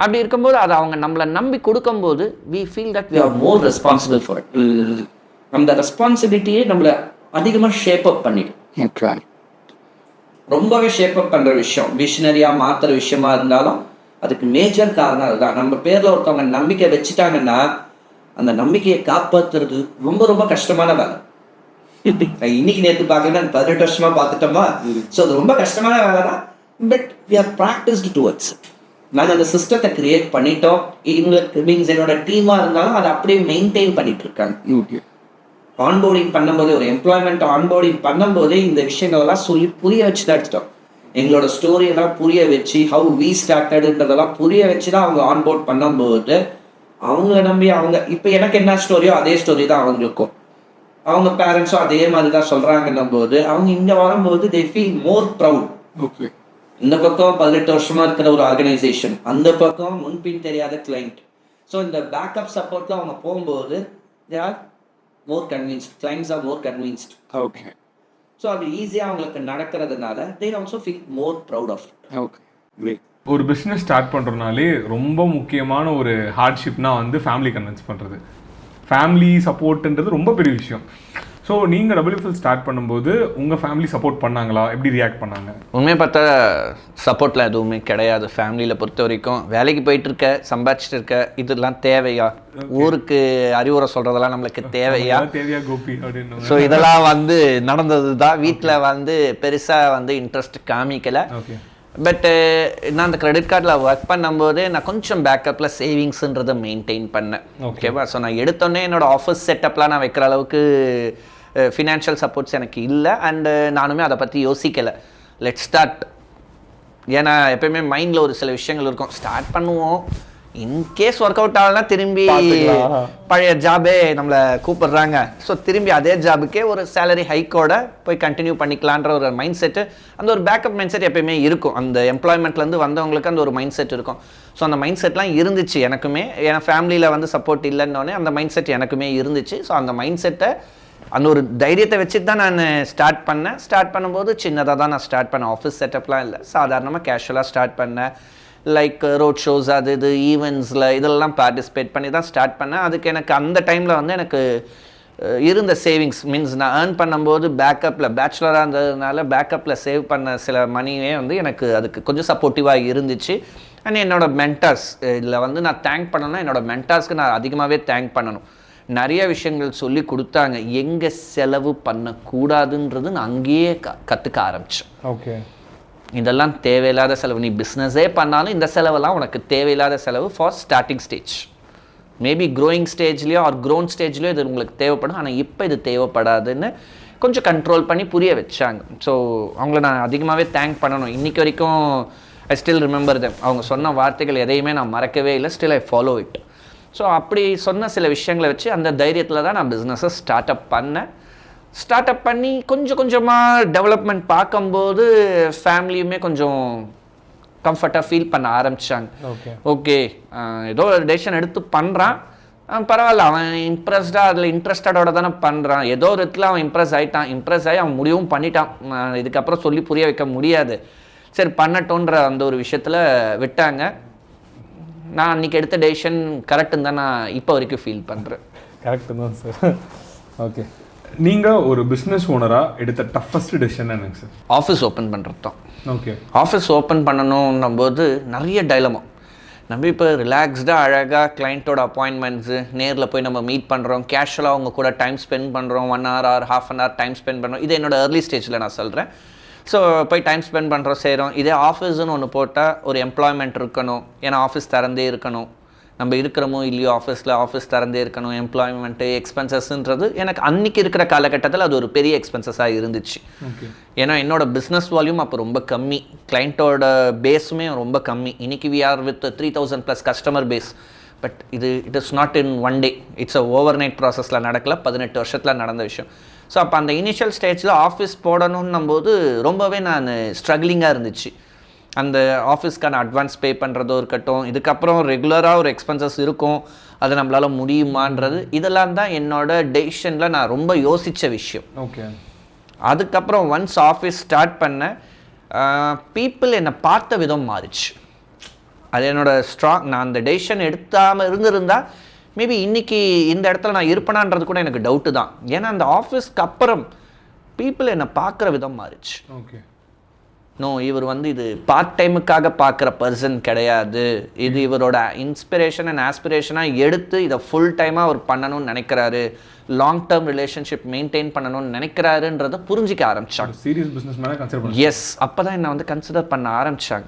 அப்படி இருக்கும்போது அதை அவங்க நம்மளை நம்பி கொடுக்கும்போது we feel that we are more responsible for it. அந்த ரெஸ்பான்சிபிலிட்டியே நம்மளை அதிகமாக ஷேப் அப் பண்ணிடும். ரொம்பவே ஷேப் அப் பண்ணுற விஷயம், விஷனரியாக மாற்றுற விஷயமா இருந்தாலும் அதுக்கு மேஜர் காரணம் அதுதான். நம்ம பேரில் ஒருத்தவங்க நம்பிக்கை வச்சுட்டாங்கன்னா அந்த நம்பிக்கையை காப்பாற்றுறது ரொம்ப ரொம்ப கஷ்டமான வேலை. இன்னைக்கு நேற்று பார்க்கணும் 18 வருஷமா பார்த்துட்டோமா. ஸோ அது ரொம்ப கஷ்டமான வேலை தான். But we are practised towards. நாங்கள் அந்த சிஸ்டத்தை கிரியேட் பண்ணிட்டோம். எங்களுக்கு மீன்ஸ் என்னோட டீமாக இருந்தாலும் அதை அப்படியே மெயின்டைன் பண்ணிட்டு இருக்காங்க. ஆன்போர்டிங் பண்ணும்போது ஒரு எம்ப்ளாய்மெண்ட் ஆன்போர்டிங் பண்ணும்போதே இந்த விஷயங்கள்லாம் சொல்லி புரிய வச்சு தான் எடுத்துட்டோம். எங்களோட ஸ்டோரியெல்லாம் புரிய வச்சு ஹவு வி ஸ்டார்டட்ன்றதெல்லாம் புரிய வச்சு தான் அவங்க ஆன்போர்ட் பண்ணும்போது அவங்கள நம்பி அவங்க இப்போ எனக்கு என்ன ஸ்டோரியோ அதே ஸ்டோரி தான் அவங்களுக்கும், அவங்க பேரண்ட்ஸும் அதே மாதிரி தான் சொல்கிறாங்கன்னும் போது அவங்க இங்கே வரும்போது தே ஃபீல் மோர் ப்ரவுட். இந்த பக்கம் 18 வருஷமா இருக்கிற ஒரு ஆர்கனைசேஷன், அந்த பக்கம் முன்பின் தெரியாத கிளைண்ட். ஸோ இந்த பேக்கப் சப்போர்ட்டில் அவங்க போகும்போது they are more convinced, clients are more convinced. Okay. So அது ஈஸியாக அவங்களுக்கு நடக்கிறதுனால they also feel more proud of it. Okay, great. ஒரு பிஸ்னஸ் ஸ்டார்ட் பண்ணுறதுனாலே ரொம்ப முக்கியமான ஒரு ஹார்ட்ஷிப்னா வந்து ஃபேமிலி கன்வின்ஸ் பண்ணுறது. ஃபேமிலி சப்போர்ட்ன்றது ரொம்ப பெரிய விஷயம். ஸோ நீங்கள் WFL ஸ்டார்ட் பண்ணும்போது உங்கள் ஃபேமிலி சப்போர்ட் பண்ணாங்களா? எப்படி ரியாக்ட் பண்ணாங்க? உண்மையை பார்த்தா சப்போர்ட்லாம் எதுவுமே கிடையாது. ஃபேமிலியில் பொறுத்த வரைக்கும் வேலைக்கு போயிட்டு இருக்க, சம்பாதிச்சிட்டு இருக்க, இதெல்லாம் தேவையா? ஊருக்கு அறிவுரை சொல்கிறதெல்லாம் நம்மளுக்கு தேவையா கோபி அப்படின்னு. ஸோ இதெல்லாம் வந்து நடந்தது தான். வீட்டில் வந்து பெருசாக வந்து இன்ட்ரெஸ்ட் காமிக்கலை. பட்டு நான் அந்த கிரெடிட் கார்டில் ஒர்க் பண்ணும்போது நான் கொஞ்சம் பேக்கப்பில் சேவிங்ஸுன்றதை மெயின்டைன் பண்ணேன். ஓகேவா? ஸோ நான் எடுத்தோடனே என்னோடய ஆஃபீஸ் செட்டப்லாம் நான் வைக்கிற அளவுக்கு ஃபினான்ஷியல் சப்போர்ட்ஸ் எனக்கு இல்லை. அண்டு நானுமே அதை பற்றி யோசிக்கலை. Let start. ஏன்னா எப்பயுமே மைண்டில் ஒரு சில விஷயங்கள் இருக்கும், ஸ்டார்ட் பண்ணுவோம், இன்கேஸ் ஒர்க் அவுட் ஆகலன்னா திரும்பி பழைய ஜாபே நம்மளை கூப்பிடுறாங்க, ஸோ திரும்பி அதே ஜாபுக்கே ஒரு சேலரி ஹைக்கோட போய் கண்டினியூ பண்ணிக்கலான்ற ஒரு மைண்ட் செட்டு, அந்த ஒரு பேக்கப் மைண்ட் செட் எப்பயுமே இருக்கும். அந்த எம்ப்ளாய்மெண்ட்லேருந்து வந்தவங்களுக்கு அந்த ஒரு மைண்ட் செட் இருக்கும். ஸோ அந்த மைண்ட் செட்லாம் இருந்துச்சு எனக்குமே. ஏன்னா ஃபேமிலியில் வந்து சப்போர்ட் இல்லைன்னொடனே அந்த மைண்ட் செட் எனக்குமே இருந்துச்சு. ஸோ அந்த மைண்ட் செட்டை, அந்த ஒரு தைரியத்தை வச்சுட்டு தான் நான் ஸ்டார்ட் பண்ணேன். ஸ்டார்ட் பண்ணும்போது சின்னதாக தான் நான் ஸ்டார்ட் பண்ணேன். ஆஃபீஸ் செட்டப்லாம் இல்லை, சாதாரணமாக கேஷுவலாக ஸ்டார்ட் பண்ணேன். லைக் ரோட் ஷோஸ், அது இது ஈவெண்ட்ஸில் இதெல்லாம் பார்ட்டிசிபேட் பண்ணி தான் ஸ்டார்ட் பண்ணேன். அதுக்கு எனக்கு அந்த டைமில் வந்து எனக்கு இருந்த சேவிங்ஸ் மீன்ஸ் நான் ஏர்ன் பண்ணும்போது பேக்கப்பில் பேச்சுலராக இருந்ததுனால பேக்கப்பில் சேவ் பண்ண சில மணியே வந்து எனக்கு அதுக்கு கொஞ்சம் சப்போர்ட்டிவாக இருந்துச்சு. அண்ட் என்னோடய மென்டார்ஸ், இதில் வந்து நான் தேங்க் பண்ணணும்னா என்னோடய மென்டார்ஸ்க்கு நான் அதிகமாகவே தேங்க் பண்ணணும். நிறைய விஷயங்கள் சொல்லி கொடுத்தாங்க, எங்கே செலவு பண்ணக்கூடாதுன்றது நான் அங்கேயே கற்றுக்க ஆரம்பித்தேன். ஓகே, இதெல்லாம் தேவையில்லாத செலவு, நீ பிஸ்னஸே பண்ணாலும் இந்த செலவெல்லாம் உனக்கு தேவையில்லாத செலவு for starting stage. Maybe growing ஸ்டேஜ்லேயோ ஆர் க்ரோன் ஸ்டேஜ்லேயோ இது உங்களுக்கு தேவைப்படும், ஆனால் இப்போ இது தேவைப்படாதுன்னு கொஞ்சம் கண்ட்ரோல் பண்ணி புரிய வச்சாங்க. ஸோ அவங்கள நான் அதிகமாகவே தேங்க் பண்ணணும். இன்றைக்கி வரைக்கும் ஐ ஸ்டில் ரிமெம்பர் தெம். அவங்க சொன்ன வார்த்தைகள் எதையுமே நான் மறக்கவே இல்லை. Still I follow it. So அப்படி சொன்ன சில விஷயங்களை வச்சு அந்த தைரியத்தில் தான் நான் பிஸ்னஸை ஸ்டார்ட் அப் பண்ணேன். ஸ்டார்ட் அப் பண்ணி கொஞ்சம் கொஞ்சமாக டெவலப்மெண்ட் பார்க்கும்போது ஃபேமிலியுமே கொஞ்சம் கம்ஃபர்ட்டாக ஃபீல் பண்ண ஆரம்பித்தாங்க. ஓகே, ஏதோ ஒரு டெசிஷன் எடுத்து பண்ணுறான், பரவாயில்ல, அவன் இம்ப்ரெஸ்டாக அதில் இன்ட்ரெஸ்டடோட தானே பண்ணுறான், ஏதோ ஒரு இடத்துல அவன் இம்ப்ரெஸ் ஆகி அவன் முடிவும் பண்ணிட்டான், இதுக்கப்புறம் சொல்லி புரிய வைக்க முடியாது, சரி பண்ணட்டோன்ற அந்த ஒரு விஷயத்தில் விட்டாங்க. நான் அன்றைக்கி எடுத்த டெசிஷன் கரெக்டுன்னு தான் நான் இப்போ வரைக்கும் ஃபீல் பண்ணுறேன். கரெக்டு தான் சார். ஓகே, நீங்கள் ஒரு பிஸ்னஸ் ஓனராக எடுத்த டஃபஸ்ட் டெசிஷன் என்னங்க சார்? ஆஃபீஸ் ஓப்பன் பண்ணுறது தான். ஓகே. ஆஃபீஸ் ஓப்பன் பண்ணணுன்னும் போது நிறைய டைலமா. நம்ம இப்போ ரிலாக்ஸ்டாக அழகாக கிளைண்ட்டோட அப்பாயின்மெண்ட்ஸு நேரில் போய் நம்ம மீட் பண்ணுறோம், கேஷுவலாக அவங்க கூட டைம் ஸ்பெண்ட் பண்ணுறோம், 1 hour or half an hour time spend பண்ணுறோம். இது என்னோட ஏர்லி ஸ்டேஜில் நான் சொல்கிறேன். ஸோ போய் டைம் ஸ்பெண்ட் பண்ணுறோம், செய்கிறோம். இதே ஆஃபீஸுன்னு ஒன்று போட்டால் ஒரு எம்ப்ளாய்மெண்ட் இருக்கணும், ஏன்னா ஆஃபீஸ் திறந்தே இருக்கணும். நம்ம இருக்கிறோமோ இல்லையோ ஆஃபீஸ் திறந்தே இருக்கணும், எம்ப்ளாய்மெண்ட்டு எக்ஸ்பென்சஸ்ன்றது எனக்கு அன்றைக்கி இருக்கிற காலகட்டத்தில் அது ஒரு பெரிய எக்ஸ்பென்சஸாக இருந்துச்சு. ஏன்னா என்னோடய பிஸ்னஸ் வால்யூம் அப்போ ரொம்ப கம்மி, கிளைண்ட்டோட பேஸுமே ரொம்ப கம்மி. இன்றைக்கி we are with 3000+ customer base. But it is not in one day, it's overnight ப்ராசஸில் நடக்கல, 18 வருஷத்தில் நடந்த விஷயம். ஸோ அப்போ அந்த இனிஷியல் ஸ்டேஜில் ஆஃபீஸ் போடணுன்னும் போது ரொம்பவே நான் ஸ்ட்ரகிளிங்காக இருந்துச்சு. அந்த ஆஃபீஸ்க்கான அட்வான்ஸ் பே பண்ணுறதோ இருக்கட்டும், இதுக்கப்புறம் ரெகுலராக ஒரு எக்ஸ்பென்சஸ் இருக்கும், அது நம்மளால் முடியுமான்றது, இதெல்லாம் தான் என்னோட டெசிஷனில் நான் ரொம்ப யோசித்த விஷயம். ஓகே. அதுக்கப்புறம் ஒன்ஸ் ஆஃபீஸ் ஸ்டார்ட் பண்ண பீப்புள் என்னை பார்த்த விதம் மாறிச்சு. அது என்னோட நான் அந்த டெசிஷன் எடுத்தாமல் இருந்திருந்தால் மேபி இன்றைக்கி இந்த இடத்துல நான் இருப்பேனான்றது கூட எனக்கு டவுட்டு தான். ஏன்னா அந்த ஆஃபீஸ்க்கு அப்புறம் பீப்புள் என்னை பார்க்குற விதம் மாறிச்சு. ஓகே. நோ, இவர் இது பார்ட் டைமுக்காக பார்க்குற பர்சன் கிடையாது, இது இவரோட இன்ஸ்பிரேஷன் அண்ட் ஆஸ்பிரேஷனாக எடுத்து இதை ஃபுல் டைமாக அவர் பண்ணணும்னு நினைக்கிறாரு, லாங் டேர்ம் ரிலேஷன்ஷிப் மெயின்டைன் பண்ணணும்னு நினைக்கிறாருன்றதை புரிஞ்சிக்க ஆரம்பித்தாங்க. சீரியஸ் பிஸ்னஸ் மேலே கன்சிடர். எஸ், அப்போ தான் என்னை கன்சிடர் பண்ண ஆரம்பித்தாங்க.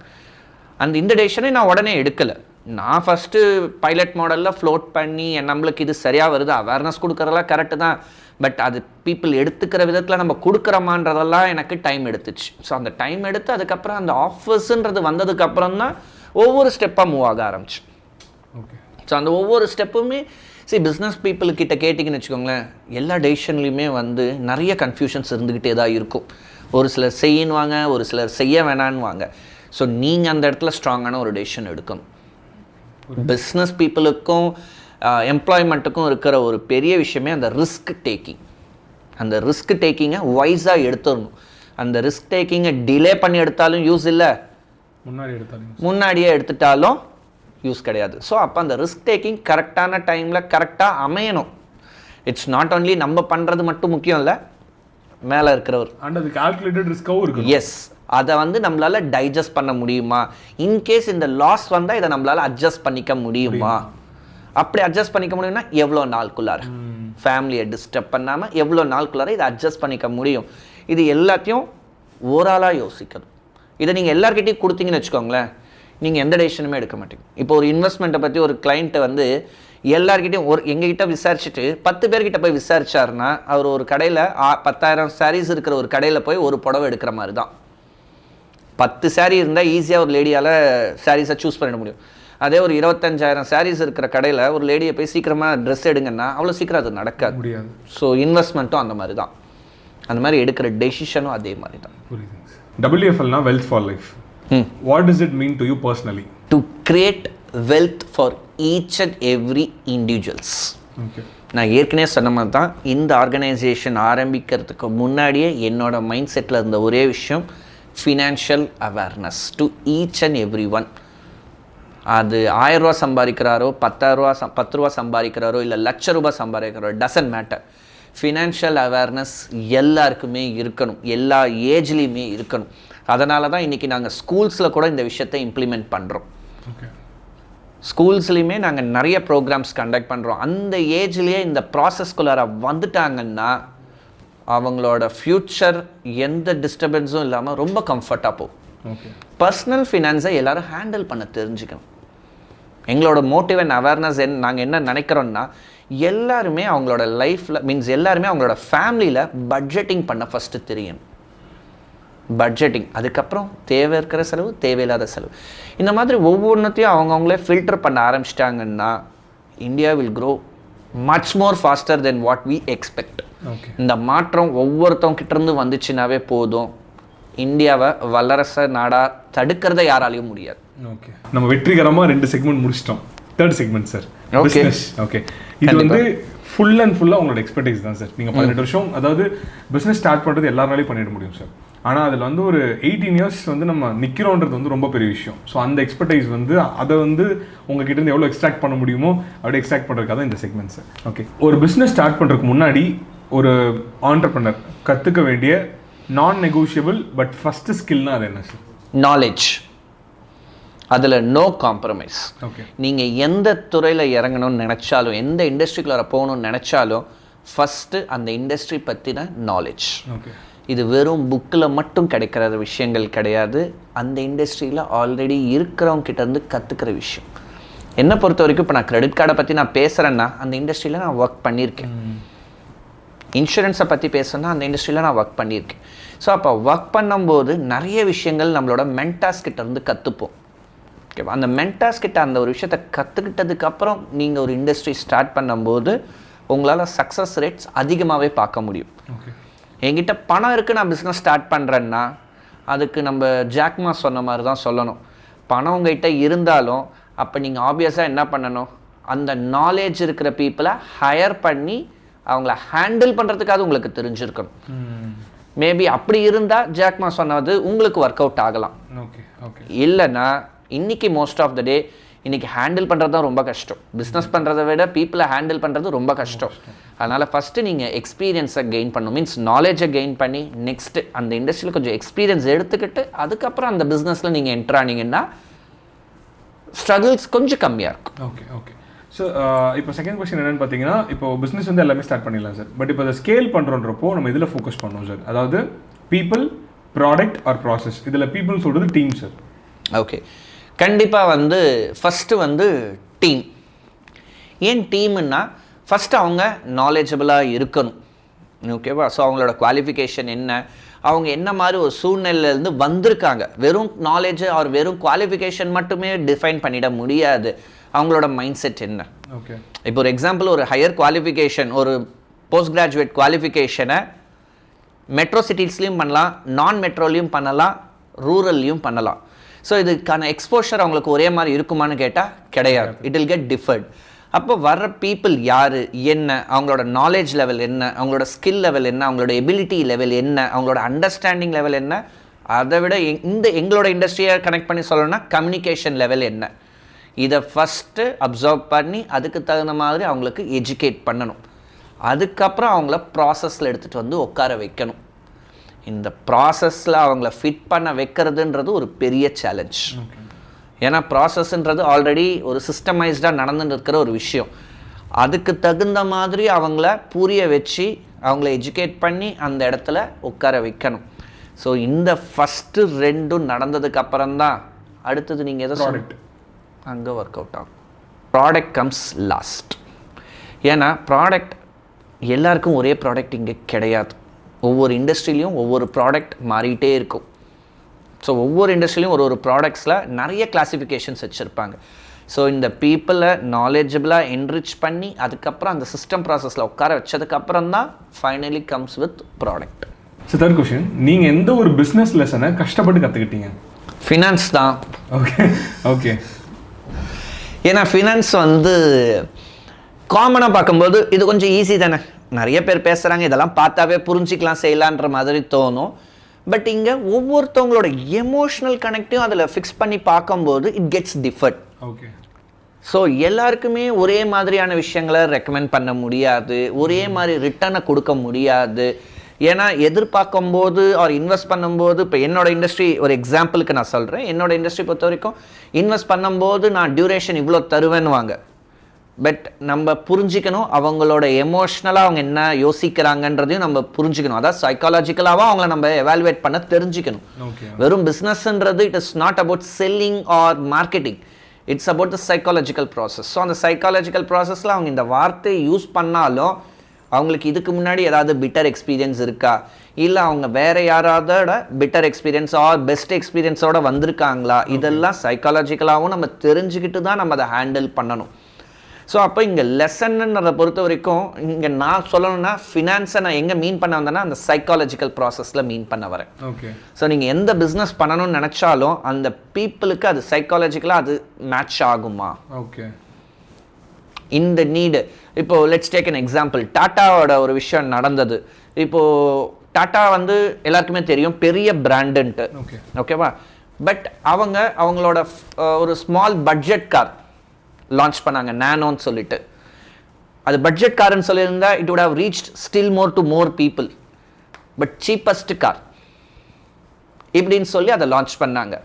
இந்த டெசிஷனை நான் உடனே எடுக்கலை. நான் ஃபஸ்ட்டு பைலட் மாடலில் ஃப்ளோட் பண்ணி நம்மளுக்கு இது சரியாக வருது, அவேர்னஸ் கொடுக்குறதெல்லாம் கரெக்டு தான். பட் அது பீப்புள் எடுத்துக்கிற விதத்தில் நம்ம கொடுக்குறோமான்றதெல்லாம் எனக்கு டைம் எடுத்துச்சு. ஸோ அந்த டைம் எடுத்து அதுக்கப்புறம் அந்த ஆஃபர்ஸுன்றது வந்ததுக்கப்புறம் தான் ஒவ்வொரு ஸ்டெப்பாக மூவ் ஆக ஆரம்பிச்சு. ஓகே. ஸோ அந்த ஒவ்வொரு ஸ்டெப்புமே பிஸ்னஸ் பீப்புள்கிட்ட கேட்டிங்கன்னு வச்சுக்கோங்களேன், எல்லா டெசிஷன்லையுமே நிறைய கன்ஃபியூஷன்ஸ் இருந்துக்கிட்டே தான் இருக்கும். ஒரு சிலர் செய்யணுவாங்க, ஒரு சிலர் செய்ய வேணான்னுவாங்க. ஸோ நீங்கள் அந்த இடத்துல ஸ்ட்ராங்கான ஒரு டெசிஷன் எடுக்கணும். பிஸ்னஸ் பீப்புளுக்கும் எம்ப்ளாய்மெண்ட்டுக்கும் இருக்கிற ஒரு பெரிய விஷயமே அந்த ரிஸ்க் டேக்கிங். அந்த ரிஸ்க் டேக்கிங்கை வைஸாக எடுத்துடணும். அந்த ரிஸ்க் டேக்கிங்கை டிலே பண்ணி எடுத்தாலும் யூஸ் இல்லை, முன்னாடியே எடுத்துட்டாலும் யூஸ் கிடையாது. ஸோ அப்போ அந்த ரிஸ்க் டேக்கிங் கரெக்டான டைமில் கரெக்டாக அமையணும். இட்ஸ் நாட் ஓன்லி நம்ம பண்ணுறது மட்டும் முக்கியம் இல்லை, மேலே இருக்கிறவர் அண்ட் அது கால்குலேட்டட் ரிஸ்க்காகவும் இருக்குது. எஸ், அதை நம்மளால் டைஜஸ்ட் பண்ண முடியுமா, இன்கேஸ் இந்த லாஸ் வந்தால் இதை நம்மளால் அட்ஜஸ்ட் பண்ணிக்க முடியுமா, அப்படி அட்ஜஸ்ட் பண்ணிக்க முடியும்னா எவ்வளோ நாளுக்குள்ளார, ஃபேமிலியை டிஸ்டர்ப் பண்ணாமல் எவ்வளோ நாளுக்குள்ளார இதை அட்ஜஸ்ட் பண்ணிக்க முடியும், இது எல்லாத்தையும் ஓவராலாக யோசிக்கணும். இதை நீங்கள் எல்லார்கிட்டையும் கொடுத்தீங்கன்னு வச்சுக்கோங்களேன், நீங்கள் எந்த டெசிஷனுமே எடுக்க மாட்டீங்க. இப்போ ஒரு இன்வெஸ்ட்மெண்ட்டை பற்றி ஒரு கிளைண்ட்டை எல்லார்கிட்டையும் எங்ககிட்ட விசாரிச்சுட்டு 10 பேர்கிட்ட போய் விசாரிச்சாருன்னா அவர் ஒரு கடையில் 10,000 சாரீஸ் இருக்கிற ஒரு கடையில் போய் ஒரு புடவை எடுக்கிற மாதிரி தான். 10 சாரீ இருந்தால் ஈஸியாக ஒரு லேடியால் சாரீஸை சூஸ் பண்ண முடியும். அதே ஒரு 25,000 சாரீஸ் இருக்கிற கடையில் ஒரு லேடியை போய் சீக்கிரமாக ட்ரெஸ் எடுங்கன்னா அவ்வளோ சீக்கிரம் அது நடக்காது முடியாது. ஸோ இன்வெஸ்ட்மெண்ட்டும் அந்த மாதிரி தான், அந்த மாதிரி எடுக்கிற டெசிஷனும் அதே மாதிரி தான். WFLனா wealth for life. What does it mean to you personally? To create wealth for each and every individuals. நான் ஏற்கனவே சொன்ன மாதிரி தான், இந்த ஆர்கனைசேஷன் ஆரம்பிக்கிறதுக்கு முன்னாடியே என்னோட மைண்ட் செட்டில் இருந்த ஒரே விஷயம் financial awareness to each and every one. அது 1000 ரூபா சம்பாதிக்கிறாரோ, 10 ரூபா சம்பாதிக்கிறாரோ, இல்லை ₹1,00,000 சம்பாதிக்கிறாரோ, டசன்ட் மேட்டர். ஃபினான்ஷியல் அவேர்னஸ் எல்லாருக்குமே இருக்கணும், எல்லா ஏஜ்லேயுமே இருக்கணும். அதனால தான் இன்றைக்கி நாங்கள் ஸ்கூல்ஸில் கூட இந்த விஷயத்தை இம்ப்ளிமெண்ட் பண்ணுறோம். ஸ்கூல்ஸ்லேயுமே நாங்கள் நிறைய ப்ரோக்ராம்ஸ் கண்டக்ட் பண்ணுறோம். அந்த ஏஜ்லேயே இந்த ப்ராசஸ்குள்ளார வந்துட்டாங்கன்னா அவங்களோட ஃப்யூச்சர் எந்த டிஸ்டர்பன்ஸும் இல்லாமல் ரொம்ப கம்ஃபர்ட்டாக போகும். பர்சனல் ஃபினான்ஸை எல்லோரும் ஹேண்டில் பண்ண தெரிஞ்சுக்கணும். எங்களோட மோட்டிவ் அண்ட் அவேர்னஸ் நாங்கள் என்ன நினைக்கிறோன்னா, எல்லாருமே அவங்களோட லைஃப்பில் எல்லாருமே அவங்களோட ஃபேமிலியில் பட்ஜெட்டிங் பண்ண ஃபஸ்ட்டு தெரியணும். பட்ஜெட்டிங், அதுக்கப்புறம் தேவை இருக்கிற செலவு, தேவையில்லாத செலவு, இந்த மாதிரி ஒவ்வொன்றத்தையும் அவங்கவுங்களே ஃபில்டர் பண்ண ஆரம்பிச்சிட்டாங்கன்னா India will grow much more faster than what we expect. இந்த மாற்றம் ஒவ்வொருத்தவங்கிட்டேருந்து வந்துச்சுனாவே போதும், இந்தியாவை வல்லரசு நாடாக தடுக்கிறத யாராலையும் முடியாது. ஓகே, நம்ம வெற்றிகரமாக 2 செக்மெண்ட் முடிச்சிட்டோம். 3rd segment sir, business. Okay, இது ஃபுல் அண்ட் ஃபுல்லாக உங்களோட எக்ஸ்பர்டைஸ் தான் சார். நீங்கள் 18 வருஷம், அதாவது பிஸ்னஸ் ஸ்டார்ட் பண்ணுறது எல்லாருனாலையும் பண்ணிட முடியும் சார். ஆனால் அதில் ஒரு 18 இயர்ஸ் நம்ம நிற்கிறோன்றது ரொம்ப பெரிய விஷயம். ஸோ அந்த எக்ஸ்பர்டைஸ் அதை உங்ககிட்ட இருந்து எவ்வளோ எக்ஸ்ட்ராக்ட் பண்ண முடியுமோ அப்படி எக்ஸ்ட்ராக்ட் பண்ணுறதுக்காக தான் இந்த செக்மெண்ட் சார். ஓகே, ஒரு பிஸ்னஸ் ஸ்டார்ட் பண்ணுறதுக்கு முன்னாடி ஒரு ஆண்டர்பிரனர் கற்றுக்க வேண்டிய நான் நெகோஷியபிள் பட் ஃபஸ்ட்டு ஸ்கில்னா அது என்ன சார்? நாலேஜ். அதில் நோ காம்ப்ரமைஸ். ஓகே. நீங்கள் எந்த துறையில் இறங்கணும்னு நினச்சாலும், எந்த இண்டஸ்ட்ரிக்குள்ளே போகணும்னு நினச்சாலும், ஃபஸ்ட்டு அந்த இண்டஸ்ட்ரி பற்றின நாலேஜ். ஓகே. இது வெறும் புக்கில் மட்டும் கிடைக்கிற விஷயங்கள் கிடையாது, அந்த இண்டஸ்ட்ரியில் ஆல்ரெடி இருக்கிறவங்க கிட்டேருந்து கற்றுக்கிற விஷயம். என்னை பொறுத்த வரைக்கும் இப்போ நான் கிரெடிட் கார்டை பற்றி நான் பேசுகிறேன்னா அந்த இண்டஸ்ட்ரியில் நான் ஒர்க் பண்ணியிருக்கேன். இன்சூரன்ஸை பற்றி பேசுகிறேன்னா அந்த இண்டஸ்ட்ரியில் நான் ஒர்க் பண்ணியிருக்கேன். ஸோ அப்போ ஒர்க் பண்ணும்போது நிறைய விஷயங்கள் நம்மளோட மென்டார்ஸ் கிட்டேருந்து கற்றுப்போம். ஓகேவா? அந்த மென்டார்ஸ் கிட்ட அந்த ஒரு விஷயத்தை கற்றுக்கிட்டதுக்கப்புறம் நீங்கள் ஒரு இண்டஸ்ட்ரி ஸ்டார்ட் பண்ணும்போது உங்களால் சக்ஸஸ் ரேட்ஸ் அதிகமாகவே பார்க்க முடியும். ஓகே. என்கிட்ட பணம் இருக்குது, நான் பிஸ்னஸ் ஸ்டார்ட் பண்ணுறேன்னா அதுக்கு நம்ம ஜாக்மா சொன்ன மாதிரி தான் சொல்லணும். பணம் உங்கள்கிட்ட இருந்தாலும் அப்போ நீங்கள் ஆப்வியஸாக என்ன பண்ணணும், அந்த நாலேஜ் இருக்கிற பீப்புளை ஹையர் பண்ணி அவங்கள ஹேண்டில் பண்ணுறதுக்காக உங்களுக்கு தெரிஞ்சிருக்கணும். மேபி அப்படி இருந்தால் ஜாக்மா சொன்னது உங்களுக்கு ஒர்க் அவுட் ஆகலாம். ஓகே. ஓகே. இல்லைன்னா இன்றைக்கி மோஸ்ட் ஆஃப் த டே இன்றைக்கி ஹேண்டில் பண்ணுறது தான் ரொம்ப கஷ்டம். பிஸ்னஸ் பண்ணுறதை விட பீப்புளை ஹேண்டில் பண்ணுறது ரொம்ப கஷ்டம். அதனால் ஃபஸ்ட்டு நீங்கள் எக்ஸ்பீரியன்ஸை கெயின் பண்ணணும், மீன்ஸ் நாலேஜை கெயின் பண்ணி நெக்ஸ்ட்டு அந்த இண்டஸ்ட்ரியில் கொஞ்சம் எக்ஸ்பீரியன்ஸ் எடுத்துக்கிட்டு அதுக்கப்புறம் அந்த பிஸ்னஸில் நீங்கள் என்ட்ரானீங்கன்னா ஸ்ட்ரகிள்ஸ் கொஞ்சம் கம்மியாக இருக்கும். ஓகே. ஓகே. ஸோ இப்போ செகண்ட் கொஸ்டின் என்னென்னு பார்த்தீங்கன்னா, இப்போ பிஸ்னஸ் வந்து எல்லாமே ஸ்டார்ட் பண்ணிடலாம் சார். பட் இப்போ அதை ஸ்கேல் பண்ணுறோன்றப்போ நம்ம இதில் ஃபோக்கஸ் பண்ணோம் சார். அதாவது பீப்புள், ப்ராடக்ட் ஆர் ப்ராசஸ். இதில் பீப்புள் சொல்கிறது டீம் சார். ஓகே. கண்டிப்பாக வந்து ஃபஸ்ட்டு வந்து டீம். ஏன் டீமுன்னா ஃபஸ்ட்டு அவங்க நாலேஜபிளாக இருக்கணும். ஓகேவா? ஸோ அவங்களோட குவாலிஃபிகேஷன் என்ன, அவங்க என்ன மாதிரி ஒரு சூழ்நிலையிலேருந்து வந்திருக்காங்க. வெறும் நாலேஜ் ஆர் வெறும் குவாலிஃபிகேஷன் மட்டுமே டிஃபைன் பண்ணிட முடியாது. அவங்களோட மைண்ட் செட் என்ன. ஓகே. இப்போ ஒரு எக்ஸாம்பிள், ஒரு ஹையர் குவாலிஃபிகேஷன், ஒரு போஸ்ட் கிராஜுவேட் குவாலிஃபிகேஷனை மெட்ரோ சிட்டிஸ்லேயும் பண்ணலாம், நான் மெட்ரோலையும் பண்ணலாம், ரூரல்லையும் பண்ணலாம். ஸோ இதுக்கான எக்ஸ்போஷர் அவங்களுக்கு ஒரே மாதிரி இருக்குமான்னு கேட்டால் கிடையாது. It will get deferred. அப்போ வர்ற பீப்புள் யார், என்ன, அவங்களோட நாலேஜ் லெவல் என்ன, அவங்களோட ஸ்கில் லெவல் என்ன, அவங்களோட எபிலிட்டி லெவல் என்ன, அவங்களோட அண்டர்ஸ்டாண்டிங் லெவல் என்ன, அதை விட எங்களோட இண்டஸ்ட்ரியை கனெக்ட் பண்ணி சொல்லணும்னா கம்யூனிகேஷன் லெவல் என்ன, இதை ஃபஸ்ட்டு அப்சர்வ் பண்ணி அதுக்கு தகுந்த மாதிரி அவங்களுக்கு எஜுகேட் பண்ணணும். அதுக்கப்புறம் அவங்கள ப்ராசஸில் எடுத்துகிட்டு வந்து உட்கார வைக்கணும். இந்த ப்ராசஸில் அவங்கள ஃபிட் பண்ண வைக்கிறதுன்றது ஒரு பெரிய சேலஞ்ச். ஏன்னா ப்ராசஸ்ன்றது ஆல்ரெடி ஒரு சிஸ்டமைஸ்டாக நடந்துட்டு இருக்கிற ஒரு விஷயம். அதுக்கு தகுந்த மாதிரி அவங்கள புரிய வச்சு அவங்கள எஜுகேட் பண்ணி அந்த இடத்துல உட்கார வைக்கணும். ஸோ இந்த ஃபஸ்ட்டு ரெண்டும் நடந்ததுக்கப்புறம்தான் அடுத்தது நீங்கள் எதை ப்ராடக்ட் அங்கே ஒர்க் அவுட் ஆகும். Product comes last. ஏன்னா ப்ராடக்ட் எல்லாருக்கும் ஒரே ப்ராடக்ட் இங்கே கிடையாது. ஒவ்வொரு இண்டஸ்ட்ரியிலையும் ஒவ்வொரு ப்ராடக்ட் மாறிட்டே இருக்கும். ஸோ ஒவ்வொரு இண்டஸ்ட்ரியிலையும் ஒரு ப்ராடக்ட்ஸில் நிறைய கிளாஸிஃபிகேஷன்ஸ் வச்சுருப்பாங்க. ஸோ இந்த பீப்புளை நாலேஜபிளாக என்ரிச் பண்ணி அதுக்கப்புறம் அந்த சிஸ்டம் ப்ராசஸில் உட்கார வச்சதுக்கப்புறம் தான் finally comes with product. So third question, நீங்கள் எந்த ஒரு பிஸ்னஸ் லெசனை கஷ்டப்பட்டு கற்றுக்கிட்டீங்க? ஃபினான்ஸ் தான். ஓகே. ஓகே. ஏன்னா ஃபினான்ஸ் வந்து காமனாக பார்க்கும்போது இது கொஞ்சம் ஈஸி தானே, நிறைய பேர் பேசுகிறாங்க, இதெல்லாம் பார்த்தாவே புரிஞ்சிக்கலாம் செய்யலான்ற மாதிரி தோணும். பட் இங்கே ஒவ்வொருத்தவங்களோட எமோஷ்னல் கனெக்டையும் அதில் ஃபிக்ஸ் பண்ணி பார்க்கும்போது it gets deferred. Okay. So எல்லாருக்குமே ஒரே மாதிரியான விஷயங்களை ரெக்கமெண்ட் பண்ண முடியாது, ஒரே மாதிரி ரிட்டர்னை கொடுக்க முடியாது. ஏன்னா எதிர்பார்க்கும்போது ஆர் இன்வெஸ்ட் பண்ணும்போது, இப்போ என்னோட இண்டஸ்ட்ரி ஒரு எக்ஸாம்பிளுக்கு நான் சொல்கிறேன், என்னோட இண்டஸ்ட்ரி பொறுத்த வரைக்கும் இன்வெஸ்ட் பண்ணும்போது நான் டியூரேஷன் இவ்வளோ தருவேன்னு வாங்க. பட் நம்ம புரிஞ்சிக்கணும் அவங்களோட எமோஷ்னலாக அவங்க என்ன யோசிக்கிறாங்கன்றதையும் நம்ம புரிஞ்சுக்கணும். அதாவது சைக்காலஜிக்கலாகவும் அவங்கள நம்ம எவாலுவேட் பண்ண தெரிஞ்சுக்கணும். வெறும் பிஸ்னஸ்ன்றது it is not about selling or marketing, it's about the psychological process. So அந்த சைக்காலஜிக்கல் ப்ராசஸில் அவங்க இந்த வார்த்தையை யூஸ் பண்ணாலும் அவங்களுக்கு இதுக்கு முன்னாடி ஏதாவது பிட்டர் எக்ஸ்பீரியன்ஸ் இருக்கா, இல்லை அவங்க வேறு யாராவதோட பிட்டர் எக்ஸ்பீரியன்ஸ் ஆர் பெஸ்ட் எக்ஸ்பீரியன்ஸோட வந்திருக்காங்களா, இதெல்லாம் சைக்காலஜிக்கலாகவும் நம்ம தெரிஞ்சுக்கிட்டு தான் நம்ம அதை ஹேண்டில் பண்ணணும். ஸோ அப்போ இங்கே லெசன்ன்றதை பொறுத்த வரைக்கும் இங்கே நான் சொல்லணும்னா ஃபினான்ஸை நான் எங்கே மீன் பண்ண வந்தேன்னா அந்த சைக்காலஜிக்கல் ப்ராசஸில் மீன் பண்ண வரேன். ஓகே. ஸோ நீங்கள் எந்த பிஸ்னஸ் பண்ணணும்னு நினச்சாலும் அந்த பீப்புளுக்கு அது சைக்காலஜிக்கலாக அது மேட்ச் ஆகுமா? ஓகே. இந்த நீடு இப்போது லெட்ஸ் டேக் அன் எக்ஸாம்பிள். டாட்டாவோட ஒரு விஷயம் நடந்தது. இப்போது டாட்டா வந்து எல்லாருக்குமே தெரியும் பெரிய பிராண்டுன்ட்டு. ஓகேவா? பட் அவங்களோட ஒரு ஸ்மால் பட்ஜெட் கார் லான்ச் பண்ணாங்க, நானோன்னு சொல்லிட்டு. அது பட்ஜெட் கார்னு சொல்லியிருந்தா it would have reached still more to more people. But cheapest car இப்படின்னு சொல்லி அதை லான்ச் பண்ணாங்க.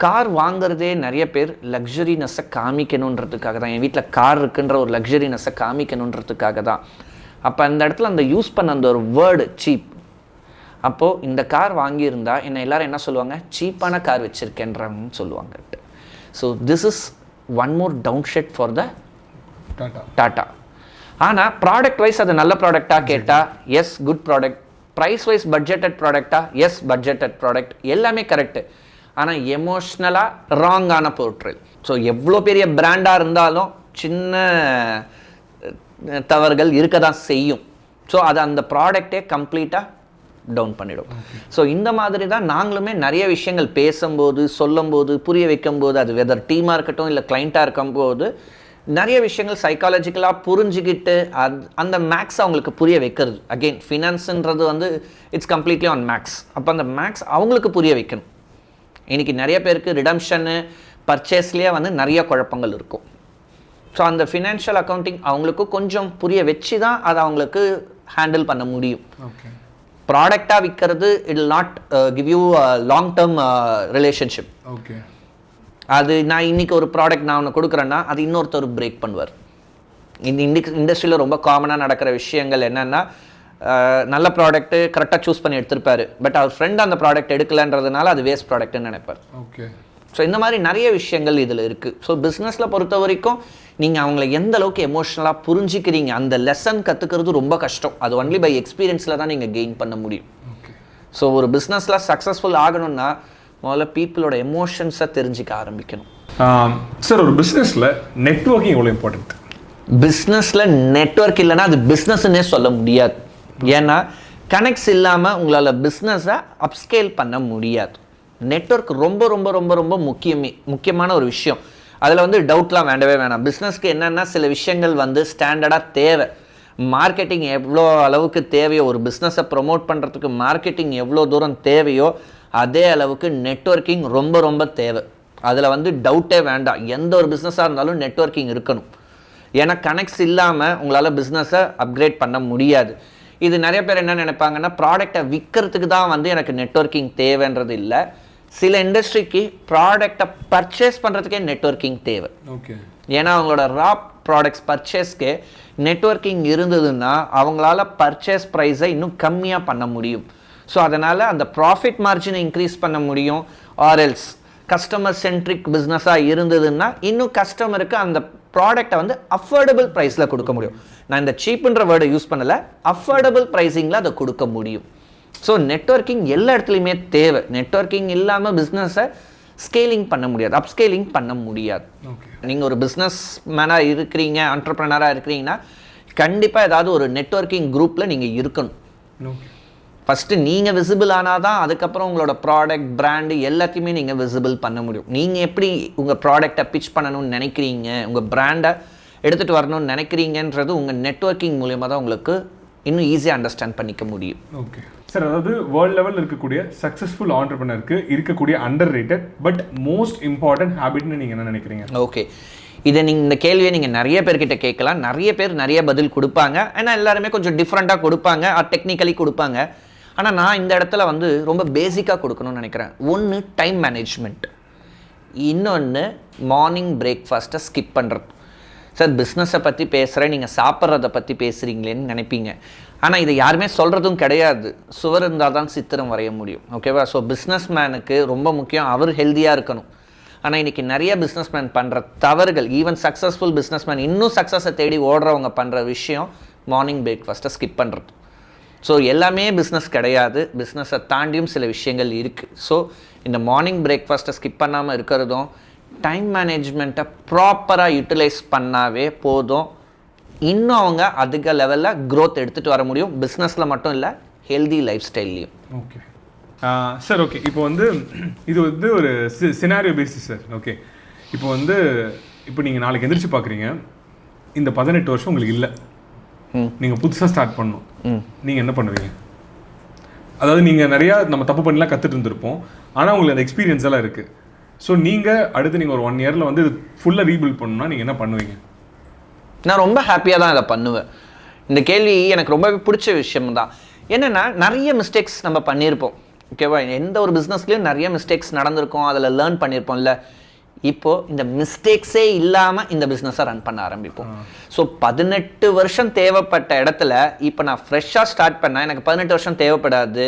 கார் வாங்குறதே நிறைய பேர் லக்ஸரினஸை காமிக்கணுன்றதுக்காக தான். என் வீட்டில் கார் இருக்குன்ற ஒரு லக்ஸரினஸை காமிக்கணுன்றதுக்காக தான். அப்போ அந்த இடத்துல அந்த யூஸ் பண்ண அந்த ஒரு வேர்டு சீப், அப்போது இந்த கார் வாங்கியிருந்தா என்னை எல்லோரும் என்ன சொல்லுவாங்க, சீப்பான கார் வச்சுருக்கேன்றன்னு சொல்லுவாங்க. So this is one more down shed for the Tata. ஆனால் ப்ராடக்ட் வைஸ் அது நல்ல ப்ராடக்டாக கேட்டால் yes good product, price wise budgeted ப்ராடக்டா எஸ் பட்ஜெட்டட் ப்ராடக்ட், எல்லாமே கரெக்டு. ஆனால் எமோஷ்னலாக ராங்கான போர்ட்ரேல். ஸோ எவ்வளோ பெரிய பிராண்டாக இருந்தாலும் சின்ன தவறுகள் இருக்க தான் செய்யும். ஸோ அது அந்த ப்ராடக்டே கம்ப்ளீட்டாக டவுன் பண்ணிடும். ஸோ இந்த மாதிரி தான் நாங்களுமே நிறைய விஷயங்கள் பேசும்போது சொல்லும்போது புரிய வைக்கும்போது, அது வெதர் டீமாக இருக்கட்டும் இல்லை கிளைண்ட்டாக இருக்கும்போது, நிறைய விஷயங்கள் சைக்காலஜிக்கலாக புரிஞ்சுக்கிட்டு அந்த மேக்ஸ் அவங்களுக்கு புரிய வைக்கிறது. அகெயின் ஃபினான்ஸுன்றது வந்து இட்ஸ் கம்ப்ளீட்லி ஆன் மேக்ஸ். அப்போ அந்த மேக்ஸ் அவங்களுக்கு புரிய வைக்கணும். இன்றைக்கி நிறைய பேருக்கு ரிடம்ஷனு பர்ச்சேஸ்லேயே வந்து நிறைய குழப்பங்கள் இருக்கும். ஸோ அந்த ஃபினான்ஷியல் அக்கௌண்டிங் அவங்களுக்கு கொஞ்சம் புரிய வச்சு தான் அதை அவங்களுக்கு ஹேண்டில் பண்ண முடியும். ப்ராடக்டாக விற்கிறது it will not give you long term relationship. Okay, அது நான் இன்றைக்கி ஒரு ப்ராடக்ட் நான் ஒன்று கொடுக்குறேன்னா அது இன்னொருத்தர் பிரேக் பண்ணுவார். இந்த இண்டஸ்ட்ரியில் ரொம்ப காமனாக நடக்கிற விஷயங்கள் என்னென்னா, நல்ல ப்ராடக்ட்டு கரெக்டாக சூஸ் பண்ணி எடுத்திருப்பாரு, பட் அவர் ஃப்ரெண்ட் அந்த ப்ராடக்ட் எடுக்கலன்றதுனால அது வேஸ்ட் ப்ராடக்ட்னு நினைப்பார். ஓகே, ஸோ இந்த மாதிரி நிறைய விஷயங்கள் இதில் இருக்குது. ஸோ பிஸ்னஸில் பொறுத்த வரைக்கும் நீங்கள் அவங்கள எந்த அளவுக்கு எமோஷ்னலாக புரிஞ்சிக்கிறீங்க, அந்த லெசன் கற்றுக்கிறது ரொம்ப கஷ்டம். அது ஒன்லி பை எக்ஸ்பீரியன்ஸில் தான் நீங்கள் கெயின் பண்ண முடியும். ஸோ ஒரு பிஸ்னஸில் சக்ஸஸ்ஃபுல் ஆகணும்னா முதல்ல பீப்புளோட எமோஷன்ஸை தெரிஞ்சிக்க ஆரம்பிக்கணும். சார், ஒரு பிஸ்னஸில் நெட்வொர்க்கிங் எவ்வளோ இம்பார்ட்டன்ட்? பிஸ்னஸில் நெட்வொர்க் இல்லைன்னா அது பிஸ்னஸ்ன்னே சொல்ல முடியாது. ஏன்னா கனெக்ட்ஸ் இல்லாமல் உங்களால் பிஸ்னஸை அப்ஸ்கேல் பண்ண முடியாது. நெட்வொர்க் ரொம்ப ரொம்ப ரொம்ப ரொம்ப முக்கியமான ஒரு விஷயம். அதில் வந்து டவுட்லாம் வேண்டவே வேணாம். பிஸ்னஸ்க்கு என்னென்னா சில விஷயங்கள் வந்து ஸ்டாண்டர்டாக தேவை. மார்க்கெட்டிங் எவ்வளோ அளவுக்கு தேவையோ, ஒரு பிஸ்னஸை ப்ரொமோட் பண்ணுறதுக்கு மார்க்கெட்டிங் எவ்வளோ தூரம் தேவையோ அதே அளவுக்கு நெட்வொர்க்கிங் ரொம்ப ரொம்ப தேவை. அதில் வந்து டவுட்டே வேண்டாம். எந்த ஒரு பிஸ்னஸாக இருந்தாலும் நெட்வொர்க்கிங் இருக்கணும். ஏன்னா கனெக்ட்ஸ் இல்லாமல் உங்களால் பிஸ்னஸை அப்கிரேட் பண்ண முடியாது. இது நிறைய பேர் என்ன நினைப்பாங்கன்னா, ப்ராடக்டை விற்கிறதுக்கு தான் வந்து எனக்கு நெட்வொர்க்கிங் தேவைன்றது இல்லை. சில இண்டஸ்ட்ரிக்கு ப்ராடக்டை பர்ச்சேஸ் பண்ணுறதுக்கே நெட்வொர்க்கிங் தேவை. ஓகே, ஏன்னா அவங்களோட ரா ப்ராடக்ட்ஸ் பர்ச்சேஸ்க்கு நெட்வொர்க்கிங் இருந்ததுன்னா அவங்களால பர்ச்சேஸ் ப்ரைஸை இன்னும் கம்மியாக பண்ண முடியும். ஸோ அதனால் அந்த ப்ராஃபிட் மார்ஜினை இன்க்ரீஸ் பண்ண முடியும். ஆர்எல்ஸ் கஸ்டமர் சென்ட்ரிக் பிஸ்னஸாக இருந்ததுன்னா இன்னும் கஸ்டமருக்கு அந்த ப்ராடக்டை வந்து அஃபோர்டபுள் ப்ரைஸில் கொடுக்க முடியும். நான் இந்த சீப்புன்ற வேர்டை யூஸ் பண்ணலை, அஃபோர்டபுள் ப்ரைஸிங்கில் அதை கொடுக்க முடியும். ஸோ நெட்வொர்க்கிங் எல்லா இடத்துலையுமே தேவை. நெட்வொர்க்கிங் இல்லாமல் பிஸ்னஸை ஸ்கேலிங் பண்ண முடியாது, அப்ஸ்கேலிங் பண்ண முடியாது. நீங்கள் ஒரு பிஸ்னஸ் மேனாக இருக்கிறீங்க, என்டர்ப்ரனராக இருக்கிறீங்கன்னா கண்டிப்பாக ஏதாவது ஒரு நெட்வொர்க்கிங் குரூப்பில் நீங்கள் இருக்கணும். ஃபஸ்ட்டு நீங்கள் விசிபிள் ஆனால் தான் அதுக்கப்புறம் உங்களோட ப்ராடக்ட் பிராண்டு எல்லாத்தையுமே நீங்கள் விசிபிள் பண்ண முடியும். நீங்கள் எப்படி உங்கள் ப்ராடக்டை பிச் பண்ணணும்னு நினைக்கிறீங்க, உங்கள் பிராண்டை எடுத்துகிட்டு வரணும்னு நினைக்கிறீங்கன்றது உங்கள் நெட்வொர்க்கிங் மூலியமாக தான் உங்களுக்கு இன்னும் ஈஸியாக அண்டர்ஸ்டாண்ட் பண்ணிக்க முடியும். ஓகே சார், அதாவது வேர்ல்ட் லெவலில் இருக்கக்கூடிய சக்ஸஸ்ஃபுல் ஆண்டர்ப்ரனருக்கு இருக்கக்கூடிய under rated but most important ஹேபிட்னு நீங்கள் என்ன நினைக்கிறீங்க? ஓகே, இதை நீங்கள் இந்த கேள்வியை நீங்கள் நிறைய பேர்கிட்ட கேட்கலாம். நிறைய பேர் நிறைய பதில் கொடுப்பாங்க. ஏன்னா எல்லாருமே கொஞ்சம் டிஃப்ரெண்ட்டாக கொடுப்பாங்க, டெக்னிக்கலி கொடுப்பாங்க. ஆனால் நான் இந்த இடத்துல வந்து ரொம்ப பேசிக்காக கொடுக்கணும்னு நினைக்கிறேன். ஒன்று டைம் மேனேஜ்மெண்ட், இன்னொன்று மார்னிங் பிரேக்ஃபாஸ்ட்டை ஸ்கிப் பண்ணுறது. சார் பிஸ்னஸை பற்றி பேசுகிறேன், நீங்கள் சாப்பிட்றத பற்றி பேசுகிறீங்களேன்னு நினைப்பீங்க. ஆனால் இதை யாருமே சொல்கிறதும் கிடையாது. சுவர் இருந்தால் தான் சித்திரம் வரைய முடியும். ஓகேவா? ஸோ பிஸ்னஸ் மேனுக்கு ரொம்ப முக்கியம் அவர் ஹெல்த்தியாக இருக்கணும். ஆனால் இன்றைக்கி நிறைய பிஸ்னஸ் மேன் பண்ணுற தவறுகள், ஈவன் சக்ஸஸ்ஃபுல் பிஸ்னஸ் மேன் இன்னும் சக்ஸஸை தேடி ஓடுறவங்க பண்ணுற விஷயம் மார்னிங் பிரேக்ஃபாஸ்ட்டை ஸ்கிப் பண்ணுறது. ஸோ எல்லாமே பிஸ்னஸ் கிடையாது, பிஸ்னஸை தாண்டியும் சில விஷயங்கள் இருக்குது. ஸோ இந்த மார்னிங் பிரேக்ஃபாஸ்ட்டை ஸ்கிப் பண்ணாமல் இருக்கிறதும், டைம் மேனேஜ்மெண்ட்டை ப்ராப்பராக யூட்டிலைஸ் பண்ணாவே போதும். இன்னும் அவங்க அதிக லெவலில் க்ரோத் எடுத்துகிட்டு வர முடியும். பிஸ்னஸில் மட்டும் இல்லை, ஹெல்தி லைஃப் ஸ்டைல்லையும். ஓகே சார், ஓகே இப்போ வந்து இது வந்து ஒரு சினாரியோ பேசிஸ் சார். ஓகே, இப்போ நீங்கள் நாளைக்கு எந்திரிச்சு பார்க்குறீங்க, இந்த 18 வருஷம் உங்களுக்கு இல்லை, நீங்கள் புதுசாக ஸ்டார்ட் பண்ணணும், நீங்கள் என்ன பண்ணுவீங்க? அதாவது நீங்கள் நிறையா நம்ம தப்பு பண்ணிலாம் கற்றுட்டு இருந்திருப்போம், ஆனால் உங்களுக்கு அந்த எக்ஸ்பீரியன்ஸ் எல்லாம் இருக்குது. ஸோ நீங்கள் அடுத்து நீங்கள் ஒரு 1 இயரில் வந்து இது ஃபுல்லாக ரீபில்ட் பண்ணணும்னா நீங்கள் என்ன பண்ணுவீங்க? நான் ரொம்ப ஹாப்பியாக தான் இதை பண்ணுவேன். இந்த கேள்வி எனக்கு ரொம்பவே பிடிச்ச விஷயம் தான். என்னென்னா நிறைய மிஸ்டேக்ஸ் நம்ம பண்ணியிருப்போம், ஓகேவா? எந்த ஒரு பிஸ்னஸ்லேயும் நிறைய மிஸ்டேக்ஸ் நடந்திருக்கும், அதில் லேர்ன் பண்ணியிருப்போம்ல. இப்போது இந்த மிஸ்டேக்ஸே இல்லாமல் இந்த பிஸ்னஸை ரன் பண்ண ஆரம்பிப்போம். ஸோ 18 வருஷம் தேவைப்பட்ட இடத்துல இப்போ நான் ஃப்ரெஷ்ஷாக ஸ்டார்ட் பண்ணேன், எனக்கு 18 வருஷம் தேவைப்படாது.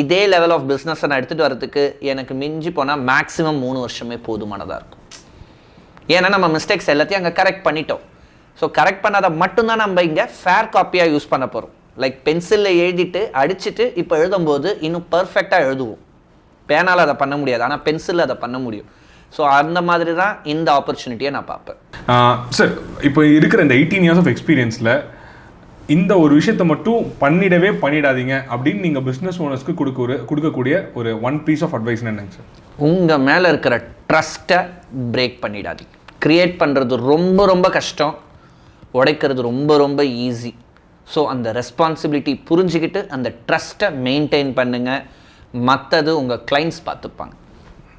இதே லெவல் ஆஃப் பிஸ்னஸை நான் எடுத்துகிட்டு வரதுக்கு எனக்கு மிஞ்சி போனால் மேக்ஸிமம் 3 வருஷமே போதுமானதாக இருக்கும். ஏன்னா நம்ம மிஸ்டேக்ஸ் எல்லாத்தையும் அங்கே கரெக்ட் பண்ணிட்டோம். ஸோ கரெக்ட் பண்ணாத மட்டும்தான் நம்ம இங்கே ஃபேர் காப்பியாக யூஸ் பண்ண போகிறோம். லைக் பென்சிலில் எழுதிட்டு அடிச்சுட்டு இப்போ எழுதும்போது இன்னும் பர்ஃபெக்டாக எழுதுவோம். பேனால் அதை பண்ண முடியாது, ஆனால் பென்சிலில் அதை பண்ண முடியும். ஸோ அந்த மாதிரி தான் இந்த ஆப்பர்ச்சுனிட்டியை நான் பார்ப்பேன். சார், இப்போ இருக்கிற இந்த 18 இயர்ஸ் ஆஃப் எக்ஸ்பீரியன்ஸில் இந்த ஒரு விஷயத்தை மட்டும் பண்ணிடாதீங்க அப்படின்னு நீங்கள் பிஸ்னஸ் ஓனர்ஸ்க்கு கொடுக்கக்கூடிய ஒரு ஒன் பீஸ் ஆஃப் அட்வைஸ் என்னங்க சார்? உங்கள் மேலே இருக்கிற ட்ரஸ்ட்டை பிரேக் பண்ணிடாதீங்க. க்ரியேட் பண்ணுறது ரொம்ப ரொம்ப கஷ்டம், உடைக்கிறது ரொம்ப ரொம்ப ஈஸி. ஸோ அந்த ரெஸ்பான்சிபிலிட்டி புரிஞ்சுக்கிட்டு அந்த ட்ரஸ்ட்டை மெயின்டைன் பண்ணுங்கள். மற்றது உங்கள் கிளைண்ட்ஸ் பார்த்துப்பாங்க.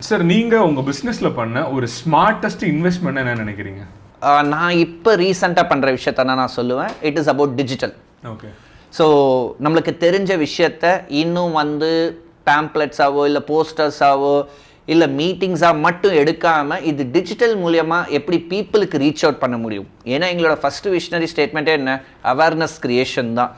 சார், நீங்கள் உங்கள் பிஸ்னஸில் பண்ண ஒரு ஸ்மார்ட்டஸ்ட் இன்வெஸ்ட்மெண்ட் என்ன நினைக்கிறீங்க? நான் இப்போ ரீசெண்டாக பண்ணுற விஷயத்த நான் சொல்லுவேன், it is about digital. Okay. So நம்மளுக்கு தெரிஞ்ச விஷயத்த இன்னும் பேம்ப்ளெட்ஸாவோ இல்லை போஸ்டர்ஸாவோ இல்லை மீட்டிங்ஸாக மட்டும் எடுக்காமல் இது டிஜிட்டல் மூலியமாக எப்படி பீப்புளுக்கு ரீச் அவுட் பண்ண முடியும். ஏன்னா எங்களோட ஃபஸ்ட்டு விஷனரி ஸ்டேட்மெண்ட்டே என்ன, அவேர்னஸ் க்ரியேஷன் தான்.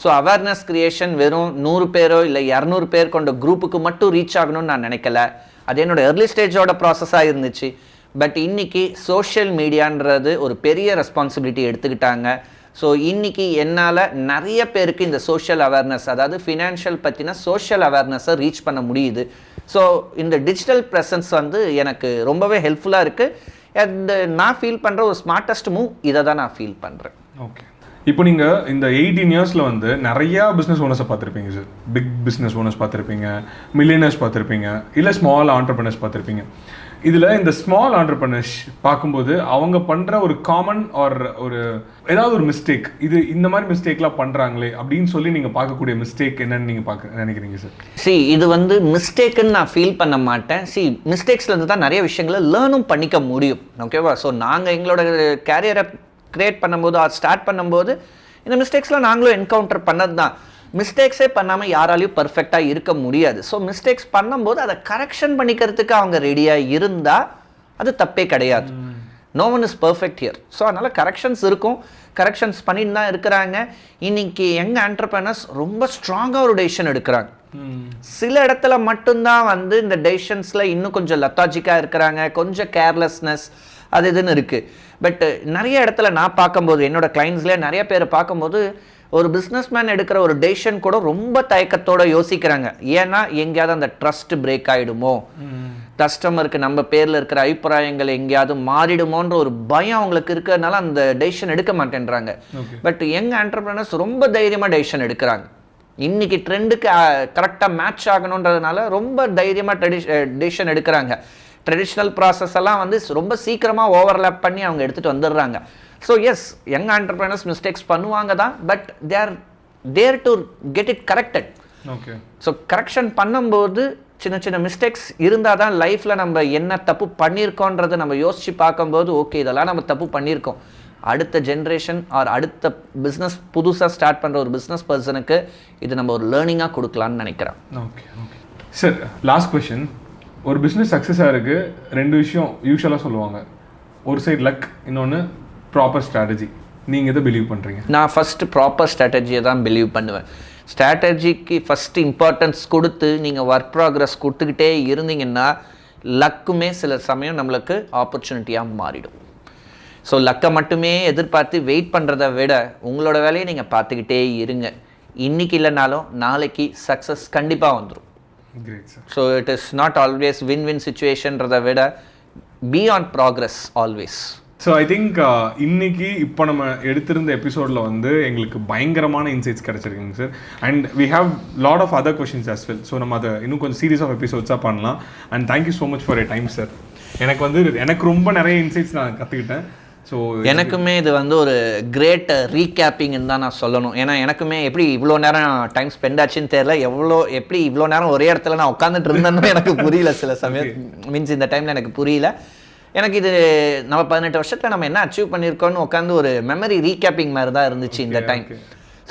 ஸோ அவேர்னஸ் க்ரியேஷன் வெறும் 100 பேரோ இல்லை 200 பேர் கொண்ட குரூப்புக்கு மட்டும் ரீச் ஆகணும்னு நான் நினைக்கல. அது என்னோட ஏர்லி ஸ்டேஜோட ப்ராசஸாக இருந்துச்சு. பட் இன்றைக்கி சோஷியல் மீடியான்றது ஒரு பெரிய ரெஸ்பான்சிபிலிட்டி எடுத்துக்கிட்டாங்க. ஸோ இன்றைக்கி என்னால் நிறைய பேருக்கு இந்த சோஷியல் அவேர்னஸ், அதாவது ஃபினான்ஷியல் பற்றின சோஷியல் அவேர்னஸை ரீச் பண்ண முடியுது. ஸோ இந்த டிஜிட்டல் ப்ரெசன்ஸ் எனக்கு ரொம்பவே ஹெல்ப்ஃபுல்லாக இருக்குது. அண்ட் நான் ஃபீல் பண்ணுற ஒரு ஸ்மார்ட்டஸ்ட் மூவ் இதை தான் நான் ஃபீல் பண்ணுறேன். ஓகே. இப்போ நீங்கள் இந்த 18 இயர்ஸில் நிறையா பிஸ்னஸ் ஓனர்ஸை பார்த்துருப்பீங்க சார். பிக் பிஸ்னஸ் ஓனர்ஸ் பார்த்துருப்பீங்க, மில்லியனர்ஸ் பார்த்துருப்பீங்க, இல்லை ஸ்மால் ஆண்டர்ப்ரனர்ஸ் பார்த்துருப்பீங்க. இதில் இந்த ஸ்மால் ஆண்டர்ப்ரனர்ஸ் பார்க்கும்போது அவங்க பண்ணுற ஒரு காமன் ஒரு ஏதாவது ஒரு மிஸ்டேக், இது இந்த மாதிரி மிஸ்டேக்லாம் பண்ணுறாங்களே அப்படின்னு சொல்லி நீங்கள் பார்க்கக்கூடிய மிஸ்டேக் என்னன்னு நீங்கள் நினைக்கிறீங்க சார்? இது மிஸ்டேக்குன்னு நான் ஃபீல் பண்ண மாட்டேன். மிஸ்டேக்ஸ்லேருந்து தான் நிறைய விஷயங்களை லேர்னும் பண்ணிக்க முடியும், ஓகேவா? ஸோ நாங்கள் எங்களோட கேரியரை க்ரியேட் பண்ணும்போது ஸ்டார்ட் பண்ணும்போது இந்த மிஸ்டேக்ஸ்லாம் நாங்களும் என்கவுண்டர் பண்ணது தான். மிஸ்டேக்ஸே பண்ணாமல் யாராலையும் பர்ஃபெக்டாக இருக்க முடியாது. ஸோ மிஸ்டேக்ஸ் பண்ணும்போது அதை கரெக்ஷன் பண்ணிக்கிறதுக்கு அவங்க ரெடியாக இருந்தால் அது தப்பே கிடையாது. No one is perfect here. So அதனால் கரெக்ஷன்ஸ் இருக்கும், கரெக்ஷன்ஸ் பண்ணிட்டு தான் இருக்கிறாங்க. இன்னைக்கு யங் ஆண்டர்ப்ரனர்ஸ் ரொம்ப ஸ்ட்ராங்காக ஒரு டெசிஷன் எடுக்கிறாங்க. சில இடத்துல மட்டும்தான் இந்த டெசிஷன்ஸில் இன்னும் கொஞ்சம் லெத்தாஜிக்காக இருக்கிறாங்க, கொஞ்சம் கேர்லெஸ்னஸ் அது இதுன்னு இருக்குது. பட் நிறைய இடத்துல நான் பார்க்கும்போது, என்னோடய கிளைண்ட்ஸ்லேயே நிறைய பேர் பார்க்கும்போது, ஒரு பிஸ்னஸ்மேன் எடுக்கிற ஒரு டெசிஷன் கூட ரொம்ப தயக்கத்தோடு யோசிக்கிறாங்க. ஏன்னா எங்கேயாவது அந்த ட்ரஸ்ட் பிரேக் ஆகிடுமோ, கஸ்டமருக்கு நம்ம பேரில் இருக்கிற அபிப்பிராயங்கள் எங்கேயாவது மாறிடுமோன்ற ஒரு பயம் அவங்களுக்கு இருக்கிறதுனால அந்த டெசிஷன் எடுக்க மாட்டேன்றாங்க. பட் யங் ஆண்டர்ப்ரனர்ஸ் ரொம்ப தைரியமாக டெசிஷன் எடுக்கிறாங்க. இன்றைக்கி ட்ரெண்டுக்கு கரெக்டாக மேட்ச் ஆகணுன்றதுனால ரொம்ப தைரியமாக டெசிஷன் எடுக்கிறாங்க. ட்ரெடிஷ்னல் ப்ராசஸ் எல்லாம் ரொம்ப சீக்கிரமாக ஓவர்லேப் பண்ணி அவங்க எடுத்துகிட்டு வந்துடுறாங்க. So yes, young entrepreneurs mistakes பண்ணுவாங்க தான், but they are there to get it corrected. Okay. So correction பண்ணும்போது சின்ன சின்ன மிஸ்டேக்ஸ் இருந்தால் தான் லைஃப்பில் நம்ம என்ன தப்பு பண்ணியிருக்கோன்றதை நம்ம யோசித்து பார்க்கும்போது, ஓகே இதெல்லாம் நம்ம தப்பு பண்ணியிருக்கோம், அடுத்த ஜென்ரேஷன் ஆர் அடுத்த பிஸ்னஸ் புதுசாக ஸ்டார்ட் பண்ணுற ஒரு பிஸ்னஸ் பர்சனுக்கு இது நம்ம ஒரு லேர்னிங்காக கொடுக்கலான்னு நினைக்கிறேன். Okay okay sir, last question. ஒரு பிஸ்னஸ் சக்ஸஸ் ஆகிறதுக்கு 2 விஷயம் யூஸ்வலாக சொல்லுவாங்க. ஒரு சைடு லக், இன்னொன்று ப்ராப்பர் ஸ்ட்ராட்டஜி. நீங்கள் எதை பிலீவ் பண்ணுறீங்க? நான் ஃபஸ்ட்டு ப்ராப்பர் ஸ்ட்ராட்டஜியை தான் பிலீவ் பண்ணுவேன். ஸ்ட்ராட்டஜிக்கு ஃபஸ்ட்டு இம்பார்ட்டன்ஸ் கொடுத்து நீங்கள் ஒர்க் ப்ராக்ரஸ் கொடுத்துக்கிட்டே இருந்தீங்கன்னா லக்குமே சில சமயம் நம்மளுக்கு ஆப்பர்ச்சுனிட்டியாக மாறிடும். ஸோ லக்கை மட்டுமே எதிர்பார்த்து வெயிட் பண்ணுறதை விட உங்களோட வேலையை நீங்கள் பார்த்துக்கிட்டே இருங்க. இன்றைக்கி இல்லைனாலும் நாளைக்கு சக்ஸஸ் கண்டிப்பாக வந்துடும். So it is not always win win சிச்சுவேஷன்றதை விட be on progress always. So I think இன்னைக்கு இப்போ நம்ம எடுத்திருந்த எபிசோடில் எங்களுக்கு பயங்கரமான இன்சைட்ஸ் கிடச்சிருக்குங்க sir. And we have lot of other questions as well. So நம்ம அதை இன்னும் கொஞ்சம் சீரியஸ் ஆஃப் எபிசோட்ஸாக பண்ணலாம். And thank you so much for your time sir. எனக்கு ரொம்ப நிறைய இன்சைட்ஸ் நான் கற்றுக்கிட்டேன். ஸோ எனக்குமே இது ஒரு கிரேட் ரீகேப்பிங்னு தான் நான் சொல்லணும். ஏன்னா எனக்குமே எப்படி இவ்வளோ நேரம் டைம் ஸ்பெண்ட் ஆச்சுன்னு தெரியல, எப்படி இவ்வளோ நேரம் ஒரே இடத்துல நான் உட்காந்துட்டு இருந்தேன்னு எனக்கு புரியல. சில சமயம் மீன்ஸ் இந்த டைமில் எனக்கு புரியல. எனக்கு இது நம்ம 18 வருஷத்தில் நம்ம என்ன அச்சீவ் பண்ணியிருக்கோம்னு உட்காந்து ஒரு மெமரி ரீகேப்பிங் மாதிரி தான் இருந்துச்சு இந்த time.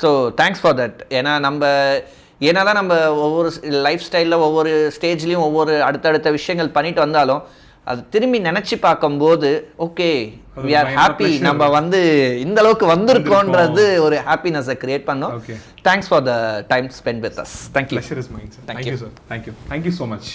So thanks for that. ஏன்னா என்னதான் நம்ம ஒவ்வொரு லைஃப் ஸ்டைலில் ஒவ்வொரு ஸ்டேஜ்லேயும் ஒவ்வொரு அடுத்தடுத்த விஷயங்கள் பண்ணிட்டு வந்தாலும் அது திரும்பி நினச்சி பார்க்கும்போது ஓகே வி ஆர் ஹாப்பி, நம்ம இந்த அளவுக்கு வந்திருக்கோன்றது ஒரு ஹாப்பினஸை கிரியேட் பண்ணோம். Thanks for the time spend with us. Thank you. Pleasure is mine, sir. Thank you, sir. Thank you so much.